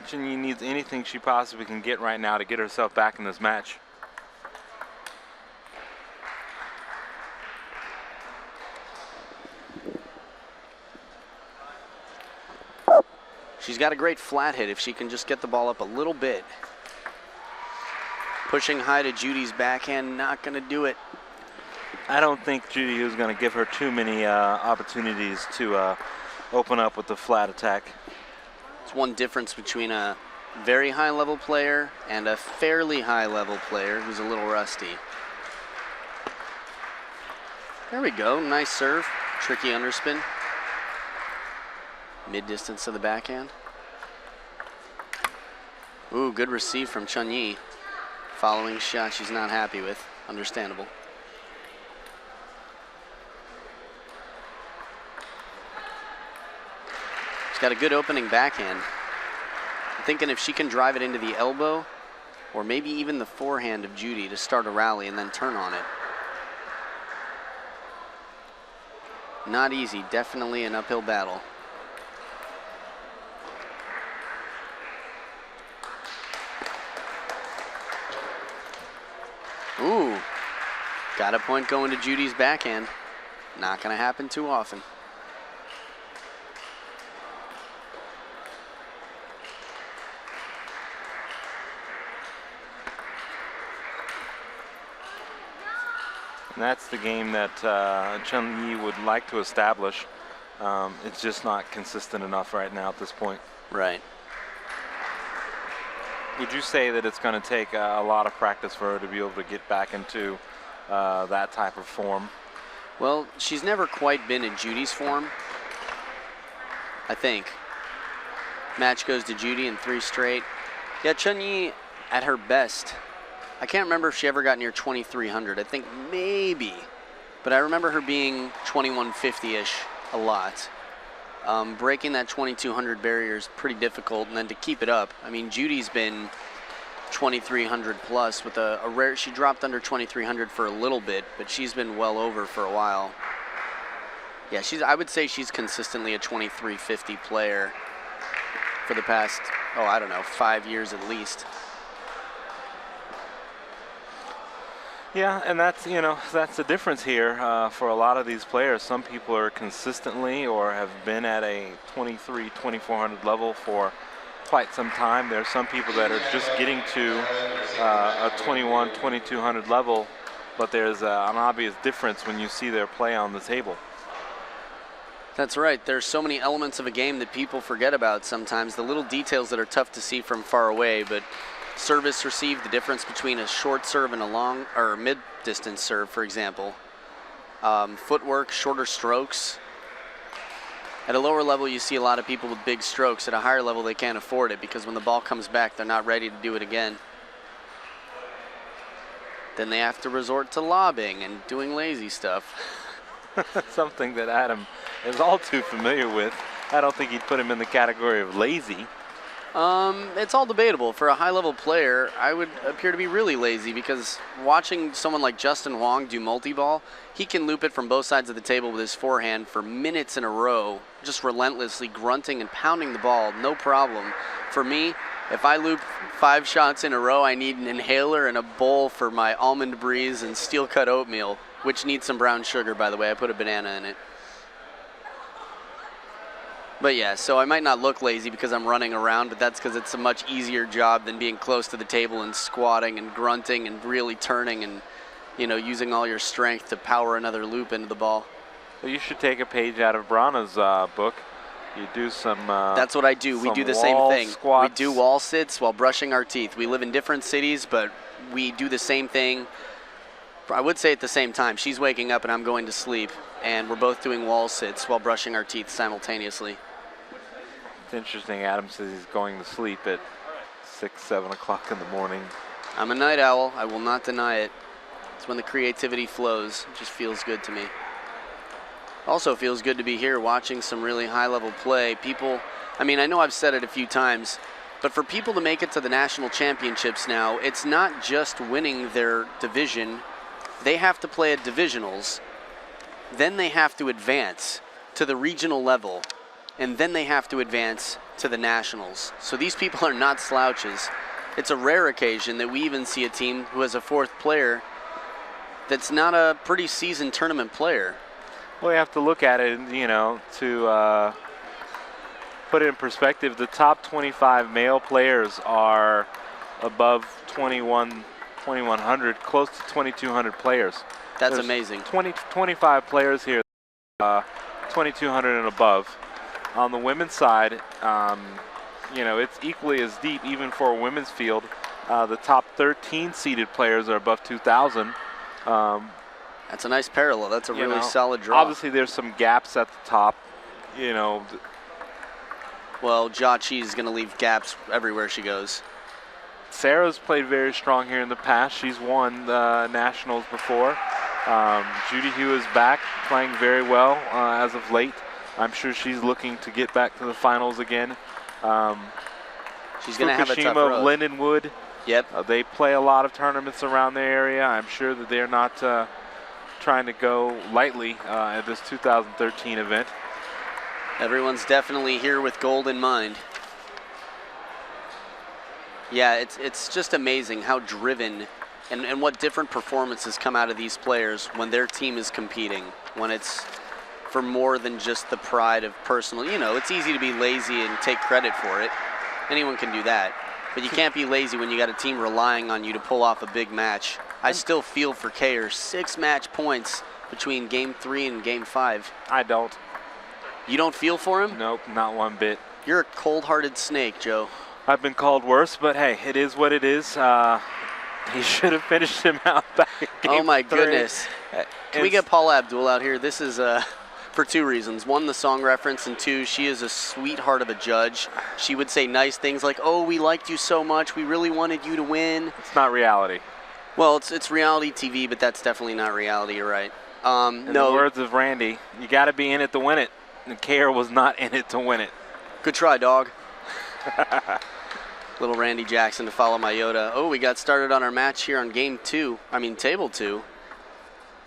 Chen Yi needs anything she possibly can get right now to get herself back in this match. She's got a great flat hit if she can just get the ball up a little bit. Pushing high to Judy's backhand, not going to do it. I don't think Judy is going to give her too many opportunities to open up with the flat attack. It's one difference between a very high-level player and a fairly high-level player who's a little rusty. There we go. Nice serve. Tricky underspin. Mid-distance to the backhand. Ooh, good receive from Chung. Following shot she's not happy with. Understandable. She's got a good opening backhand. I'm thinking if she can drive it into the elbow or maybe even the forehand of Judy to start a rally and then turn on it. Not easy, definitely an uphill battle. Ooh, got a point going to Judy's backhand. Not gonna happen too often. And that's the game that Chung would like to establish. It's just not consistent enough right now at this point. Right. Would you say that it's going to take a lot of practice for her to be able to get back into that type of form? Well, she's never quite been in Judy's form, I think. Match goes to Judy in 3 straight. Yeah, Chung at her best, I can't remember if she ever got near 2,300. I think maybe, but I remember her being 2,150-ish a lot. Breaking that 2,200 barrier is pretty difficult, and then to keep it up, I mean, Judy's been 2,300 plus with a rare. She dropped under 2,300 for a little bit, but she's been well over for a while. Yeah, I would say she's consistently a 2,350 player for the past, I don't know, 5 years at least. Yeah, and that's the difference here for a lot of these players. Some people are consistently or have been at a 2,400 level for quite some time. There are some people that are just getting to a 2,200 level, but there's an obvious difference when you see their play on the table. That's right. There's so many elements of a game that people forget about sometimes. The little details that are tough to see from far away, but service received, the difference between a short serve and a long or mid-distance serve, for example. Footwork, shorter strokes. At a lower level, you see a lot of people with big strokes. At a higher level, they can't afford it because when the ball comes back, they're not ready to do it again. Then they have to resort to lobbing and doing lazy stuff. Something that Adam is all too familiar with. I don't think he'd put him in the category of lazy. It's all debatable. For a high-level player, I would appear to be really lazy because watching someone like Justin Wong do multi-ball, he can loop it from both sides of the table with his forehand for minutes in a row, just relentlessly grunting and pounding the ball, no problem. For me, if I loop 5 shots in a row, I need an inhaler and a bowl for my almond breeze and steel-cut oatmeal, which needs some brown sugar, by the way. I put a banana in it. But yeah, so I might not look lazy because I'm running around, but that's because it's a much easier job than being close to the table and squatting and grunting and really turning and, using all your strength to power another loop into the ball. Well, you should take a page out of Brana's book. You do some That's what I do. We do the same thing. We do wall sits while brushing our teeth. We live in different cities, but we do the same thing. I would say at the same time. She's waking up and I'm going to sleep, and we're both doing wall sits while brushing our teeth simultaneously. It's interesting. Adam says he's going to sleep at 6, 7 o'clock in the morning. I'm a night owl. I will not deny it. It's when the creativity flows. It just feels good to me. Also feels good to be here watching some really high-level play. People, I know I've said it a few times, but for people to make it to the national championships now, it's not just winning their division. They have to play at divisionals. Then they have to advance to the regional level. And then they have to advance to the nationals. So these people are not slouches. It's a rare occasion that we even see a team who has a 4th player that's not a pretty seasoned tournament player. Well, you have to look at it, to put it in perspective. The top 25 male players are above 2,100, close to 2,200 players. That's amazing. 25 players here, 2,200 and above. On the women's side, you know, it's equally as deep even for a women's field. The top 13 seeded players are above 2,000. That's a nice parallel. That's a You really know, solid draw. Obviously, there's some gaps at the top. You know, Well, Jachi is going to leave gaps everywhere she goes. Sarah's played very strong here in the past. She's won the nationals before. Judy Hugh is back, playing very well as of late. I'm sure she's looking to get back to the finals again. She's going to have a tough Fukushima road. of Lindenwood. Yep. They play a lot of tournaments around their area. I'm sure that they're not trying to go lightly at this 2013 event. Everyone's definitely here with gold in mind. Yeah, it's just amazing how driven and what different performances come out of these players when their team is competing, when it's for more than just the pride of personal. You know, it's easy to be lazy and take credit for it. Anyone can do that. But you can't be lazy when you got a team relying on you to pull off a big match. I still feel for Kayer 6 match points between Game 3 and Game 5. I don't. You don't feel for him? Nope, not one bit. You're a cold-hearted snake, Joe. I've been called worse, but hey, it is what it is. He should have finished him out back in Game Oh my 3. goodness. Can we get Paula Abdul out here? This is for 2 reasons. 1, the song reference, and 2, she is a sweetheart of a judge. She would say nice things like, oh, we liked you so much. We really wanted you to win. It's not reality. Well, it's reality TV, but that's definitely not reality. You're right. In the words of Randy, you got to be in it to win it. And Kayer was not in it to win it. Good try, dog. Little Randy Jackson to follow my Yoda. Oh, we got started on our match here on table 2.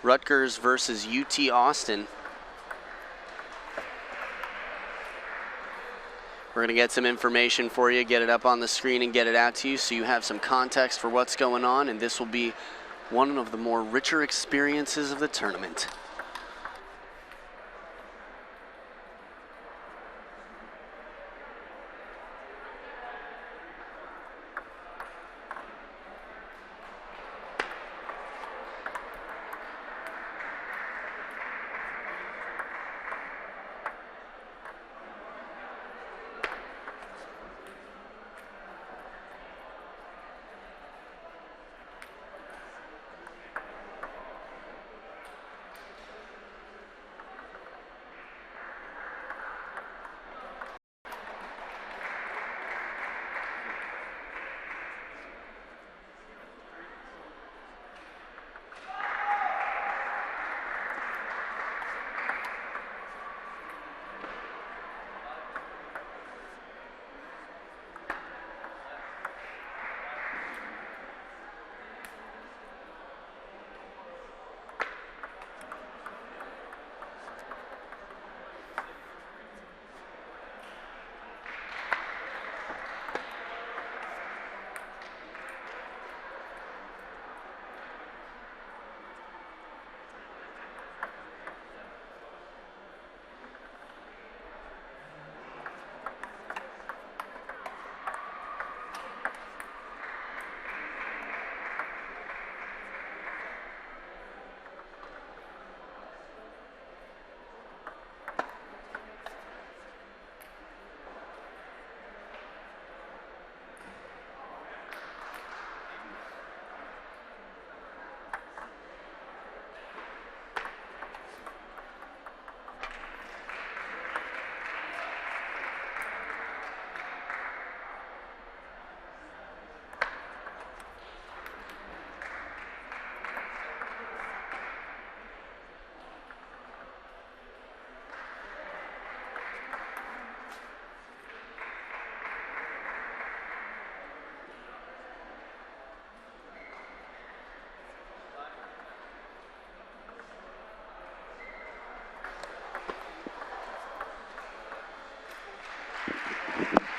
Rutgers versus UT Austin. We're going to get some information for you, get it up on the screen and get it out to you so you have some context for what's going on, and this will be one of the more richer experiences of the tournament.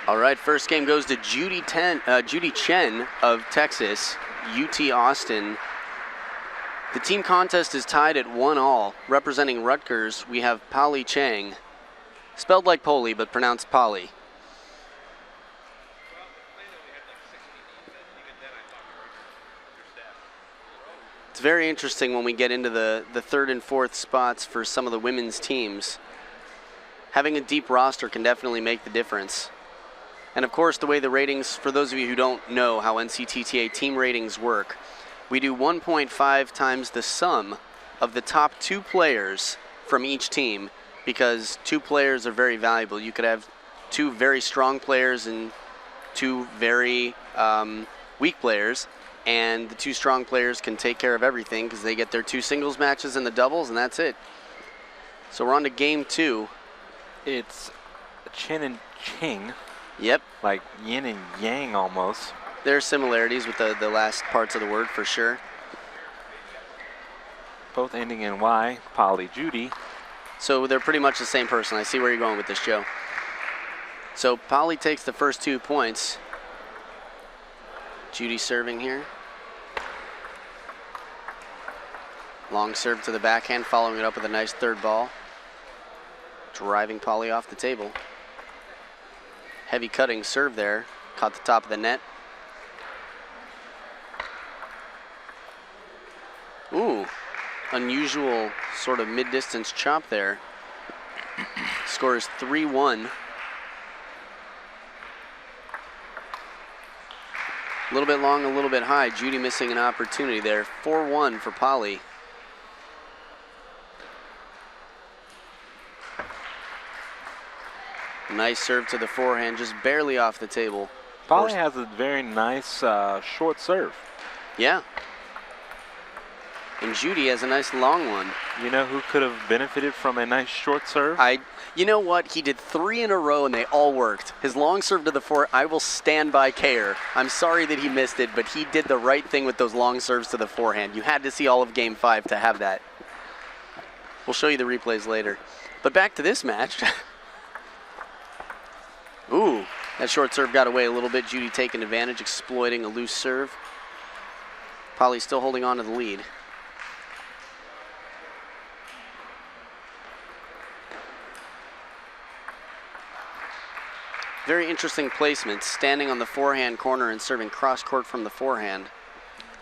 All right, first game goes to Judy Chen of Texas, UT Austin. The team contest is tied at 1-all. Representing Rutgers, we have Polly Chang, spelled like Polly but pronounced Polly. It's very interesting when we get into the 3rd and 4th spots for some of the women's teams. Having a deep roster can definitely make the difference. And of course, the way the ratings, for those of you who don't know how NCTTA team ratings work, we do 1.5 times the sum of the top 2 players from each team, because 2 players are very valuable. You could have 2 very strong players and 2 very weak players, and the 2 strong players can take care of everything because they get their 2 singles matches and the doubles, and that's it. So we're on to game 2. It's Chen and Ching, Yep. like yin and yang almost. There are similarities with the last parts of the word for sure. Both ending in Y, Polly, Judy. So they're pretty much the same person. I see where you're going with this, Joe. So Polly takes the first 2 points. Judy serving here. Long serve to the backhand, following it up with a nice third ball. Driving Polly off the table. Heavy cutting serve there. Caught the top of the net. Ooh, unusual sort of mid-distance chop there. Score is 3-1. A little bit long, a little bit high. Judy missing an opportunity there. 4-1 for Polly. Nice serve to the forehand, just barely off the table. Polly has a very nice short serve. Yeah. And Judy has a nice long one. You know who could have benefited from a nice short serve? You know what? He did 3 in a row and they all worked. His long serve to the fore, I will stand by Kayer. I'm sorry that he missed it, but he did the right thing with those long serves to the forehand. You had to see all of Game 5 to have that. We'll show you the replays later. But back to this match. Ooh, that short serve got away a little bit. Judy taking advantage, exploiting a loose serve. Polly still holding on to the lead. Very interesting placement, standing on the forehand corner and serving cross court from the forehand.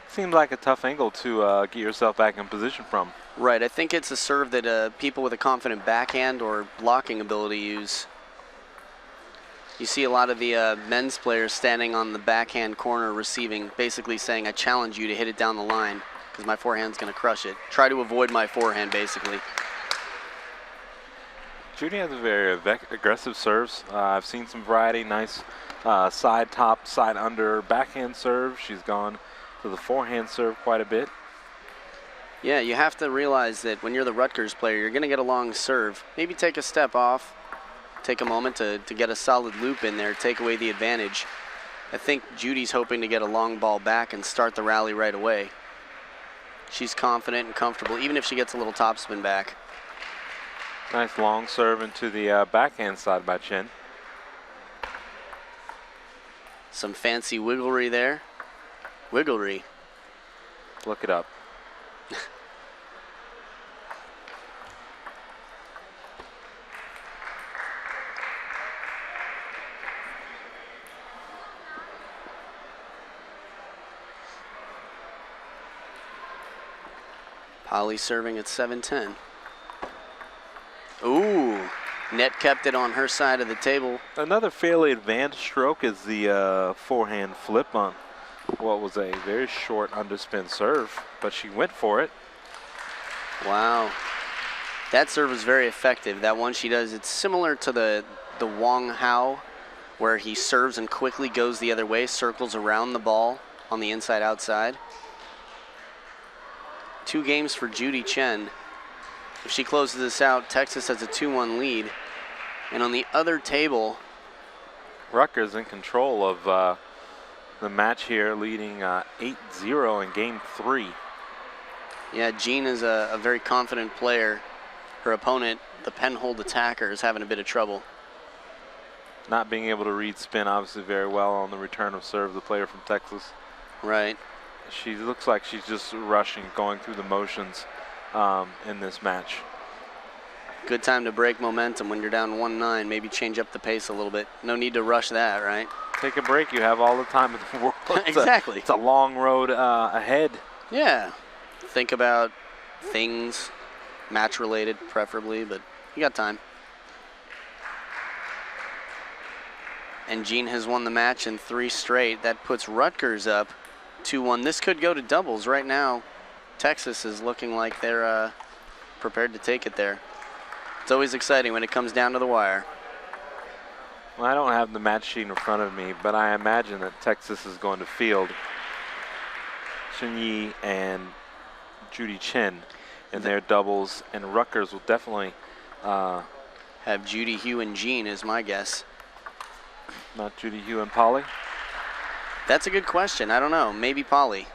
Seems like a tough angle to get yourself back in position from. Right, I think it's a serve that people with a confident backhand or blocking ability use. You see a lot of the men's players standing on the backhand corner receiving, basically saying, I challenge you to hit it down the line because my forehand's going to crush it. Try to avoid my forehand, basically. Judy has a very aggressive serves. I've seen some variety, nice side top, side under backhand serve. She's gone to the forehand serve quite a bit. Yeah, you have to realize that when you're the Rutgers player, you're going to get a long serve. Maybe take a step off, take a moment to get a solid loop in there, take away the advantage. I think Judy's hoping to get a long ball back and start the rally right away. She's confident and comfortable, even if she gets a little topspin back. Nice long serve into the backhand side by Chen. Some fancy wigglery there. Wigglery. Look it up. Polly serving at 7-10. Ooh, net kept it on her side of the table. Another fairly advanced stroke is the forehand flip on what was a very short underspin serve, but she went for it. Wow. That serve was very effective. That one she does, it's similar to the Wong Hao, where he serves and quickly goes the other way, circles around the ball on the inside-outside. 2 games for Judy Chen. If she closes this out, Texas has a 2-1 lead. And on the other table, Rutgers in control of the match here, leading 8-0 in game 3. yeah, Jean is a very confident player. Her opponent, the penhold attacker, is having a bit of trouble. Not being able to read spin obviously very well on the return of serve, the player from Texas. Right. She looks like she's just rushing, going through the motions in this match. Good time to break momentum when you're down 1-9. Maybe change up the pace a little bit. No need to rush that, right? Take a break. You have all the time in the world. Exactly. It's a long road ahead. Yeah. Think about things, match-related preferably, but you got time. And Jean has won the match in 3 straight. That puts Rutgers up 2-1. This could go to doubles. Right now, Texas is looking like they're prepared to take it there. It's always exciting when it comes down to the wire. Well, I don't have the match sheet in front of me, but I imagine that Texas is going to field Chunyi and Judy Chen in their doubles, and Rutgers will definitely have Judy, Hugh, and Jean is my guess. Not Judy, Hugh, and Polly? That's a good question. I don't know. Maybe Polly.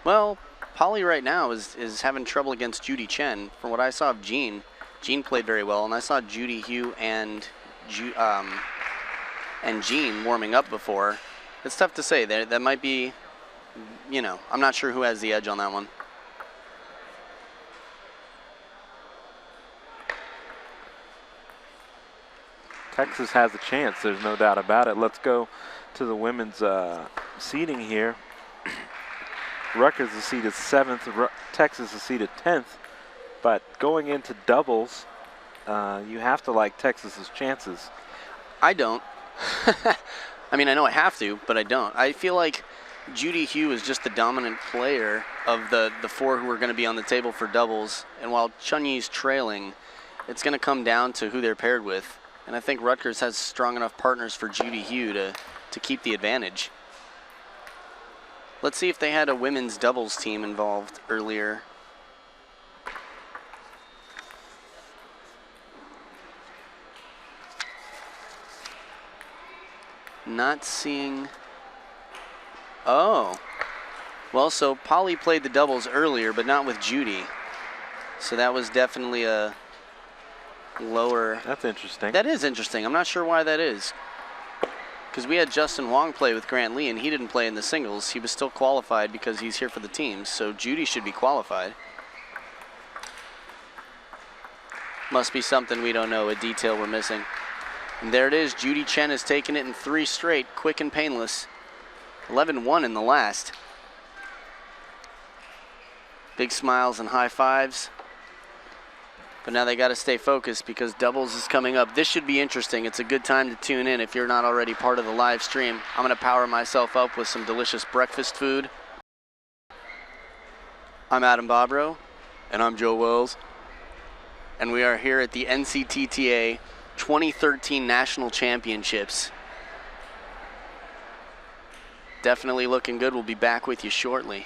Well, Polly right now is having trouble against Judy Chen. From what I saw of Jean, Jean played very well, and I saw Judy, Hugh, and Jean warming up before. It's tough to say. That might be, you know, I'm not sure who has the edge on that one. Texas has a chance, there's no doubt about it. Let's go to the women's seeding here. Rutgers is seeded 7th, Texas is seeded 10th, but going into doubles, you have to like Texas's chances. I don't. I mean, I know I have to, but I don't. I feel like Judy Hugh is just the dominant player of the 4 who are going to be on the table for doubles, and while Chunyi's trailing, it's going to come down to who they're paired with. And I think Rutgers has strong enough partners for Judy Hugh to keep the advantage. Let's see if they had a women's doubles team involved earlier. Not seeing. Oh. Well, so Polly played the doubles earlier, but not with Judy. So that was definitely a lower. That's interesting. That is interesting. I'm not sure why that is. Because we had Justin Wong play with Grant Lee, and he didn't play in the singles. He was still qualified because he's here for the teams. So Judy should be qualified. Must be something we don't know, a detail we're missing. And there it is. Judy Chen has taken it in 3 straight, quick and painless. 11-1 in the last. Big smiles and high fives. But now they got to stay focused because doubles is coming up. This should be interesting. It's a good time to tune in if you're not already part of the live stream. I'm going to power myself up with some delicious breakfast food. I'm Adam Bobrow. And I'm Joe Wells. And we are here at the NCTTA 2013 National Championships. Definitely looking good. We'll be back with you shortly.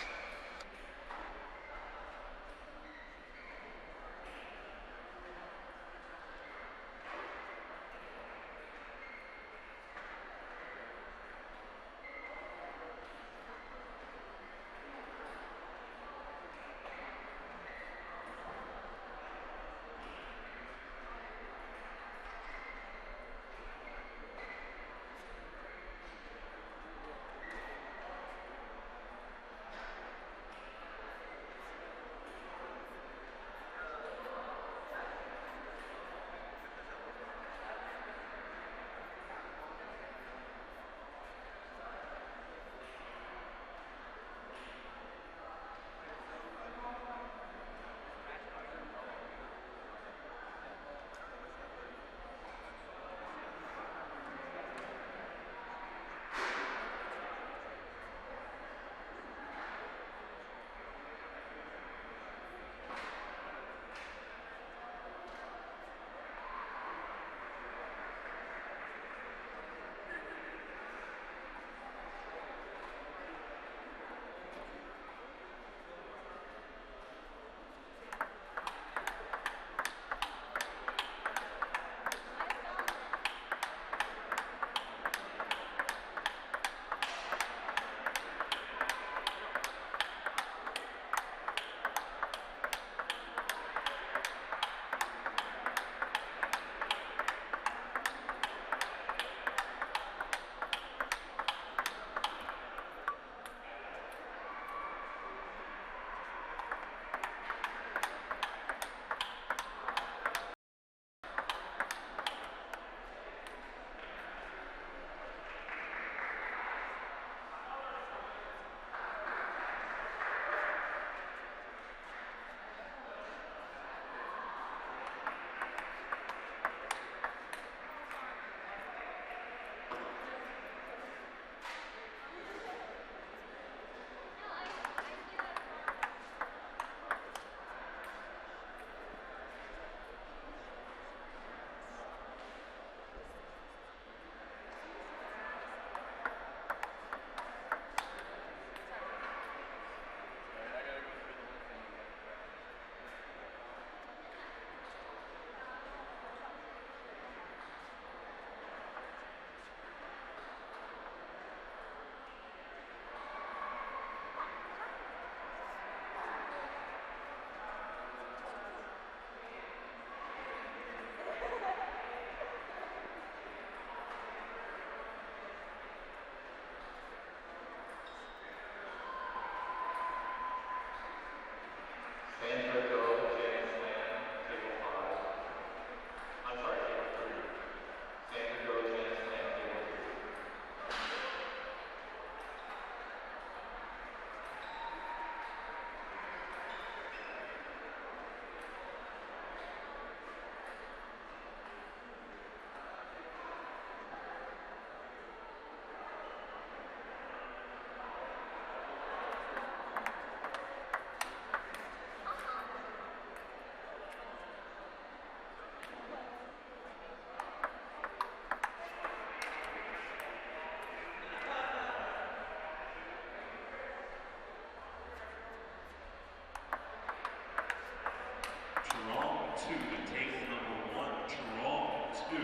2 to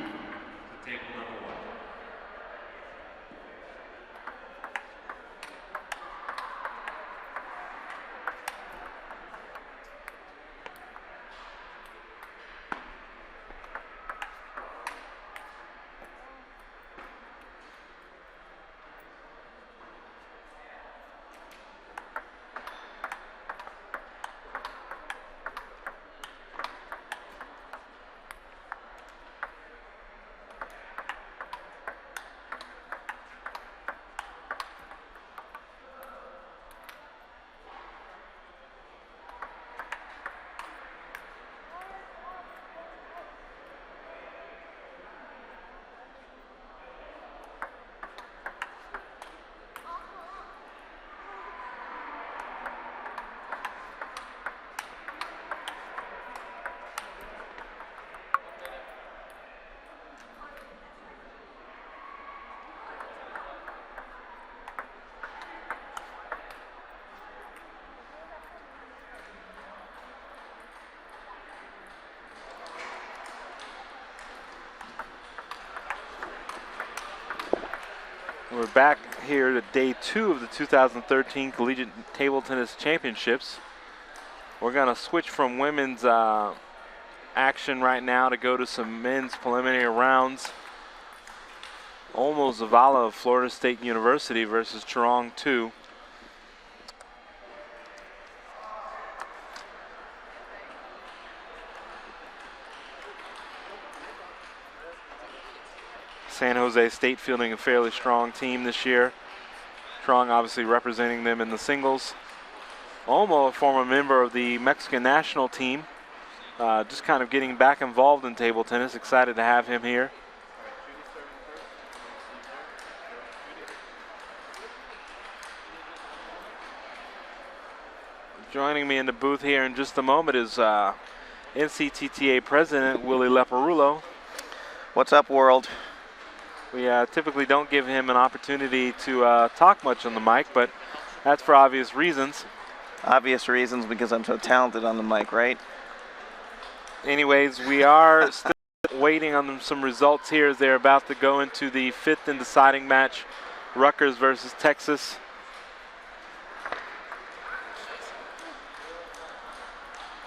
table number 1. We're back here to day 2 of the 2013 Collegiate Table Tennis Championships. We're going to switch from women's action right now to go to some men's preliminary rounds. Almost Zavala of Florida State University versus Tron 2. San Jose State fielding a fairly strong team this year. Tron obviously representing them in the singles. Olmo, a former member of the Mexican national team, just kind of getting back involved in table tennis. Excited to have him here. Joining me in the booth here in just a moment is NCTTA President Willie Leporullo. What's up, world? We typically don't give him an opportunity to talk much on the mic, but that's for obvious reasons. Obvious reasons, because I'm so talented on the mic, right? Anyways, we are still waiting on some results here as they're about to go into the 5th and deciding match, Rutgers versus Texas.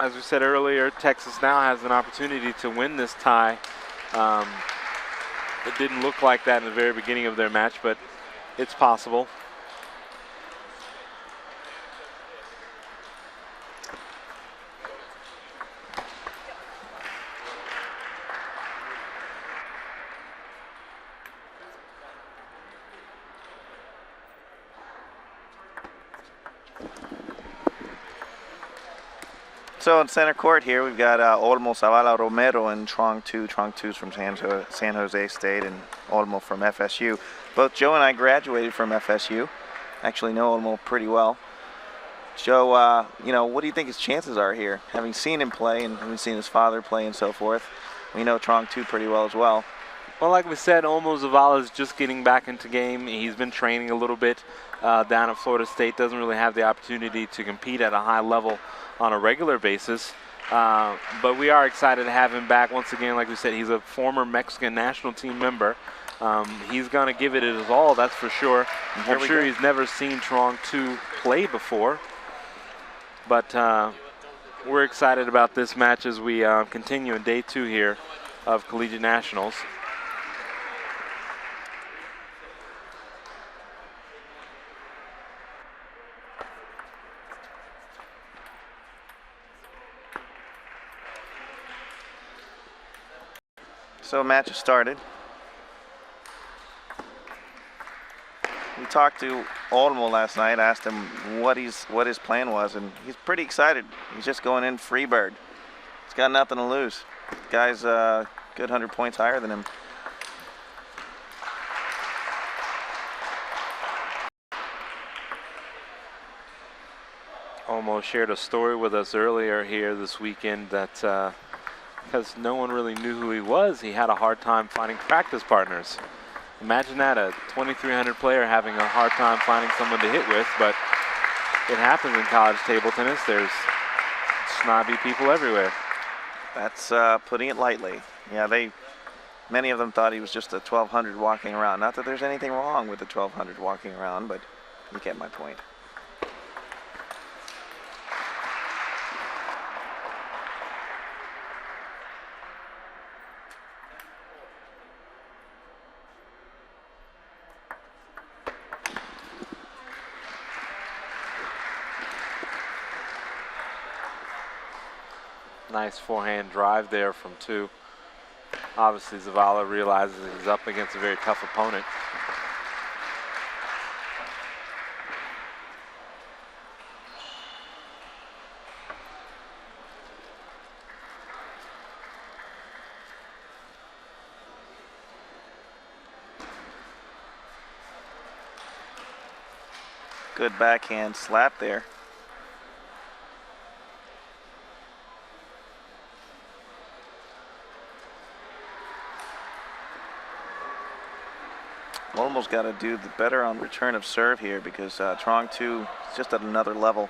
As we said earlier, Texas now has an opportunity to win this tie. It didn't look like that in the very beginning of their match, but it's possible. So in center court here, we've got Olmo, Zavala, Romero, and Trong 2. Trong 2's from San Jose State, and Olmo from FSU. Both Joe and I graduated from FSU. Actually know Olmo pretty well. Joe, you know, what do you think his chances are here? Having seen him play and having seen his father play and so forth, we know Trong 2 pretty well as well. Well, like we said, Olmo Zavala is just getting back into game. He's been training a little bit down at Florida State. Doesn't really have the opportunity to compete at a high level on a regular basis. But we are excited to have him back. Once again, like we said, he's a former Mexican national team member. He's going to give it his all, that's for sure. I'm sure he's never seen Tron 2 play before. But we're excited about this match as we continue in day 2 here of Collegiate Nationals. So match has started. We talked to Olmo last night, asked him what his plan was, and he's pretty excited. He's just going in free bird. He's got nothing to lose. Guy's a good 100 points higher than him. Olmo shared a story with us earlier here this weekend that because no one really knew who he was, he had a hard time finding practice partners. Imagine that, a 2,300 player having a hard time finding someone to hit with, but it happens in college table tennis. There's snobby people everywhere. That's putting it lightly. Yeah, they Many of them thought he was just a 1200 walking around. Not that there's anything wrong with the 1200 walking around, but you get my point. Nice forehand drive there from two. Obviously, Zavala realizes he's up against a very tough opponent. Good backhand slap there. Almost got to do the better on return of serve here because Tron 2 is just at another level.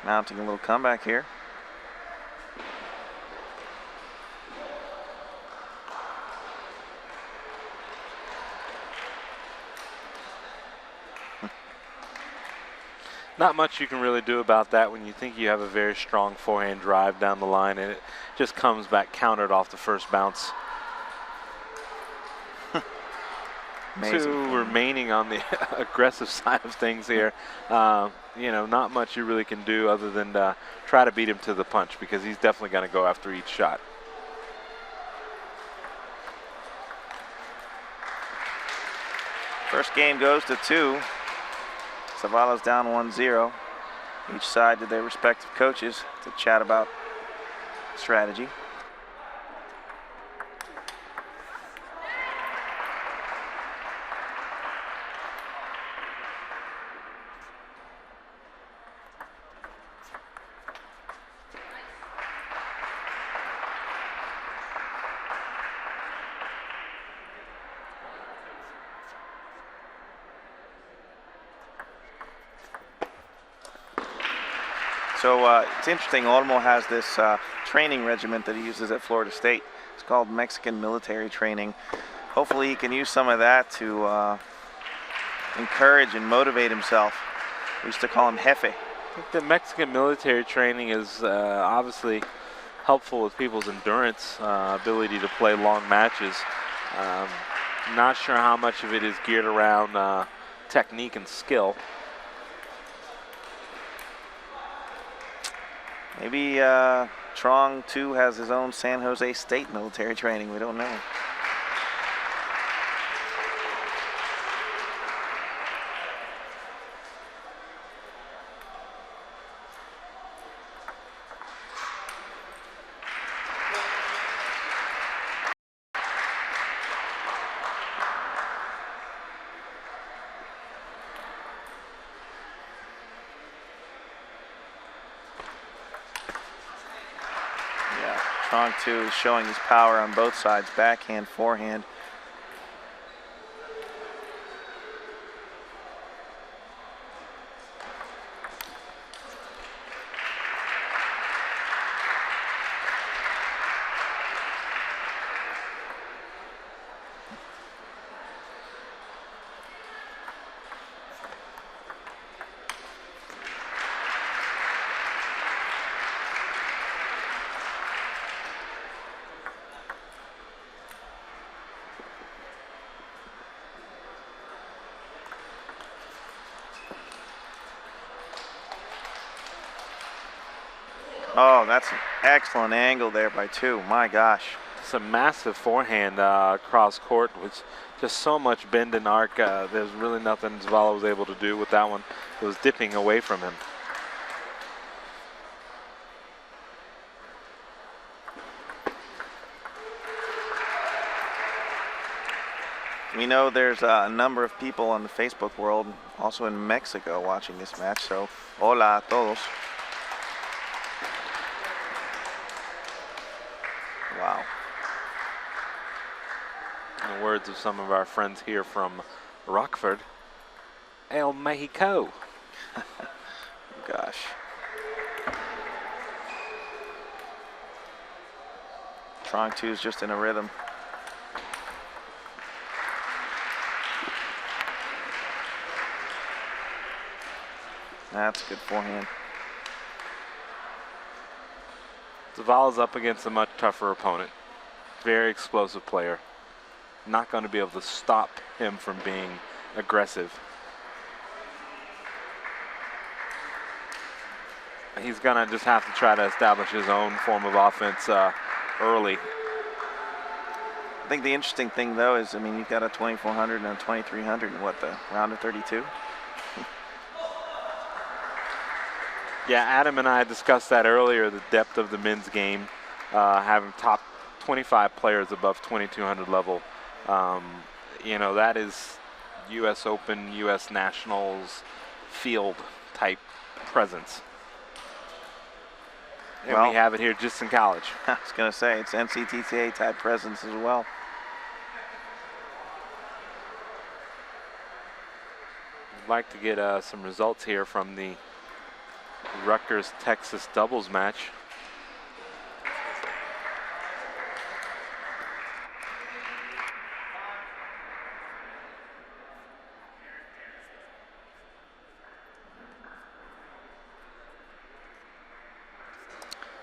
Mounting a little comeback here. Not much you can really do about that when you think you have a very strong forehand drive down the line and it just comes back countered off the first bounce. Two remaining on the aggressive side of things here. You know, not much you really can do other than try to beat him to the punch because he's definitely going to go after each shot. First game goes to 2. Zavala's down 1-0. Each side did their respective coaches to chat about strategy. So it's interesting, Olmo has this training regiment that he uses at Florida State. It's called Mexican military training. Hopefully he can use some of that to encourage and motivate himself. We used to call him Jefe. I think the Mexican military training is obviously helpful with people's endurance, ability to play long matches. Not sure how much of it is geared around technique and skill. Maybe Tron 2 has his own San Jose State military training. We don't know. Tron 2 is showing his power on both sides, backhand, forehand. Oh, that's an excellent angle there by 2. My gosh. It's a massive forehand cross court with just so much bend and arc. There's really nothing Zavala was able to do with that one. It was dipping away from him. We know there's a number of people on the Facebook world, also in Mexico, watching this match. So, hola a todos. Wow. In the words of some of our friends here from Rockford, El Mexico. Gosh. Trong 2 is just in a rhythm. That's a good forehand. Zavala's up against a much tougher opponent. Very explosive player. Not going to be able to stop him from being aggressive. He's going to just have to try to establish his own form of offense early. I think the interesting thing, though, is, I mean, you've got a 2400 and a 2300 in what, the round of 32? Yeah, Adam and I discussed that earlier, the depth of the men's game, having top 25 players above 2200 level. You know, that is U.S. Open, U.S. Nationals field type presence. And Well, we have it here just in college. I was going to say, it's NCTTA type presence as well. I'd like to get some results here from the Rutgers-Texas doubles match.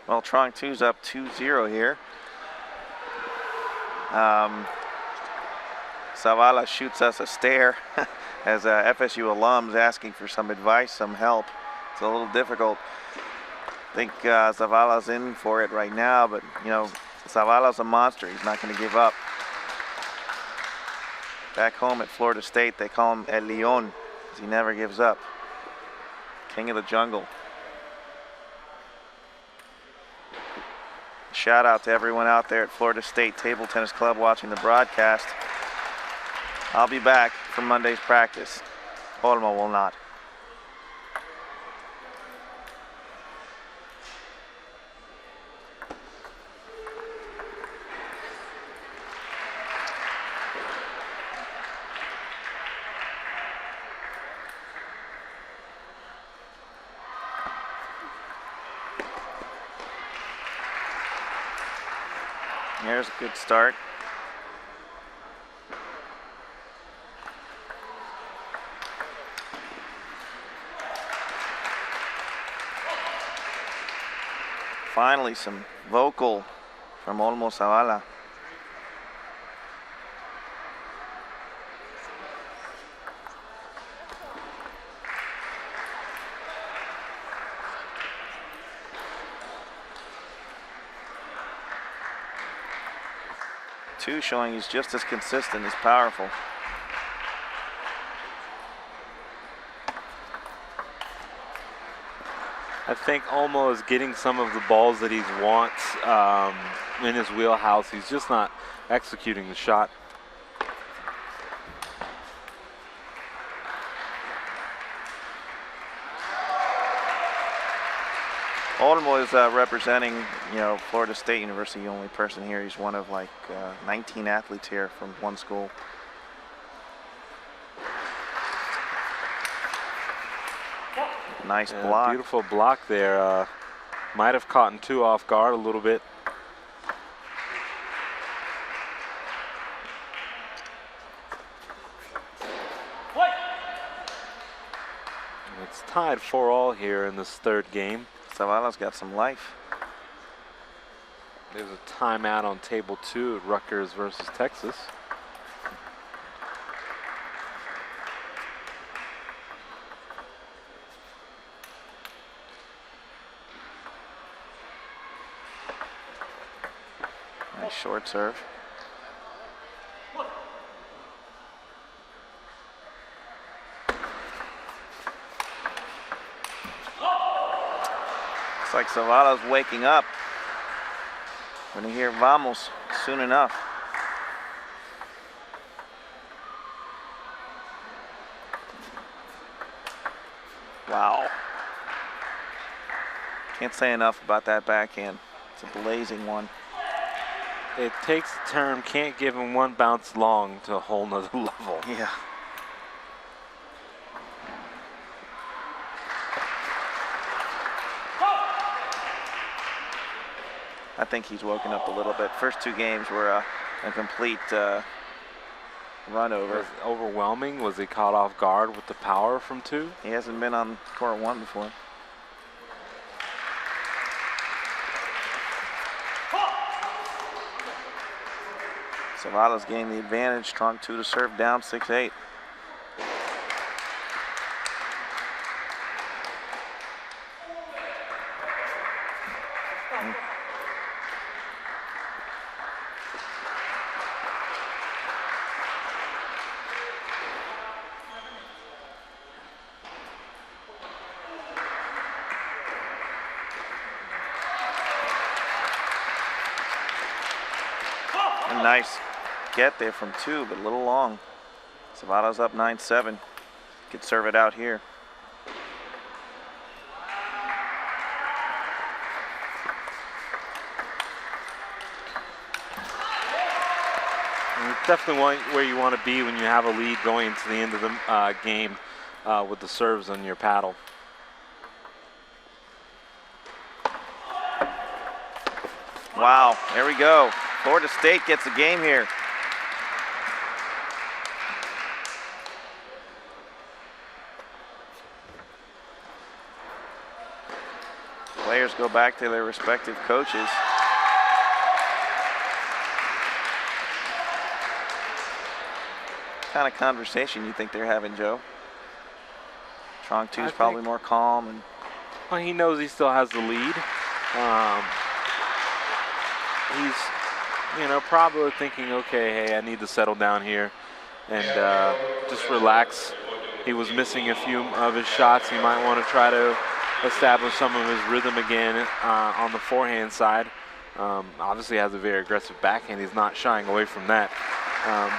Well, Trong 2's up 2-0 here. Zavala shoots us a stare as FSU alums asking for some advice, some help. It's a little difficult. I think Zavala's in for it right now, but, you know, Zavala's a monster. He's not going to give up. Back home at Florida State, they call him El León, because he never gives up. King of the jungle. Shout out to everyone out there at Florida State Table Tennis Club watching the broadcast. I'll be back for Monday's practice. Olmo will not. There's a good start. Finally, some vocal from Olmo Zavala. Two showing he's just as consistent as powerful. I think Olmo is getting some of the balls that he wants in his wheelhouse. He's just not executing the shot. Olmo is representing, you know, Florida State University, the only person here. He's one of like 19 athletes here from one school. Nice block. Beautiful block there. Might have caught him too off guard a little bit. It's tied 4-all here in this third game. Zavala's got some life. There's a timeout on table 2 at Rutgers versus Texas. Nice short serve. Looks like Zavala's waking up. We're gonna hear vamos soon enough. Wow. Can't say enough about that backhand. It's a blazing one. It takes a turn, can't give him one bounce long to a whole nother level. Yeah. I think he's woken up a little bit. First 2 games were a complete run over. Was it overwhelming? Was he caught off guard with the power from 2? He hasn't been on court 1 before. Zavala's gained the advantage. Strong 2 to serve, down 6-8. A nice get there from 2, but a little long. Zavala's up 9-7. Could serve it out here. And it's definitely where you want to be when you have a lead going into the end of the game with the serves on your paddle. Wow, there we go. Florida State gets the game here. Players go back to their respective coaches. What kind of conversation you think they're having, Joe? Trong 2 is probably more calm. And well, he knows he still has the lead. He's, you know, probably thinking, okay, hey, I need to settle down here and just relax. He was missing a few of his shots. He might want to try to establish some of his rhythm again on the forehand side. Obviously has a very aggressive backhand. He's not shying away from that.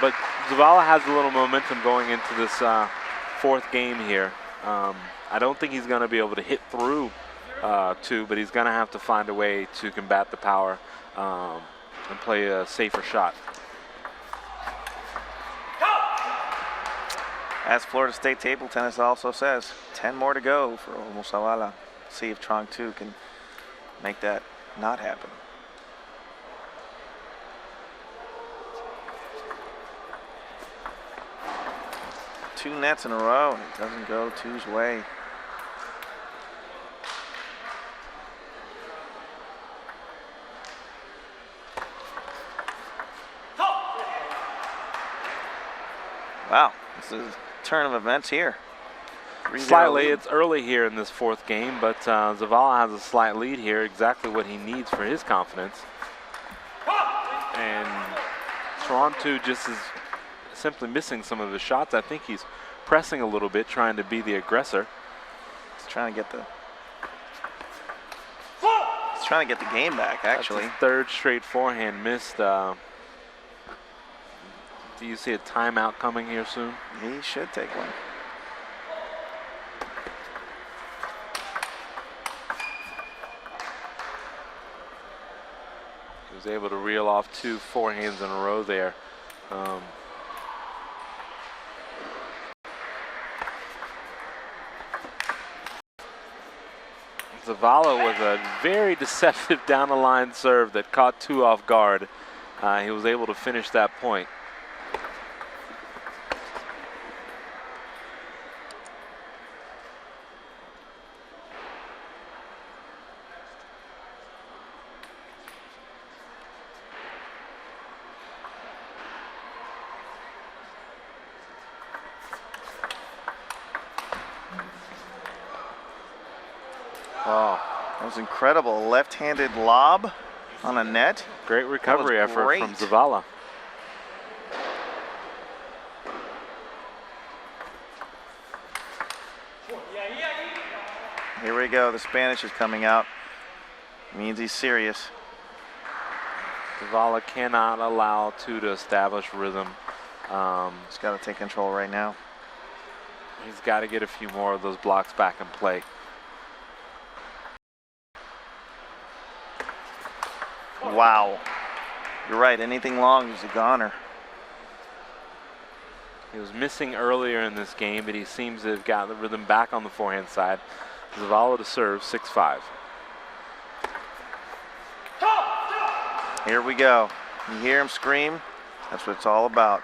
But Zavala has a little momentum going into this 4th game here. I don't think he's going to be able to hit through 2, but he's going to have to find a way to combat the power and play a safer shot. As Florida State table tennis also says, 10 more to go for Zavala. See if Trong 2 can make that not happen. Two nets in a row, and it doesn't go 2's way. Wow, this is a turn of events here. Slightly, it's early here in this 4th game, but Zavala has a slight lead here, exactly what he needs for his confidence. And Tron 2 just is simply missing some of his shots. I think he's pressing a little bit, trying to be the aggressor. He's trying to get the game back, actually. That's his 3rd straight forehand missed. Do you see a timeout coming here soon? He should take one. He was able to reel off 2 forehands in a row there. Zavala with a very deceptive down the line serve that caught 2 off guard. He was able to finish that point. Oh, that was incredible. Left-handed lob on a net. Great recovery effort great from Zavala. Here we go. The Spanish is coming out. Means he's serious. Zavala cannot allow 2 to establish rhythm. He's got to take control right now. He's got to get a few more of those blocks back in play. Wow. You're right. Anything long is a goner. He was missing earlier in this game, but he seems to have got the rhythm back on the forehand side. Zavala to serve, 6-5. Here we go. You hear him scream? That's what it's all about.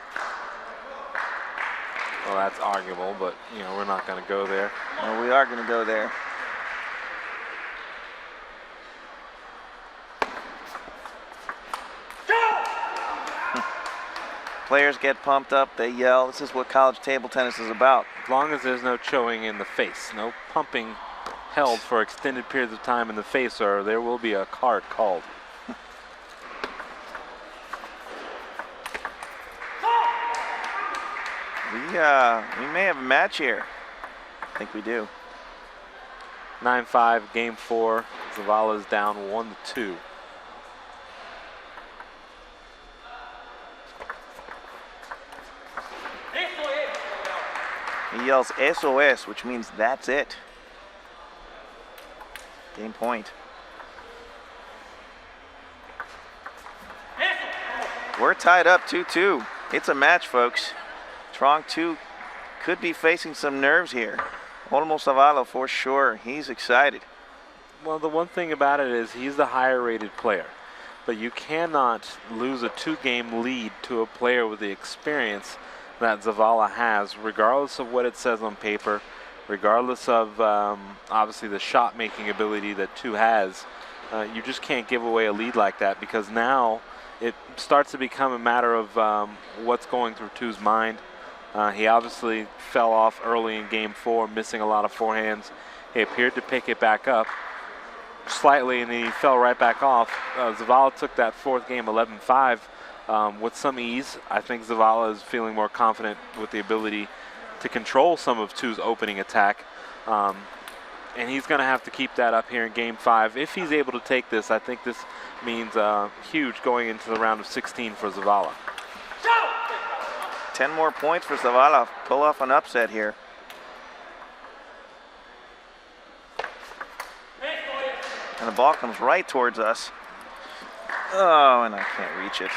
Well, that's arguable, but you know we're not going to go there. Well, we are going to go there. Players get pumped up, they yell. This is what college table tennis is about. As long as there's no chewing in the face, no pumping held for extended periods of time in the face, or there will be a card called. We may have a match here. I think we do. 9-5, game 4. Zavala's down 1-2. He yells SOS, which means that's it. Game point. We're tied up 2-2. It's a match, folks. Tron 2 could be facing some nerves here. Olmo Zavala for sure. He's excited. Well, the one thing about it is he's the higher rated player, but you cannot lose a 2-game lead to a player with the experience that Zavala has, regardless of what it says on paper, regardless of obviously the shot making ability that 2 has. You just can't give away a lead like that, because now it starts to become a matter of what's going through 2's mind. He obviously fell off early in game 4, missing a lot of forehands. He appeared to pick it back up slightly, and then he fell right back off. Zavala took that 4th game 11-5 with some ease. I think Zavala is feeling more confident with the ability to control some of 2's opening attack. And he's going to have to keep that up here in game 5. If he's able to take this, I think this means huge going into the round of 16 for Zavala. 10 more points for Zavala. Pull off an upset here. And the ball comes right towards us. Oh, and I can't reach it.